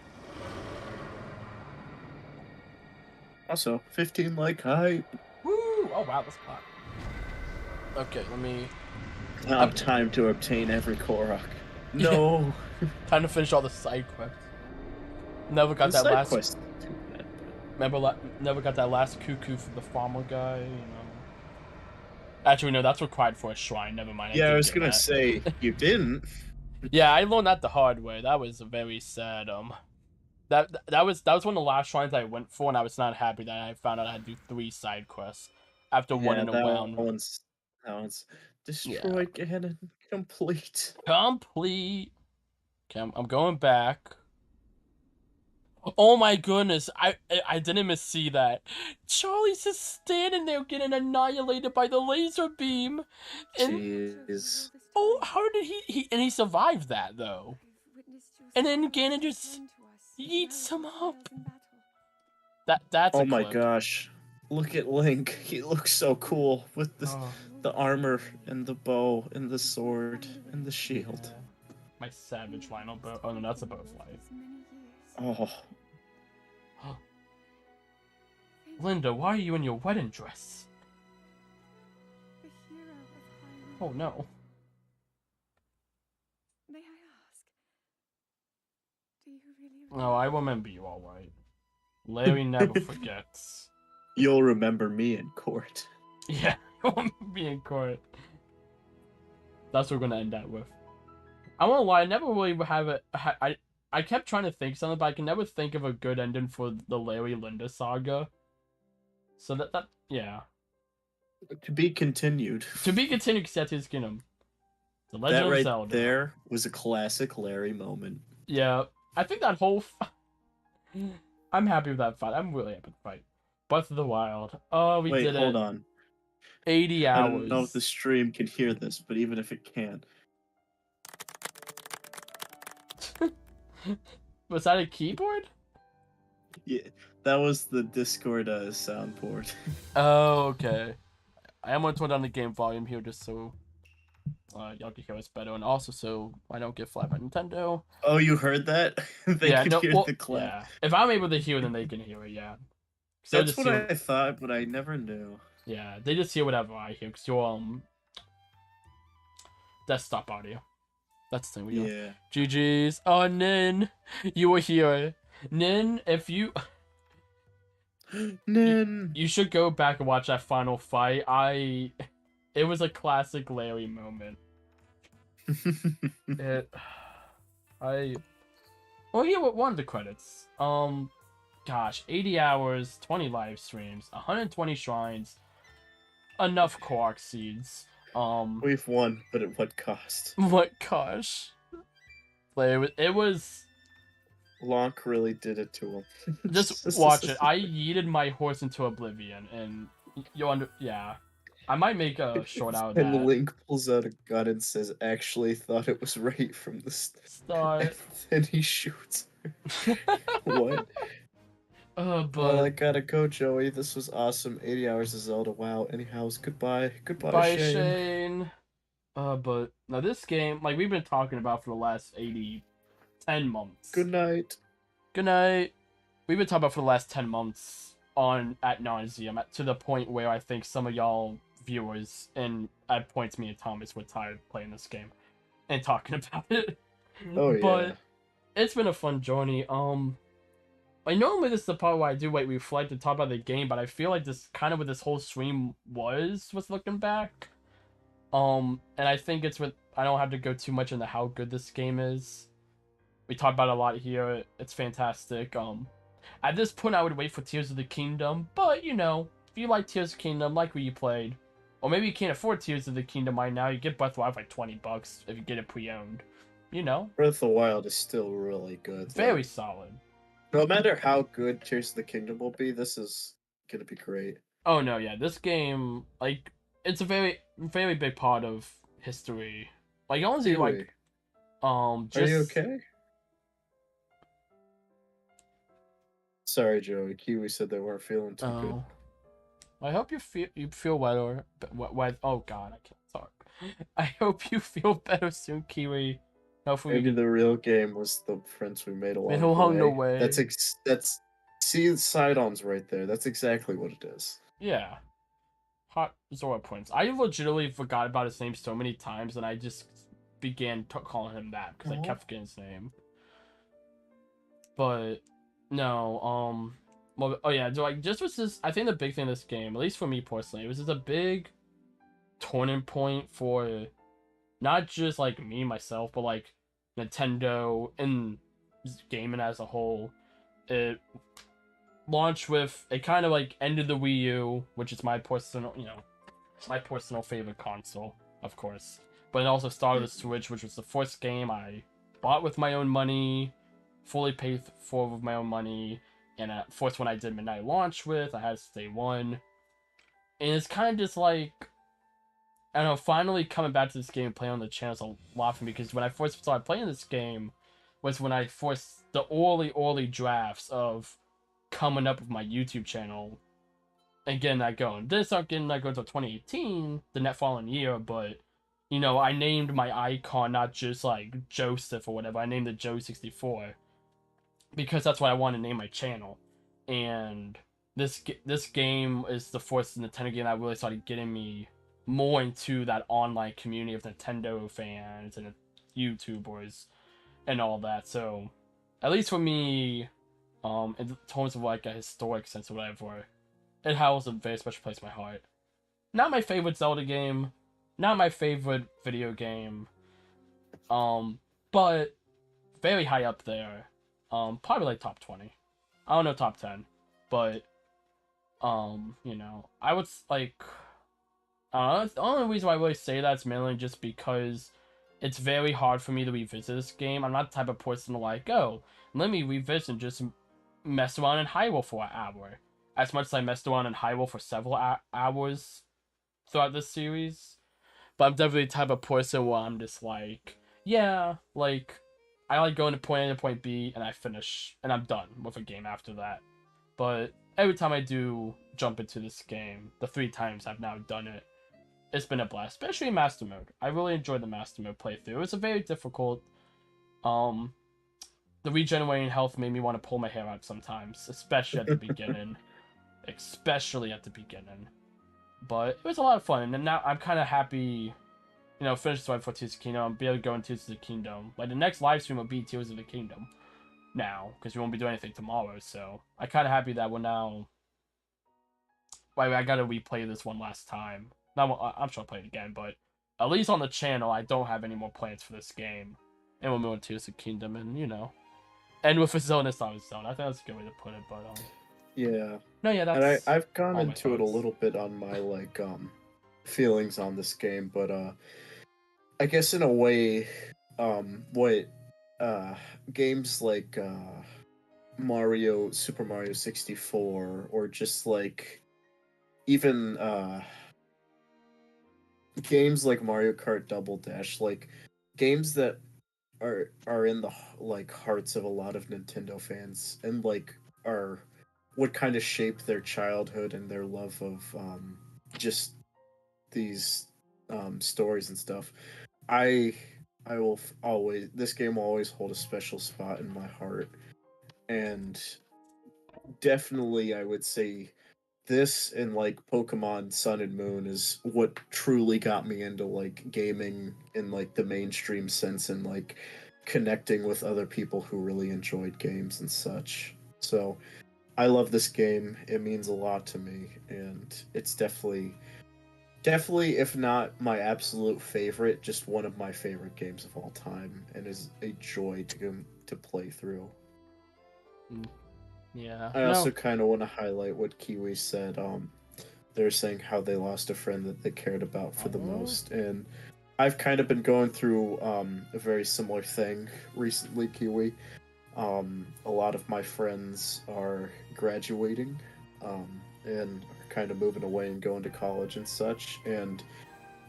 Also, 15 like height. Woo! Oh wow, that's hot. Okay, let me. Now time to obtain every Korok. No. Time to finish all the side quests. Never got that last. Quest. Remember, never got that last cuckoo from the farmer guy. You know. Actually, no, that's required for a shrine. Never mind. Yeah, I was gonna say you didn't. Yeah, I learned that the hard way. That was very sad. That was one of the last shrines I went for, and I was not happy that I found out I had to do 3 side quests after one in a round. That one's destroy Ganon complete. Complete. Okay, I'm going back. Oh my goodness, I didn't miss see that. Charlie's just standing there getting annihilated by the laser beam. And, jeez. oh, how did he survived that though? And then Ganon just eats him up. That's oh my gosh. Look at Link. He looks so cool with the armor and the bow and the sword and the shield. My savage Lionel bow. Oh no, that's a butterfly. Oh, Linda, why are you in your wedding dress? The hero of Oh no. May I ask? Do you really? No, I remember you all right. Larry never forgets. you'll remember me in court. Yeah, me in court. That's what we're gonna end that with. I won't lie, I never really have it. I kept trying to think of something, but I can never think of a good ending for the Larry Linda saga. So that yeah. To be continued. To be continued, Xetia's Kingdom. The Legend That of right Zelda. there was a classic Larry moment. Yeah, I think that whole. I'm happy with that fight. I'm really happy with the fight. Breath of the Wild. Oh, we Wait, did hold it. on. 80 I don't know if the hours. stream can hear this, but even if it can, Was that a keyboard? yeah, that was the Discord soundboard. Oh, okay. I am gonna turn down the game volume here just so y'all can hear us better, and also so I don't get flagged by Nintendo. Oh, you heard that? They Yeah, could no, hear well, the clap. yeah. If I'm able to hear, then they can hear it. Yeah. So That's just what hear. I thought, but I never knew. Yeah, they just hear whatever I hear because you're desktop audio. That's the thing we got. Yeah. GG's. Oh, Nin, you were here. Nin, if you Nin. you should go back and watch that final fight. It was a classic Larry moment. It, well, here with one of the credits. Gosh, 80 hours, 20 live streams, 120 shrines, enough quark seeds. We've won, but at what cost? What gosh, it was Lonk really did it to him. just watch it. I yeeted my horse into oblivion, and yeah. I might make a short out of And that. Link pulls out a gun and says, "Actually, thought it was right from the Start. And he shoots her. What? But Well, I gotta go, Joey. This was awesome. 80 hours of Zelda. Wow. Anyhow, goodbye. Goodbye, bye, Shane. Shane. But now this game, like we've been talking about for the last 10 months. Good night. Good night. We've been talking about for the last 10 months on at nauseum, to the point where I think some of y'all viewers and at points me and Thomas were tired playing this game and talking about it. Oh yeah. But it's been a fun journey. Like normally this is the part where I do like reflect and talk about the game, but I feel like this kind of what this whole stream was looking back. And I think it's with I don't have to go too much into how good this game is. We talked about it a lot here. It's fantastic. At this point I would wait for Tears of the Kingdom, but you know, if you like Tears of the Kingdom, like what you played, or maybe you can't afford Tears of the Kingdom right now, you get Breath of the Wild for like $20 if you get it pre-owned. You know, Breath of the Wild is still really good. very Like, solid. no matter how good Tears of the Kingdom will be, this is gonna be great. Oh no, yeah, this game, like, it's a very, very big part of history. Like, honestly, Kiwi, like, just... are you okay? Sorry, Joey. Kiwi said they weren't feeling too good. Oh. I hope you feel better. Oh god, I can't talk. I hope you feel better soon, Kiwi. Hopefully, Maybe the real game was the friends we made along the the way. way. That's see Sidon's right there. That's exactly what it is. Yeah. Hot Zora Prince. I legitimately forgot about his name so many times, and I just began calling him that because I kept forgetting his name. But no, well, oh yeah, like just was this. I think the big thing in this game, at least for me personally, it was just a big turning point for not just like me myself, but like Nintendo and gaming as a whole. It launched with it kind of like ended the Wii U, which is my personal, my personal favorite console, of course. But it also started the Switch, which was the first game I bought with my own money, fully paid for with my own money, and first one I did midnight launch with. I had to stay one, and it's kind of just like, I don't know, finally coming back to this game and playing on the channel is a lot for me, because when I first started playing this game was when I first the early drafts of coming up with my YouTube channel and getting that going. This aren't getting that going until 2018, the net following year, but you know, I named my icon not just like Joseph or whatever. I named it Joe64 because that's what I want to name my channel. And this game is the first Nintendo game that really started getting me more into that online community of Nintendo fans and YouTubers and all that. So, at least for me, in terms of like a historic sense or whatever, it holds a very special place in my heart. Not my favorite Zelda game, not my favorite video game, um, but very high up there. Probably like top 20. I don't know top 10, but you know, I would like. The only reason why I really say that's mainly just because it's very hard for me to revisit this game. I'm not the type of person to like, oh, let me revisit and just mess around in Hyrule for an hour. As much as I messed around in Hyrule for several hours throughout this series, but I'm definitely the type of person where I'm just like, yeah, like I like going to point A to point B and I finish and I'm done with a game after that. But every time I do jump into this game, the 3 times I've now done it, it's been a blast, especially in Master Mode. I really enjoyed the Master Mode playthrough. It's a very difficult. Um, the regenerating health made me want to pull my hair out sometimes, especially at the beginning. Especially at the beginning. But it was a lot of fun, and now I'm kind of happy, you know, finish Swipe for Tears of the Kingdom, be able to go into Tears of the Kingdom. Like, the next live stream will be Tears of the Kingdom now, because we won't be doing anything tomorrow, so I'm kind of happy that we're now. Well, I gotta replay this one last time. Now, I'm sure I'll play it again, but at least on the channel, I don't have any more plans for this game. And we'll move on to Tears of the Kingdom, and, you know. And with a zone, it's not a zone. I think that's a good way to put it, but, Yeah. no, yeah, And that's I've gone all my into it a thoughts. little bit on my like feelings on this game, but I guess in a way what uh games like Super Mario 64 or just like even games like Mario Kart Double Dash, like games that are in the like hearts of a lot of Nintendo fans and like are what kind of shape their childhood and their love of just these stories and stuff. I I will always this game will always hold a special spot in my heart, and definitely I would say this and like Pokemon Sun and Moon is what truly got me into like gaming in like the mainstream sense and like connecting with other people who really enjoyed games and such. So I love this game. It means a lot to me, and it's definitely if not my absolute favorite, just one of my favorite games of all time, and is a joy to play through. Yeah, I also no. kind of want to highlight what Kiwi said. They're saying how they lost a friend that they cared about for the Oh, most, and I've kind of been going through a very similar thing recently, Kiwi. A lot of my friends are graduating, and are kind of moving away and going to college and such. And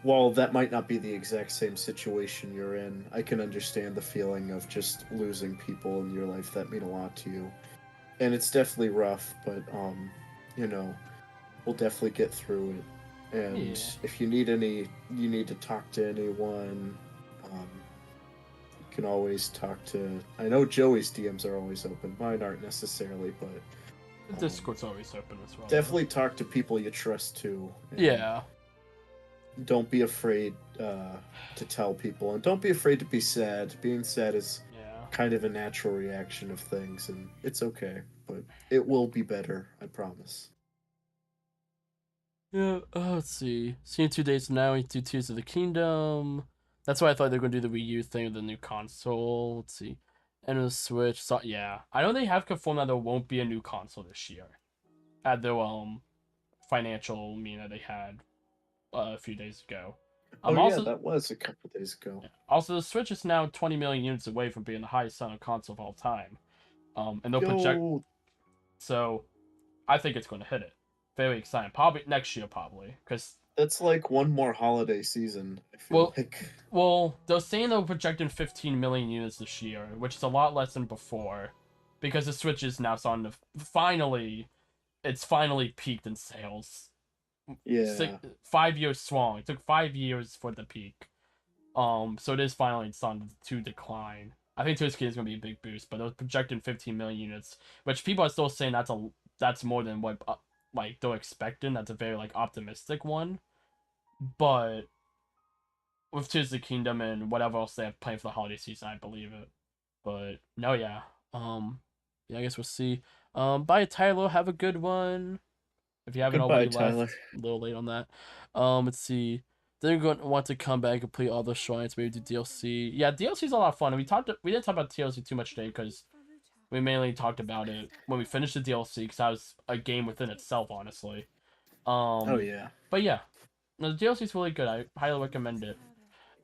while that might not be the exact same situation you're in, I can understand the feeling of just losing people in your life that mean a lot to you. And it's definitely rough, but you know, we'll definitely get through it. And yeah. if you need to talk to anyone, you can always talk to. I know Joey's DMs are always open. Mine aren't necessarily, but The Discord's always open as well, though. definitely talk to people you trust too. And Yeah. don't be afraid to tell people, and don't be afraid to be sad. Being sad is Yeah. kind of a natural reaction of things, and it's okay. But it will be better. I promise. Yeah, let's see. See in 2 days from now, we do Tears of the Kingdom. That's why I thought they were going to do the Wii U thing with the new console. Let's see. And the Switch. So, yeah. I know they have confirmed that there won't be a new console this year. At their financial meeting that they had a few days ago. Oh yeah, Also, that was a couple days ago. yeah. Also, the Switch is now 20 million units away from being the highest selling console of all time. And they'll project. Yo, So, I think it's going to hit it. Very exciting. Probably next year, probably. Because, that's like one more holiday season. I feel well, like. well, they're saying they're projecting 15 million units this year, which is a lot less than before. Because the Switch is now starting to. Finally, it's finally peaked in sales. Yeah. 5 years strong. It took 5 years for it to peak. So it is finally starting to decline. I think 2K is gonna be a big boost, but they're projecting 15 million units, which people are still saying that's more than what like they're expecting. That's a very like optimistic one, but with Tears of the Kingdom and whatever else they have planned for the holiday season, I believe it. But no, yeah, yeah, I guess we'll see. Bye Tyler, have a good one. If you haven't Goodbye, already Tyler. left, a little late on that. Let's see. They're going to want to come back and complete all the shrines, maybe do DLC. Yeah, DLC is a lot of fun. And we didn't talk about DLC too much today because we mainly talked about it when we finished the DLC because that was a game within itself, honestly. Oh yeah. But yeah, no, the DLC is really good. I highly recommend it.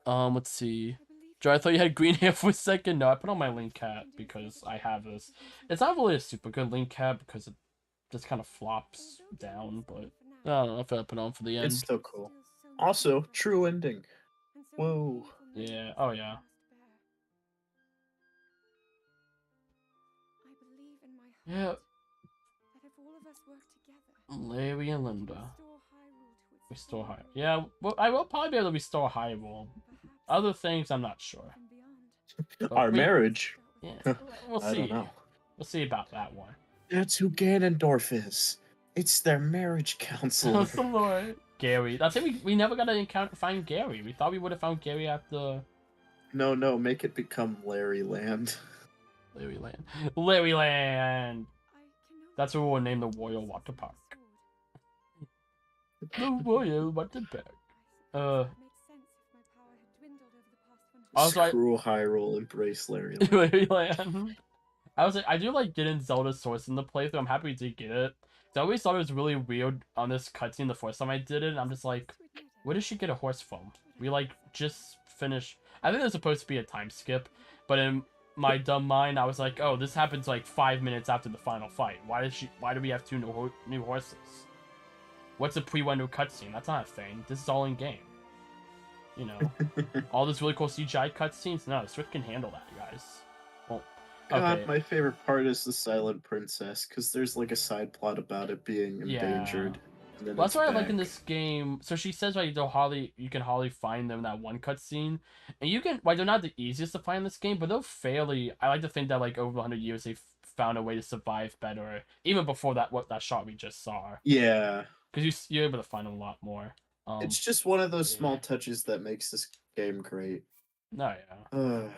Let's see. Joe, I thought you had green hair for a second. No, I put on my link cap because I have this. It's not really a super good link cap because it just kind of flops down, but I don't know if I put it on for the It's end. so cool. Also, true ending. Whoa. Yeah. Oh yeah. Yeah. Larry and Linda. Restore Hyrule. Yeah, well, I will probably be able to restore Hyrule. Other things, I'm not sure. But Our marriage. Yeah, we'll I see. don't know. We'll see about that one. That's who Ganondorf is. It's their marriage counselor. Lord. Gary. That's it. We never got to find Gary. We thought we would have found Gary at the No, make it become Larry Land. Larry Land. Larry Land. That's what we'll name the Royal Water Park. The Royal Water Park. Also, Screw Hyrule, embrace Larry Land. Larry Land. I do like getting Zelda Source in the playthrough. I'm happy to get it. I always thought it was really weird on this cutscene the first time I did it. And I'm just like, where does she get a horse from? We like just finished. I think there's supposed to be a time skip, but in my dumb mind, I was like, oh, this happens like 5 minutes after the final fight. Why do we have two new horses? What's a pre-window cutscene? That's not a thing. This is all in game. You know, all this really cool CGI cutscenes. No, Switch can handle that, you guys. Well, okay. My favorite part is the Silent Princess, because there's like a side plot about it being endangered. And then well, that's what I like in back. this game. So she says like you can hardly find them in that one cutscene, and you can they're not the easiest to find in this game, but they're fairly. I like to think that like over 100 years they've found a way to survive better, even before that shot we just saw. Yeah, because you're able to find them a lot more. it's just one of those small touches that makes this game great. No, yeah.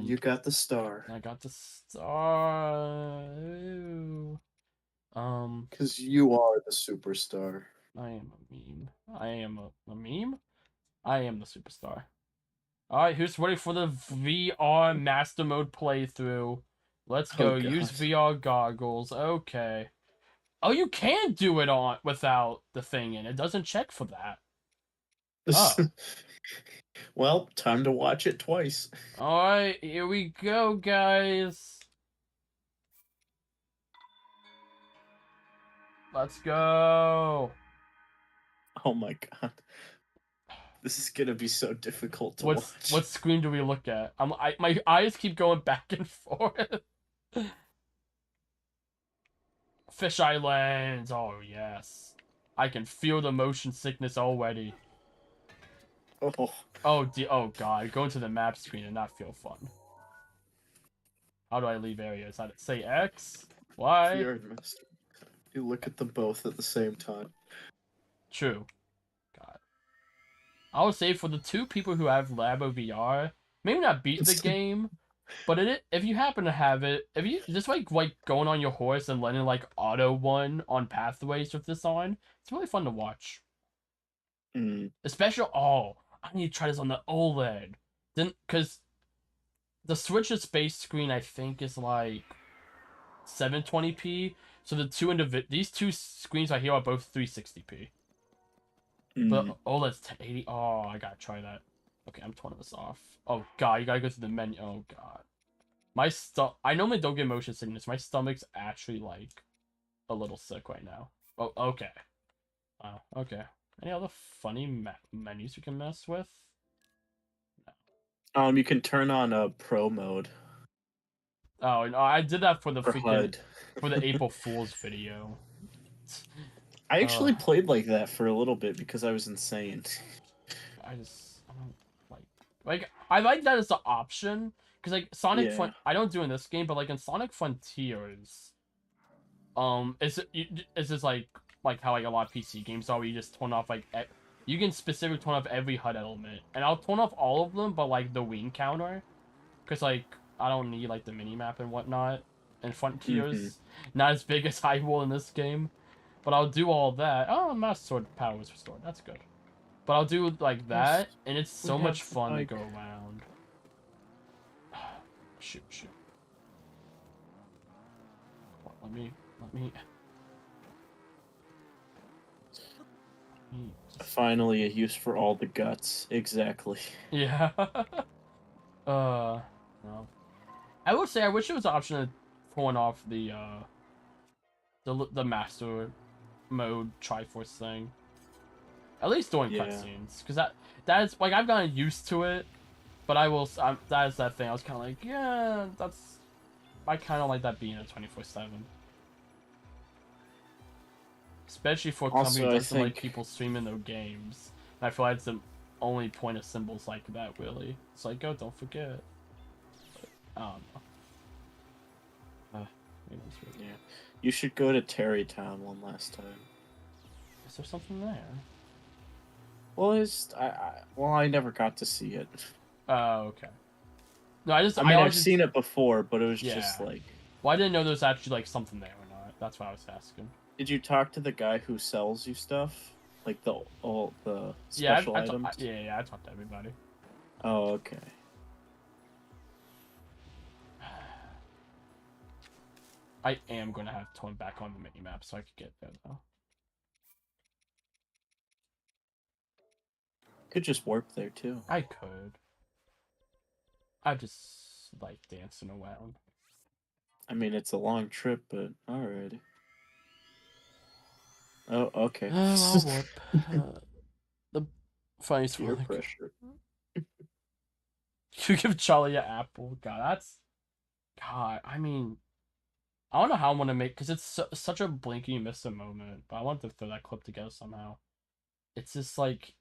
You got the star. I got the star. Because you are the superstar. I am a meme. I am a meme. I am the superstar. All right, who's ready for the VR master mode playthrough? Let's go. Use VR goggles. Okay. Oh, you can do it on without the thing in. It doesn't check for that. Oh. Well, time to watch it twice. All right, here we go, guys. Let's go. Oh my god. This is gonna be so difficult to watch. What screen do we look at? My eyes keep going back and forth. Fish Islands. Oh yes. I can feel the motion sickness already. Oh. Oh god, going to the map screen and not feel fun. How do I leave areas? How to say X? Y? You look at them both at the same time. True. God. I would say for the two people who have Labo VR, maybe not beat the game, but if you happen to have it, if you just like going on your horse and letting like auto one on pathways with this on, it's really fun to watch. Especially I need to try this on the OLED. Then because the Switch's base screen I think is like 720p. So these two screens right here are both 360p. But OLED's 1080. Oh, I gotta try that. Okay, I'm turning this off. Oh god, you gotta go through the menu. Oh god. I normally don't get motion sickness. My stomach's actually like a little sick right now. Oh, okay. Wow, okay. Any other funny menus you can mess with? No. You can turn on a pro mode. Oh no, I did that for the HUD. for the April Fool's video. I actually played like that for a little bit because I was insane. I don't like. Like, I like that as an option, because, like, Sonic Yeah. Fun... I don't do in this game, but, like, in Sonic Frontiers, it's just, like how, like, a lot of PC games are, where you just turn off, like, you can specifically turn off every HUD element. And I'll turn off all of them, but, like, the wing counter, because, like, I don't need, like, the mini-map and whatnot. And Frontiers, not as big as I will in this game. But I'll do all that. Oh, Master Sword power was restored. That's good. But I'll do like that, and it's so We much have the fun to bike. go around. Shoot. Let me. Finally, a use for all the guts. Exactly. Yeah. No. I will say I wish it was an option of pulling off the master mode Triforce thing. At least during Yeah. cutscenes, because that is like I've gotten used to it, but that is that thing. I was kind of like, yeah, I kind of like that being a 24/7, especially for a company Also, who I doesn't like think- people streaming their games. And I feel like it's the only point of symbols like that. Really, it's like, oh, don't forget. But, I don't know. Maybe it's weird. Yeah. You should go to Terrytown one last time. Is there something there? Well, I never got to see it. Oh, okay. No, I mean, I've always seen it before, but it was Yeah. just like. Well, I didn't know there was actually like something there or not. That's why I was asking. Did you talk to the guy who sells you stuff, like the Yeah, special I items? I talked to everybody. Oh, okay. I am gonna have to turn back on the mini map so I could get there though. Could just warp there too. I could. I just like dancing around. I mean, it's a long trip, but alrighty. Oh, okay. I'll warp. The funniest Peer one. pressure. You give Charlie an apple. God. I mean, I don't know how I'm gonna make because it's such a blink and you miss a moment. But I want to throw that clip together somehow. It's just like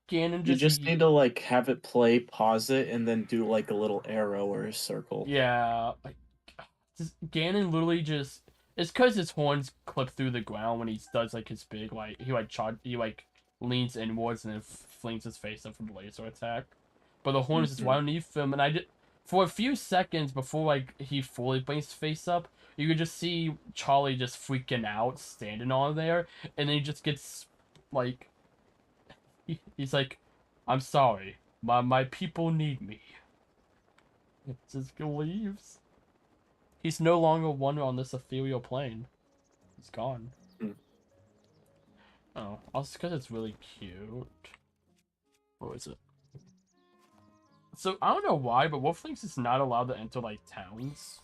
Ganon You just need to like have it play, pause it, and then do like a little arrow or a circle. Yeah, like Ganon literally just it's because his horns clip through the ground when he does like his big like he leans inwards and then flings his face up for the laser attack. But the horns is right underneath him, and I did for a few seconds before like he fully brings his face up, you could just see Charlie just freaking out, standing on there, and then he just gets like he's like, "I'm sorry, my people need me." It just leaves. He's no longer one on this ethereal plane. He's gone. Oh, also because it's really cute. What is it? So, I don't know why, but Wolflings is not allowed to enter, like, towns.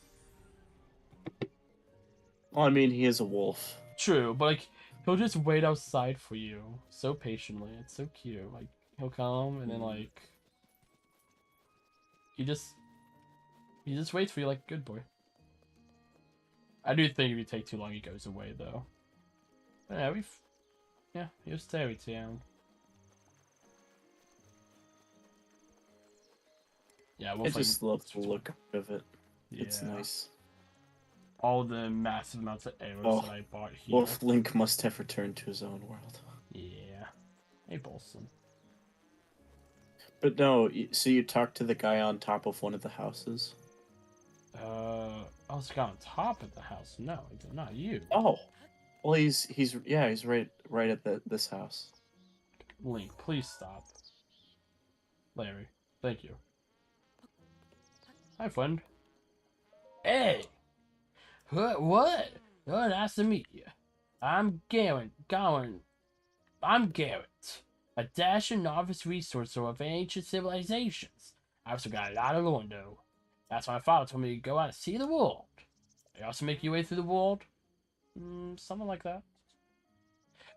Well, I mean, he is a wolf. True, but, like, he'll just wait outside for you so patiently. It's so cute. Like, he'll come and then, like, he just waits for you like a good boy. I do think if you take too long, he goes away, though. But yeah, here's Terrytown. Yeah, I just love the look of it. Yeah. It's nice. All the massive amounts of arrows that I bought here. Wolf Link must have returned to his own world. Yeah. Hey, Bolson. But no, so you talked to the guy on top of one of the houses? I was guy on top of the house. No, not you. Oh, well, he's right at this house. Link, please stop. Larry, thank you. Hi, friend. Hey! What? Oh, nice to meet you. I'm Garrett, a dashing novice resourcer of ancient civilizations. I also got a lot of lore, though. That's why my father told me to go out and see the world. You also make your way through the world? Something like that.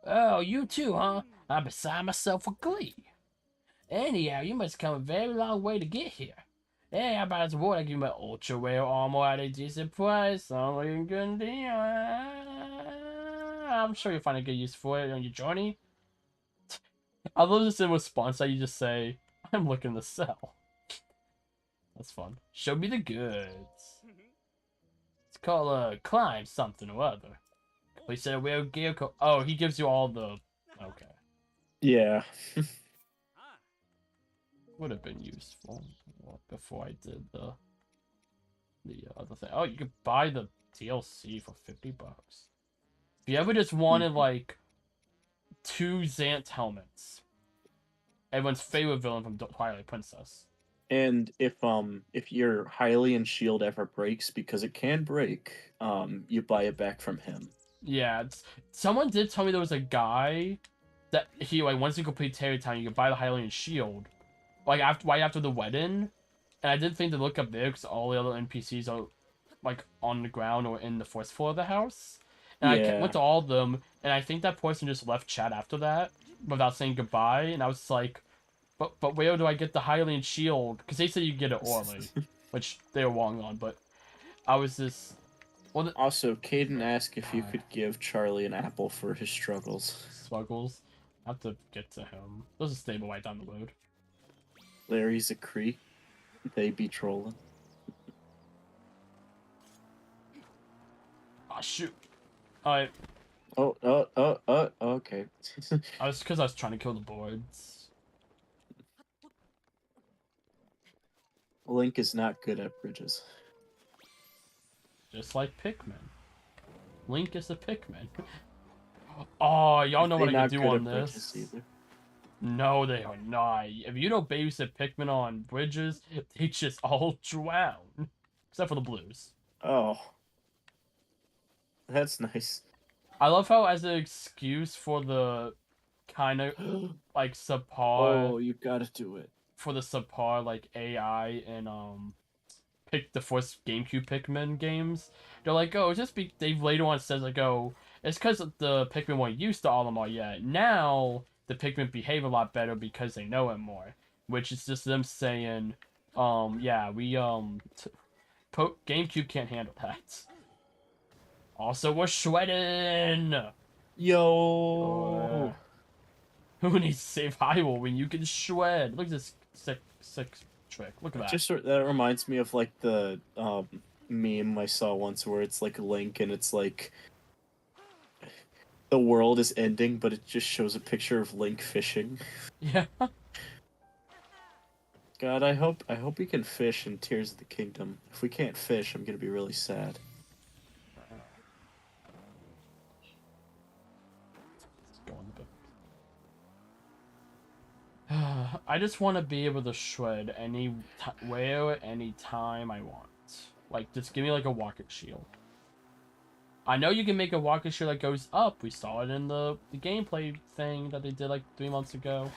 Oh, you too, huh? I'm beside myself with glee. Anyhow, you must come a very long way to get here. Hey, how about this war? I give you my ultra rare armor at a decent price. Sounds like a good deal. I'm sure you'll find a good use for it on your journey. I love this in response that you just say, I'm looking to sell. That's fun. Show me the goods. It's called climb something or other. We said a real gear code. Oh, he gives you all the. Okay. Yeah. Would have been useful before I did the other thing. Oh, you could buy the DLC for $50. If you ever just wanted like 2 Zant helmets, everyone's favorite villain from Twilight Princess. And if your Hylian shield ever breaks, because it can break, you buy it back from him. Yeah, someone did tell me there was a guy that he like once you complete Terry Town, you could buy the Hylian shield, like after the wedding. And I did think to look up there because all the other NPCs are like on the ground or in the first floor of the house. And I went to all of them, and I think that person just left chat after that without saying goodbye. And I was like, but where do I get the Hylian shield? Because they said you get it orally, which they were wrong on. But I was just. Well, Also, Caden asked if you could give Charlie an apple for his struggles. Smuggles. I have to get to him. There's a stable right down the road. Larry's a creep. They be trolling. Ah, shoot. Alright. Okay. I was trying to kill the boards. Link is not good at bridges. Just like Pikmin. Link is a Pikmin. Oh, y'all know what I can do on this. No, they are not. If you don't babysit Pikmin on bridges, they just all drown. Except for the blues. Oh. That's nice. I love how as an excuse for the kind of like subpar... Oh, you gotta do it. For the subpar like AI and pick the first GameCube Pikmin games. They're like, oh, they've later on says like, oh, it's because the Pikmin weren't used to Olimar yet. Now the Pikmin behave a lot better because they know it more. Which is just them saying, yeah, we GameCube can't handle that. Also, we're shredding. Yo. Who needs to save Hyrule when you can shred? Look at this sick trick. Look at that. That reminds me of like the meme I saw once where it's like Link and it's like the world is ending, but it just shows a picture of Link fishing. Yeah. God, I hope we can fish in Tears of the Kingdom. If we can't fish, I'm gonna be really sad. I just want to be able to shred anywhere, anytime I want. Like, just give me like a rocket shield. I know you can make a rocket shield that goes up. We saw it in the gameplay thing that they did like 3 months ago.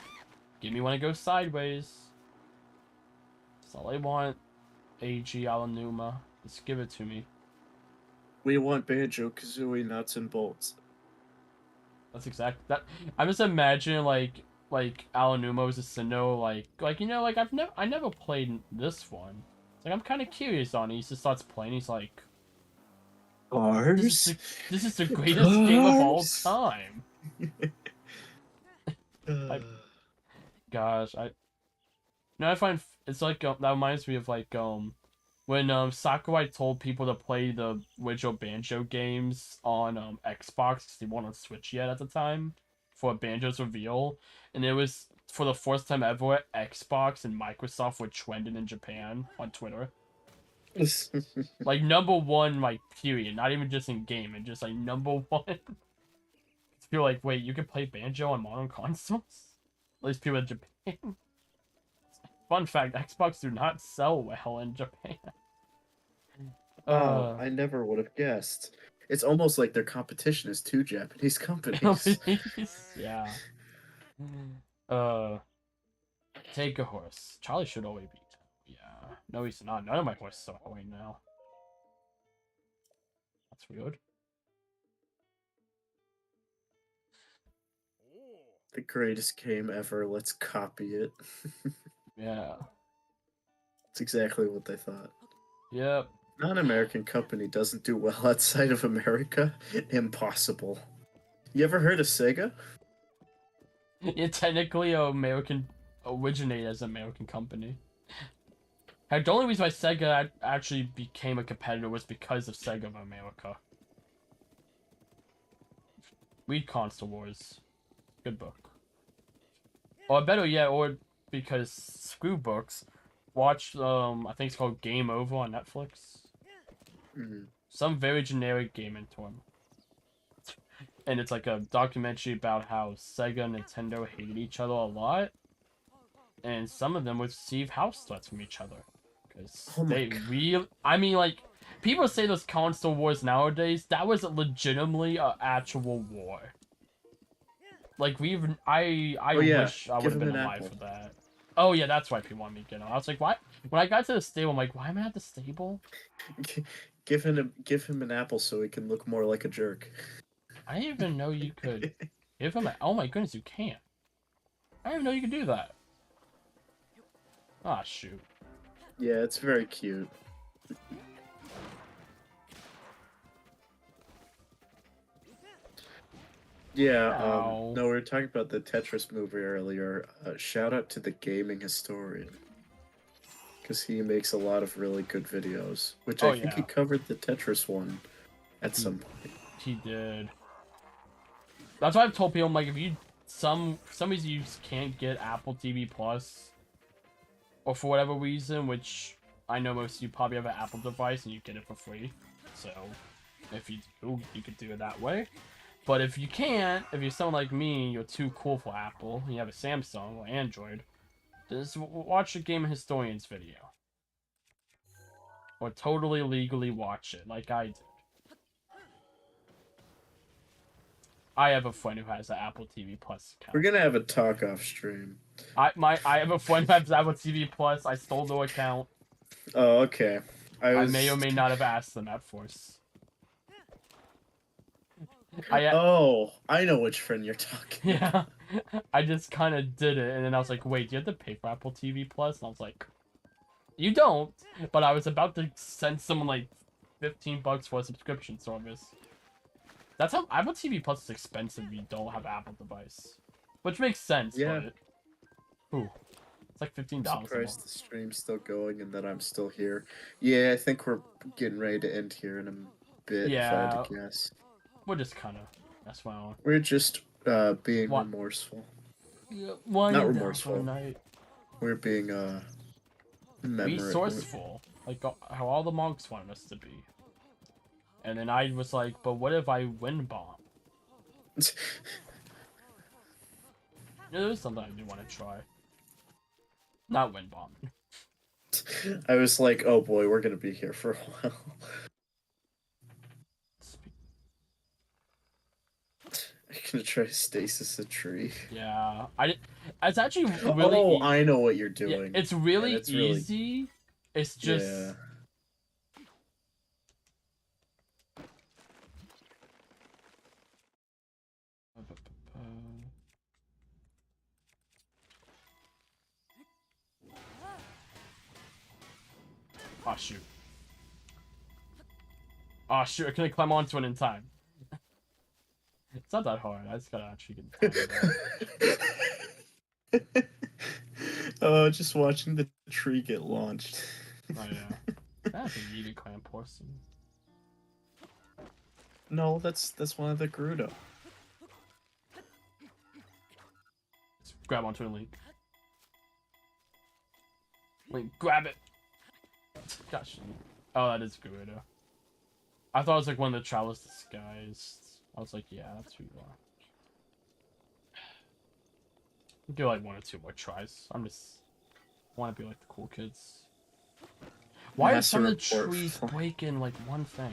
Give me one that goes sideways. That's all I want. AG Alanuma. Just give it to me. We want Banjo-Kazooie nuts and bolts. That's exact. That I'm just imagining like Alanuma was just to know like you know like I never played this one. It's like I'm kind of curious on it. He just starts playing. He's like, Cars. This is the greatest game of all time. Gosh, I find it's like that reminds me of like when Sakurai told people to play the original Banjo games on Xbox because they weren't on Switch yet at the time for Banjo's reveal, and it was for the first time ever Xbox and Microsoft were trending in Japan on Twitter. Like #1, like period, not even just in game, and just like #1. You're like, wait, you can play Banjo on modern consoles? At least people in Japan. Fun fact: Xbox do not sell well in Japan. I never would have guessed. It's almost like their competition is 2 Japanese companies. Yeah. Take a horse. Charlie should always be. Yeah. No, he's not. None of my horses are right now. That's weird. The greatest game ever. Let's copy it. Yeah. That's exactly what they thought. Yep. Non-American company doesn't do well outside of America? Impossible. You ever heard of Sega? Yeah, technically, American originated as an American company. Heck, the only reason why Sega actually became a competitor was because of Sega of America. Read Console Wars. Good book. Or better yet, or because screw books, watch, I think it's called Game Over on Netflix. Mhm. Some very generic gaming tournament. And it's like a documentary about how Sega and Nintendo hated each other a lot. And some of them would receive house threats from each other. Because Oh my they God. really... I mean, like, people say those console wars nowadays, that was legitimately an actual war. Like, I Oh yeah, wish I would give have him been an alive apple. for that. Oh yeah, that's why people want me to get on. I was like, why? When I got to the stable, I'm like, why am I at the stable? Give him an apple so he can look more like a jerk. I didn't even know you could give him a... Oh my goodness, you can. I didn't even know you could do that. Ah, shoot. Yeah, it's very cute. Yeah, Ow. no, we were talking about the Tetris movie earlier. Shout out to the gaming historian. Because he makes a lot of really good videos. Which Oh I think he yeah, covered the Tetris one at he, some point. he did. That's why I've told people, I'm like, if you... for some reason you just can't get Apple TV Plus, or for whatever reason, which I know most of you probably have an Apple device and you get it for free. So, if you do, you could do it that way. But if you can't, if you're someone like me, you're too cool for Apple, and you have a Samsung or Android, just watch a Game Historian's video. Or totally legally watch it, like I did. I have a friend who has an Apple TV Plus account. We're gonna have a talk off stream. I have a friend who has Apple TV Plus. I stole their account. Oh, okay. I may or may not have asked them at first. Oh, I know which friend you're talking about. Yeah, I just kind of did it, and then I was like, "Wait, do you have to pay for Apple TV Plus?" And I was like, "You don't." But I was about to send someone like $15 for a subscription service. That's how Apple TV Plus is expensive if you don't have an Apple device, which makes sense. Yeah. But ooh, it's like $15 I'm a month. surprised the stream's still going and that I'm still here. Yeah, I think we're getting ready to end here in a bit, if I had Yeah, to guess. we're just kind of that's why I We're just being want remorseful. winding Not down for the remorseful. night. We're being Resourceful, like how all the monks wanted us to be. And then I was like, but what if I wind bomb? There's something I do want to try. Not wind bomb. I was like, oh boy, we're gonna be here for a while. I'm gonna try to stasis a tree. Yeah, it's actually really. Oh, I know what you're Yeah, doing. it's really it's really... easy. It's just. Yeah. Oh shoot. Oh shoot, I couldn't climb onto it in time. It's not that hard, I just gotta actually get time. Oh, just watching the tree get launched. Oh yeah. That's a really climb person. No, that's one of the Gerudo. Just grab onto a link. Link, grab it! Gosh. Oh, that is Gerudo. I thought it was like one of the Travelers Disguised. I was like, yeah, that's who you are. Do like 1 or 2 more tries. I want to be like the cool kids. Why are some of the trees breaking like one thing?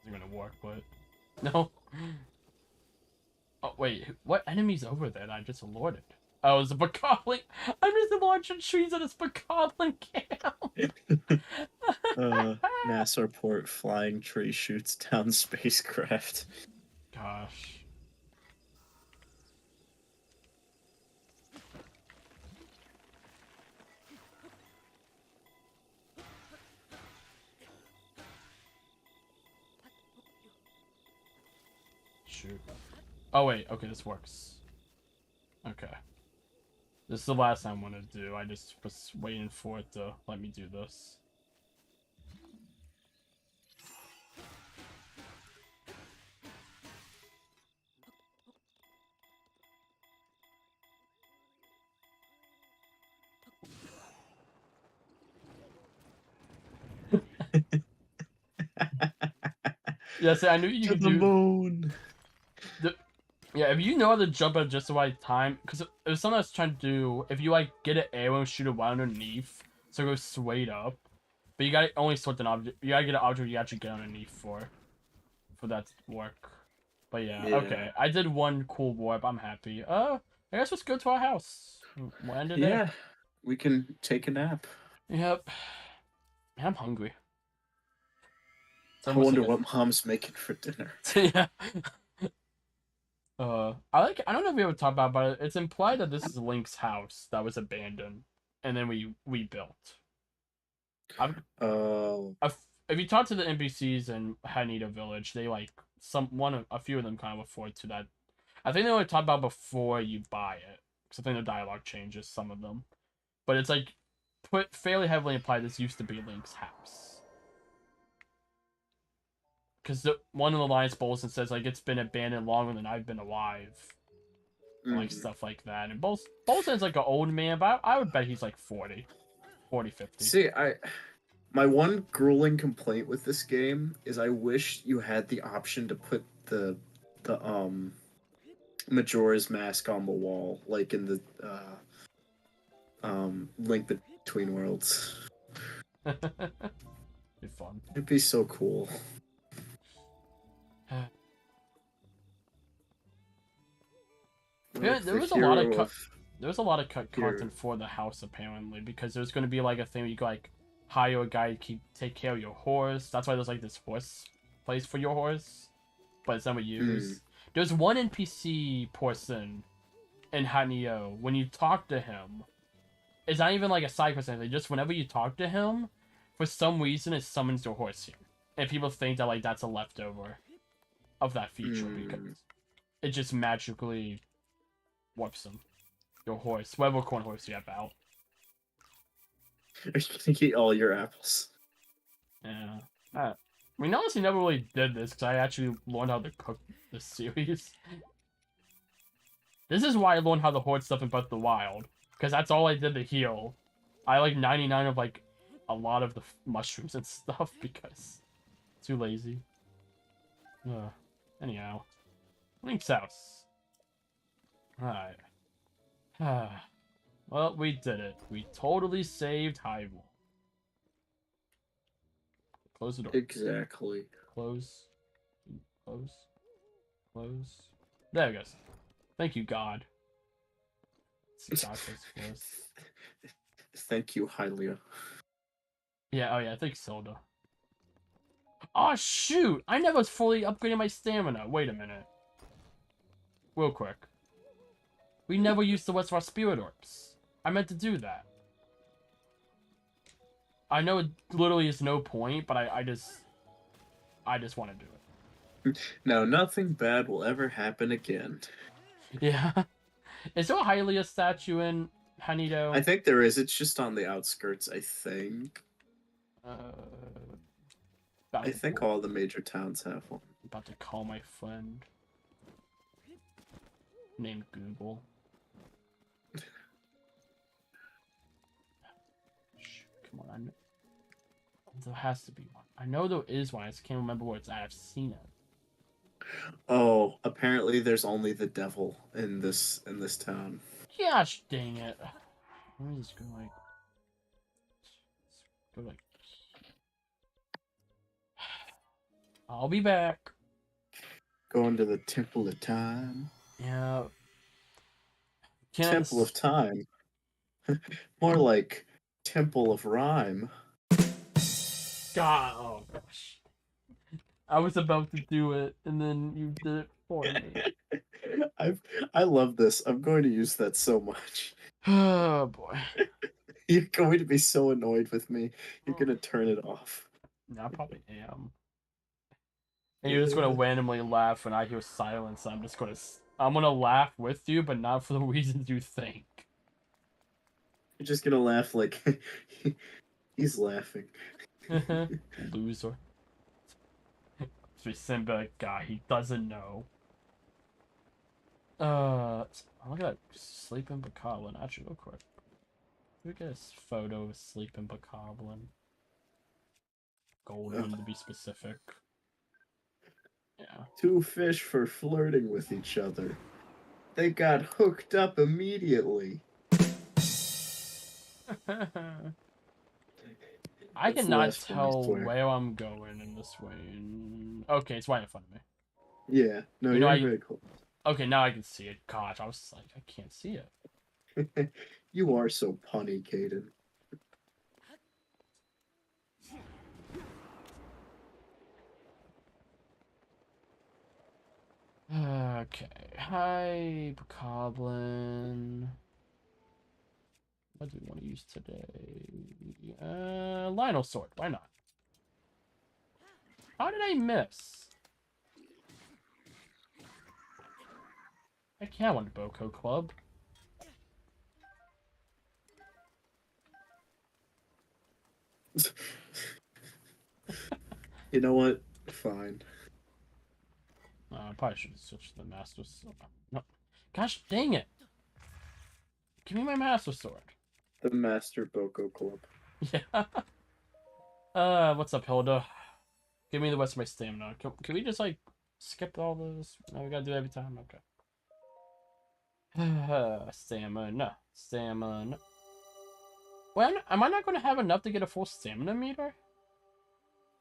Isn't gonna work, but no. Oh wait, what enemy's over there that I just alerted? Oh, it's a Bokoblin. I'm just launching trees at this Bokoblin camp. NASA report: flying tree shoots down spacecraft. Gosh. shoot. Oh wait, okay, this works. Okay. This is the last I wanted to do. I just was waiting for it to let me do this. Yeah, see, I knew you To could the do. moon. Yeah, if you know how to jump at just the right time, because it was something I was trying to do. If you like get an arrow and shoot it right underneath, so it goes straight up. But you gotta only select an object. You gotta get an object you actually get underneath for that to work. But yeah, okay. I did one cool warp. I'm happy. I guess let's go to our house. We'll end it there. Yeah, we can take a nap. Yep. I'm hungry. It's I almost wonder like what mom's making for dinner. yeah. I don't know if we ever talked about it, but it's implied that this is Link's house that was abandoned, and then we rebuilt. Oh. If you talk to the NPCs in Haneda Village, they like a few of them kind of afford to that. I think they only talk about before you buy it, because I think the dialogue changes some of them, but it's like put fairly heavily implied this used to be Link's house. Because one of the lines Bolson says like it's been abandoned longer than I've been alive, like stuff like that. And Bolson's like an old man, but I would bet he's like 40, 50. See, my one grueling complaint with this game is I wish you had the option to put the Majora's Mask on the wall, like in the Link Between Worlds. Be fun. It'd be so cool. Yeah, there was a lot of cut content for the house apparently, because there's going to be like a thing where you could like hire a guy to take care of your horse. That's why there's like this horse place for your horse, but it's never used. There's one NPC person in Hanio. When you talk to him, it's not even like a side quest or anything. Just whenever you talk to him, for some reason it summons your horse here, and people think that like that's a leftover of that feature because it just magically warps them. Your horse, whatever corn horse you have out. Are you gonna eat all your apples? Yeah. I mean, honestly, never really did this because I actually learned how to cook this series. This is why I learned how to hoard stuff in Breath of the Wild, because that's all I did to heal. I like 99 of like a lot of the mushrooms and stuff because too lazy. Anyhow, Link's house. Alright. Well, we did it. We totally saved Hyrule. Close the door. Exactly. Close. Close. Close. There it goes. Thank you, God. Let's see, God close. Thank you, Hylia. Yeah, oh yeah, thanks, Zelda. Oh shoot! I never fully upgraded my stamina. Wait a minute. Real quick. We never used the rest of our spirit orbs. I meant to do that. I know it literally is no point, but I just want to do it. Now, nothing bad will ever happen again. Yeah. Is there a Hylia statue in Hanito? I think there is. It's just on the outskirts, I think. I think all the major towns have one. About to call my friend named Google. Come on, there has to be one. I know there is one. I just can't remember where it's at. I've seen it. Oh, apparently there's only the devil in this town. Gosh dang it! Let me just go like. I'll be back. Going to the Temple of Time. Yeah. Temple of Time. More like Temple of Rhyme. God, oh gosh. I was about to do it, and then you did it for me. I love this. I'm going to use that so much. Oh boy. You're going to be so annoyed with me. You're going to turn it off. I probably am. And you're just gonna randomly laugh when I hear silence. I'm gonna laugh with you, but not for the reasons you think. You're just gonna laugh like he's laughing. Loser. Simba guy, he doesn't know. Look at that sleeping bokoblin. Actually, real quick. Let me get a photo of sleeping bokoblin. Gold one to be specific. Yeah. Two fish for flirting with each other. They got hooked up immediately. I That's the cannot last one, I tell swear. where I'm going in this way. Okay, it's right in front of me. Yeah, no, You know, you're very close. Okay, now I can see it. Gosh, I was like, I can't see it. You are so punny, Caden. Okay. Hi, Bokoblin. What do we want to use today? Lionel Sword. Why not? How did I miss? I can't want the Boko Club. You know what? Fine. I probably should have switched to the Master Sword. No. Gosh dang it! Give me my Master Sword. The Master Boko Club. Yeah. What's up, Hilda? Give me the rest of my stamina. Can we just, like, skip all this? No, we gotta do it every time? Okay. Stamina. Stamina. Well, am I not gonna have enough to get a full stamina meter?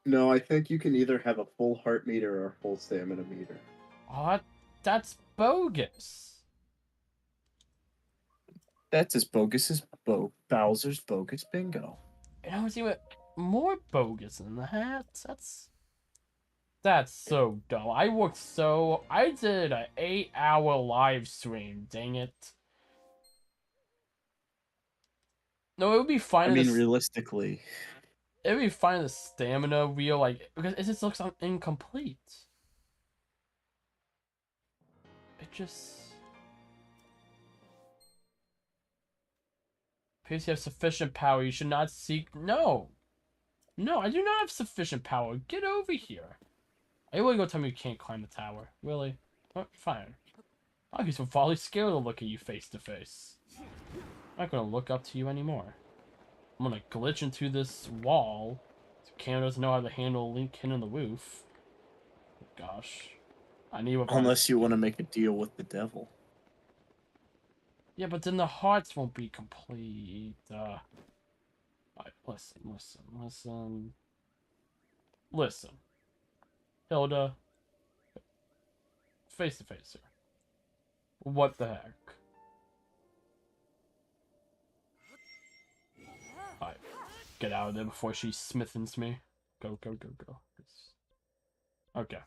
No, I think you can either have a full heart meter or a full stamina meter. Oh, that's bogus. That's as bogus as Bowser's Bogus Bingo. You know, it's even more bogus than that. That's so dumb. I did an 8-hour live stream, dang it. No, it would be fine. I mean, realistically. It would be fine the stamina wheel, like, because it just looks incomplete. It just... Appears you have sufficient power. You should not seek... No! No, I do not have sufficient power. Get over here. Are you really gonna tell me you can't climb the tower? Really? Oh, fine. I'll get so folly scared to look at you face to face. I'm not gonna look up to you anymore. I'm gonna glitch into this wall. So Cam doesn't know how to handle Link hitting the roof. Gosh. I need what. Unless you want to make a deal with the devil. Yeah, but then the hearts won't be complete. Alright, listen. Hilda. Face to face here. What the heck? Alright. Get out of there before she smithens me. Go. Okay.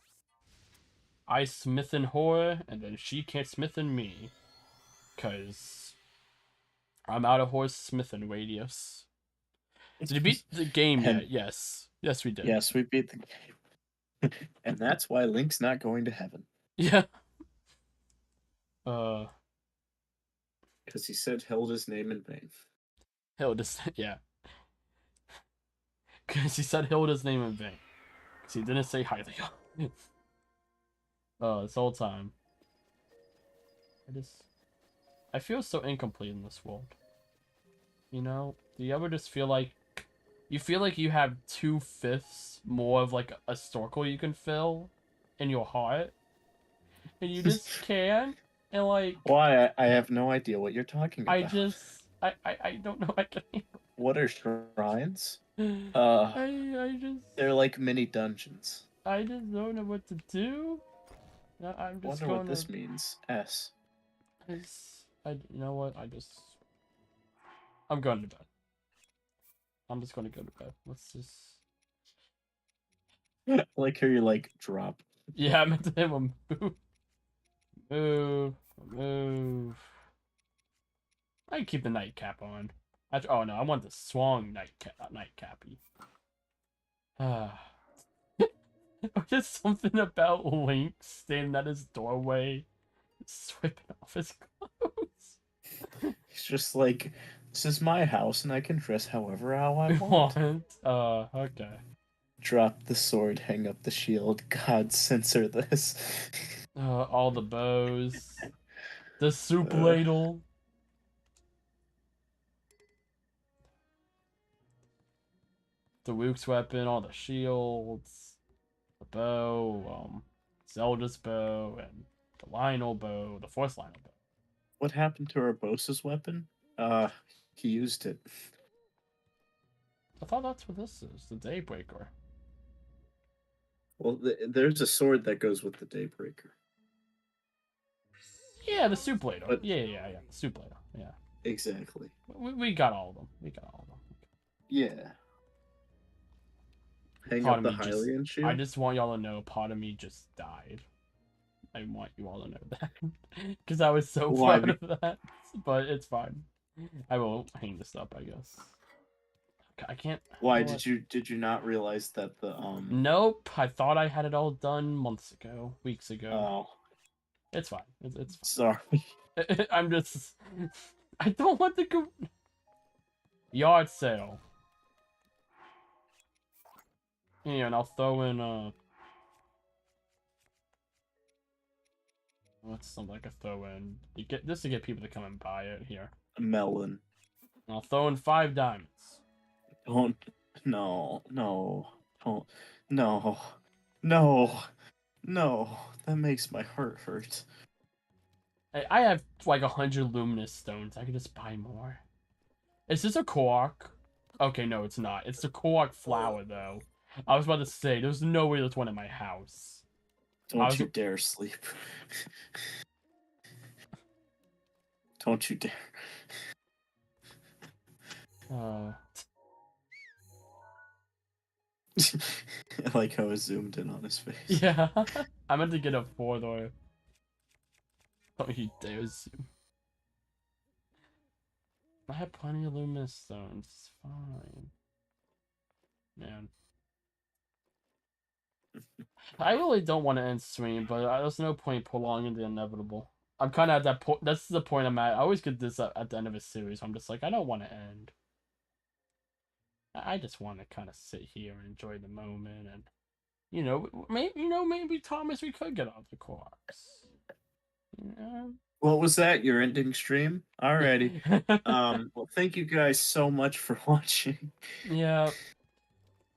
I smithen her, and then she can't smithen me. Because I'm out of horse smithing radius. Did you beat the game yet? Yes. Yes, we did. Yes, we beat the game. And that's why Link's not going to heaven. Yeah. Because he said Hilda's name in vain. Hilda's, yeah. Because he said Hilda's name in vain. Because he didn't say Hylia. This whole time. I feel so incomplete in this world. You know? Do you ever just feel like... You feel like you have 2/5 more of, like, a circle you can fill in your heart? And you just can't? And, like... Why? I have no idea what you're talking about. I don't know. I can't. What are shrines? I just... They're like mini dungeons. I just don't know what to do. I'm just Wonder what this means. S. You know what? I'm going to bed. I'm just going to go to bed. Let's just... Like how you like drop. Yeah, I meant to hit him. Move. I can keep the nightcap on. Oh no, I want the swung nightcappy. Or just something about Link standing at his doorway, swiping off his clothes. He's just like, this is my house and I can dress however how I want. Okay. Drop the sword, hang up the shield. God, censor this. All the bows. The soup Uh, ladle. The Luke's weapon, all the shields. The bow, Zelda's bow, and the Lionel bow, the fourth Lionel bow. what happened to Urbosa's weapon? Uh, he used it. I thought that's what this is, the Daybreaker. Well, there's a sword that goes with the Daybreaker. Yeah, the soup ladle. But Yeah, the soup ladle. Yeah. exactly. We got all of them. We got all of them. Yeah. Hang Part up of the me just, Hylian I shield. just want y'all to know, part of me just died. I want you all to know that. Because I was so Why? proud of that. But it's fine. I will hang this up, I guess. I can't. Why You know what? did you not realize that the Nope. I thought I had it all done months ago, weeks ago. Oh, It's fine. It's sorry. fine. I'm just. I don't want to go. Yard sale. Yeah, and I'll throw in what's something I could throw in? You get this to get people to come and buy it here. A melon. And I'll throw in 5 diamonds. Don't. No. No. Don't. No. No. No. That makes my heart hurt. I have like 100 luminous stones. I could just buy more. Is this a Korok? Okay, no, it's not. It's the Korok flower though. I was about to say there's no way there's one in my house. Don't you dare sleep. Don't you dare. Uh, I like how it zoomed in on his face. yeah. I meant to get a 4 though. Don't you dare zoom. I have plenty of luminous stones. It's fine. Man. I really don't want to end stream, but there's no point prolonging the inevitable. I'm kind of at that point. That's the point I'm at. I always get this at the end of a series. I'm just like, I don't want to end. I just want to kind of sit here and enjoy the moment, and maybe Thomas, we could get off the course. Yeah. What was that? Your ending stream? Alrighty. Well, thank you guys so much for watching. Yeah.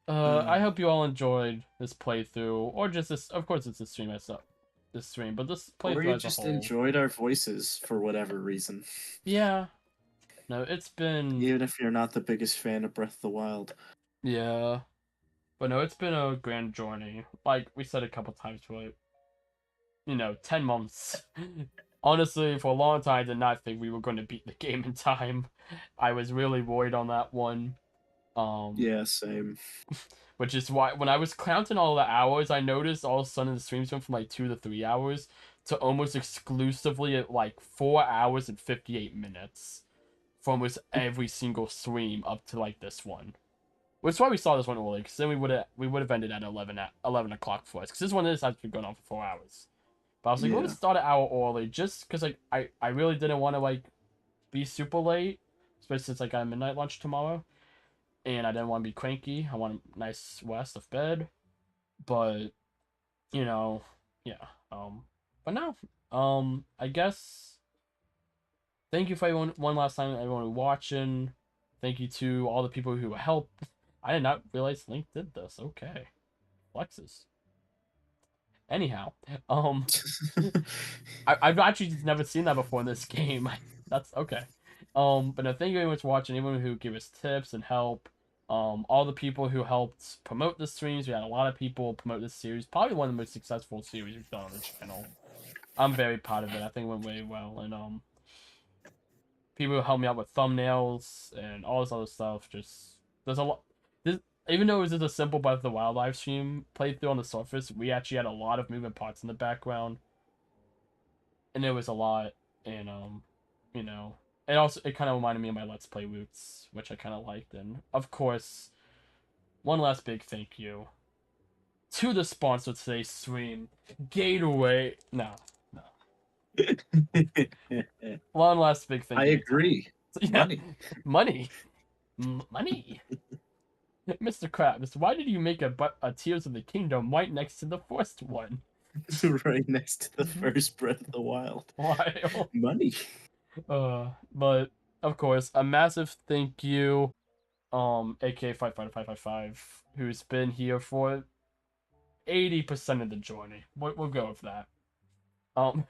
I hope you all enjoyed this playthrough, or just this. Of course, it's a stream myself. This stream, but this Or playthrough you as a just whole. enjoyed our voices for whatever reason. Yeah. No, it's been. Even if you're not the biggest fan of Breath of the Wild. Yeah. But no, it's been a grand journey. Like we said a couple times, but 10 months. Honestly, for a long time, I did not think we were going to beat the game in time. I was really worried on that one. Yeah, same. Which is why when I was counting all the hours, I noticed all of a sudden the streams went from like 2 to 3 hours to almost exclusively at like 4 hours and 58 minutes for almost every single stream up to like this one. Which is why we saw this one early, because then we would have ended at 11 o'clock for us. Because this one has been going on for 4 hours. But I was like, Yeah. we're gonna start an hour early, just because like I really didn't want to like be super late, especially since I got a midnight lunch tomorrow, and I didn't want to be cranky. I want a nice rest of bed, but yeah. But now, I guess thank you for everyone one last time, everyone who's watching. Thank you to all the people who helped. I did not realize Link did this. Okay, flexes. Anyhow, I've actually just never seen that before in this game. That's okay. But no, thank you very much for watching. Anyone who gave us tips and help. All the people who helped promote the streams. We had a lot of people promote this series. Probably one of the most successful series we've done on the channel. I'm very proud of it. I think it went very well. And people who helped me out with thumbnails and all this other stuff. Just there's a lot. Even though it was just a simple Breath of the Wild live stream playthrough on the surface, we actually had a lot of moving parts in the background, and there was a lot. And it kind of reminded me of my Let's Play roots, which I kind of liked. And of course, one last big thank you to the sponsor of today's stream, Gateway. No. One last big thing. I agree. Yeah, Money. money. Money. Mr. Krabs, why did you make a Tears of the Kingdom right next to the first one? Right next to the first Breath of the Wild. Why? Money. But of course, a massive thank you, AK 55555, who's been here for 80% of the journey. We'll go with that. I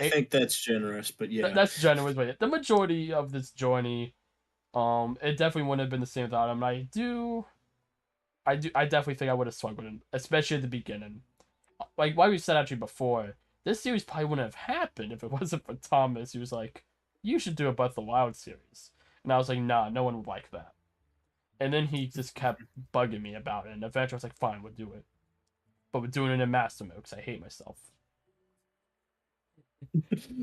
think that's generous, but yeah. That's generous, but the majority of this journey, it definitely wouldn't have been the same without him. I definitely think I would have struggled, especially at the beginning. Like we said actually before, this series probably wouldn't have happened if it wasn't for Thomas. He was like, "You should do a Breath of the Wild series," and I was like, "Nah, no one would like that." And then he just kept bugging me about it, and eventually I was like, "Fine, we'll do it," but we're doing it in Master Mode because I hate myself.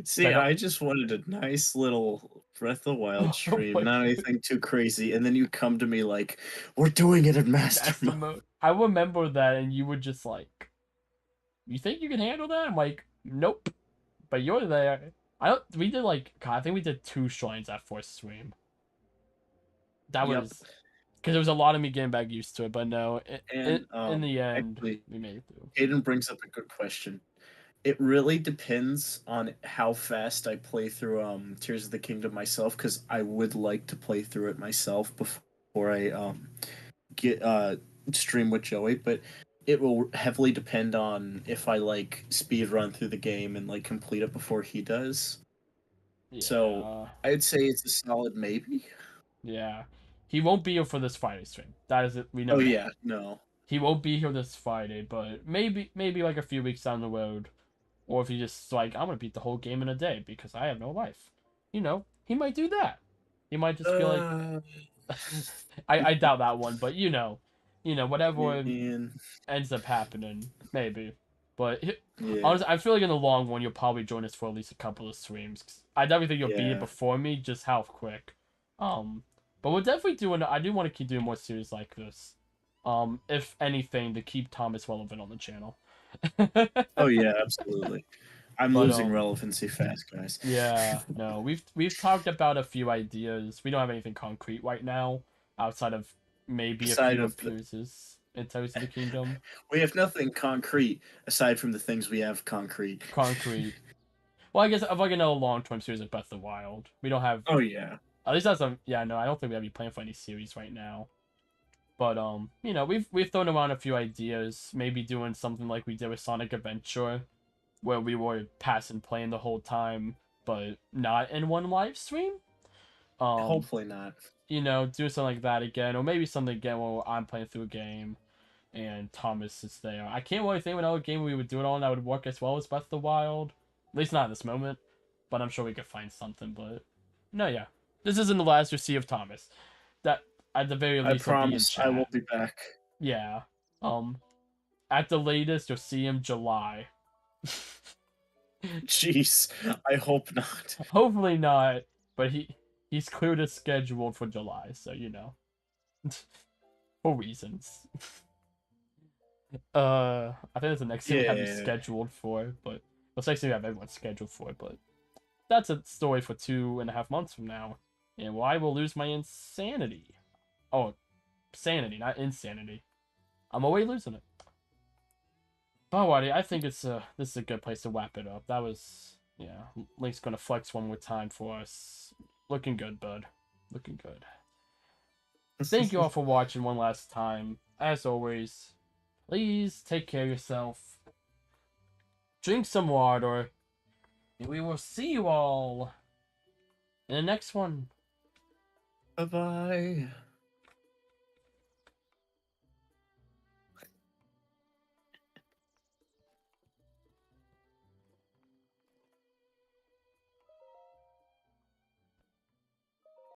See, I just wanted a nice little Breath of the Wild stream, not anything too crazy, and then you come to me like, "We're doing it in Master Mode." I remember that, and you were just like, "You think you can handle that?" I'm like, "Nope," but you're there. We did like, God, I think we did 2 shrines that first stream. That Yep. was because there was a lot of me getting back used to it, but no, And in the end, actually, we made it through. Aiden brings up a good question. It really depends on how fast I play through Tears of the Kingdom myself, because I would like to play through it myself before I get stream with Joey, but it will heavily depend on if I like speed run through the game and like complete it before he does. Yeah. So I'd say it's a solid maybe. Yeah, he won't be here for this Friday stream. That is it. We know. Oh that. yeah, no. He won't be here this Friday, but maybe like a few weeks down the road, or if he just like, I'm gonna beat the whole game in a day because I have no life. You know, he might do that. He might just be like, I doubt that one, but whatever Man. ends up happening, maybe. But Yeah. honestly, I feel like in the long run, you'll probably join us for at least a couple of streams. 'Cause I definitely think you'll be here before me, just how quick. But we're definitely doing. I do want to keep doing more series like this. If anything, to keep Thomas relevant on the channel. Oh yeah, absolutely. I'm losing relevancy fast, guys. Yeah, no, we've talked about a few ideas. We don't have anything concrete right now, outside of maybe a few appearances in Tears of the Kingdom. We have nothing concrete aside from the things we have concrete. Concrete. Well, I guess if like another long-term series of Breath of the Wild, we don't have. Oh yeah. At least that's some. Yeah, no, I don't think we have any plan for any series right now. But we've thrown around a few ideas. Maybe doing something like we did with Sonic Adventure, where we were passing playing the whole time, but not in one live stream. Hopefully not. Do something like that again, or maybe something again where I'm playing through a game, and Thomas is there. I can't really think of another game we would do it on that would work as well as Breath of the Wild. At least not at this moment, but I'm sure we could find something. But no, yeah, this isn't the last you see of Thomas. That at the very least, I promise I will be back. Yeah. At the latest, you'll see him July. Jeez, I hope not. Hopefully not, but he's cleared his schedule for July, so for reasons. I think that's the next thing we have you scheduled for, but the next thing we have everyone scheduled for, but that's a story for 2.5 months from now, and I will lose my insanity. Oh, sanity, not insanity. I'm always losing it. But I think this is a good place to wrap it up. That was Link's gonna flex one more time for us. Looking good, bud. Looking good. Thank you all for watching one last time. As always, please take care of yourself. Drink some water. And we will see you all in the next one. Bye-bye.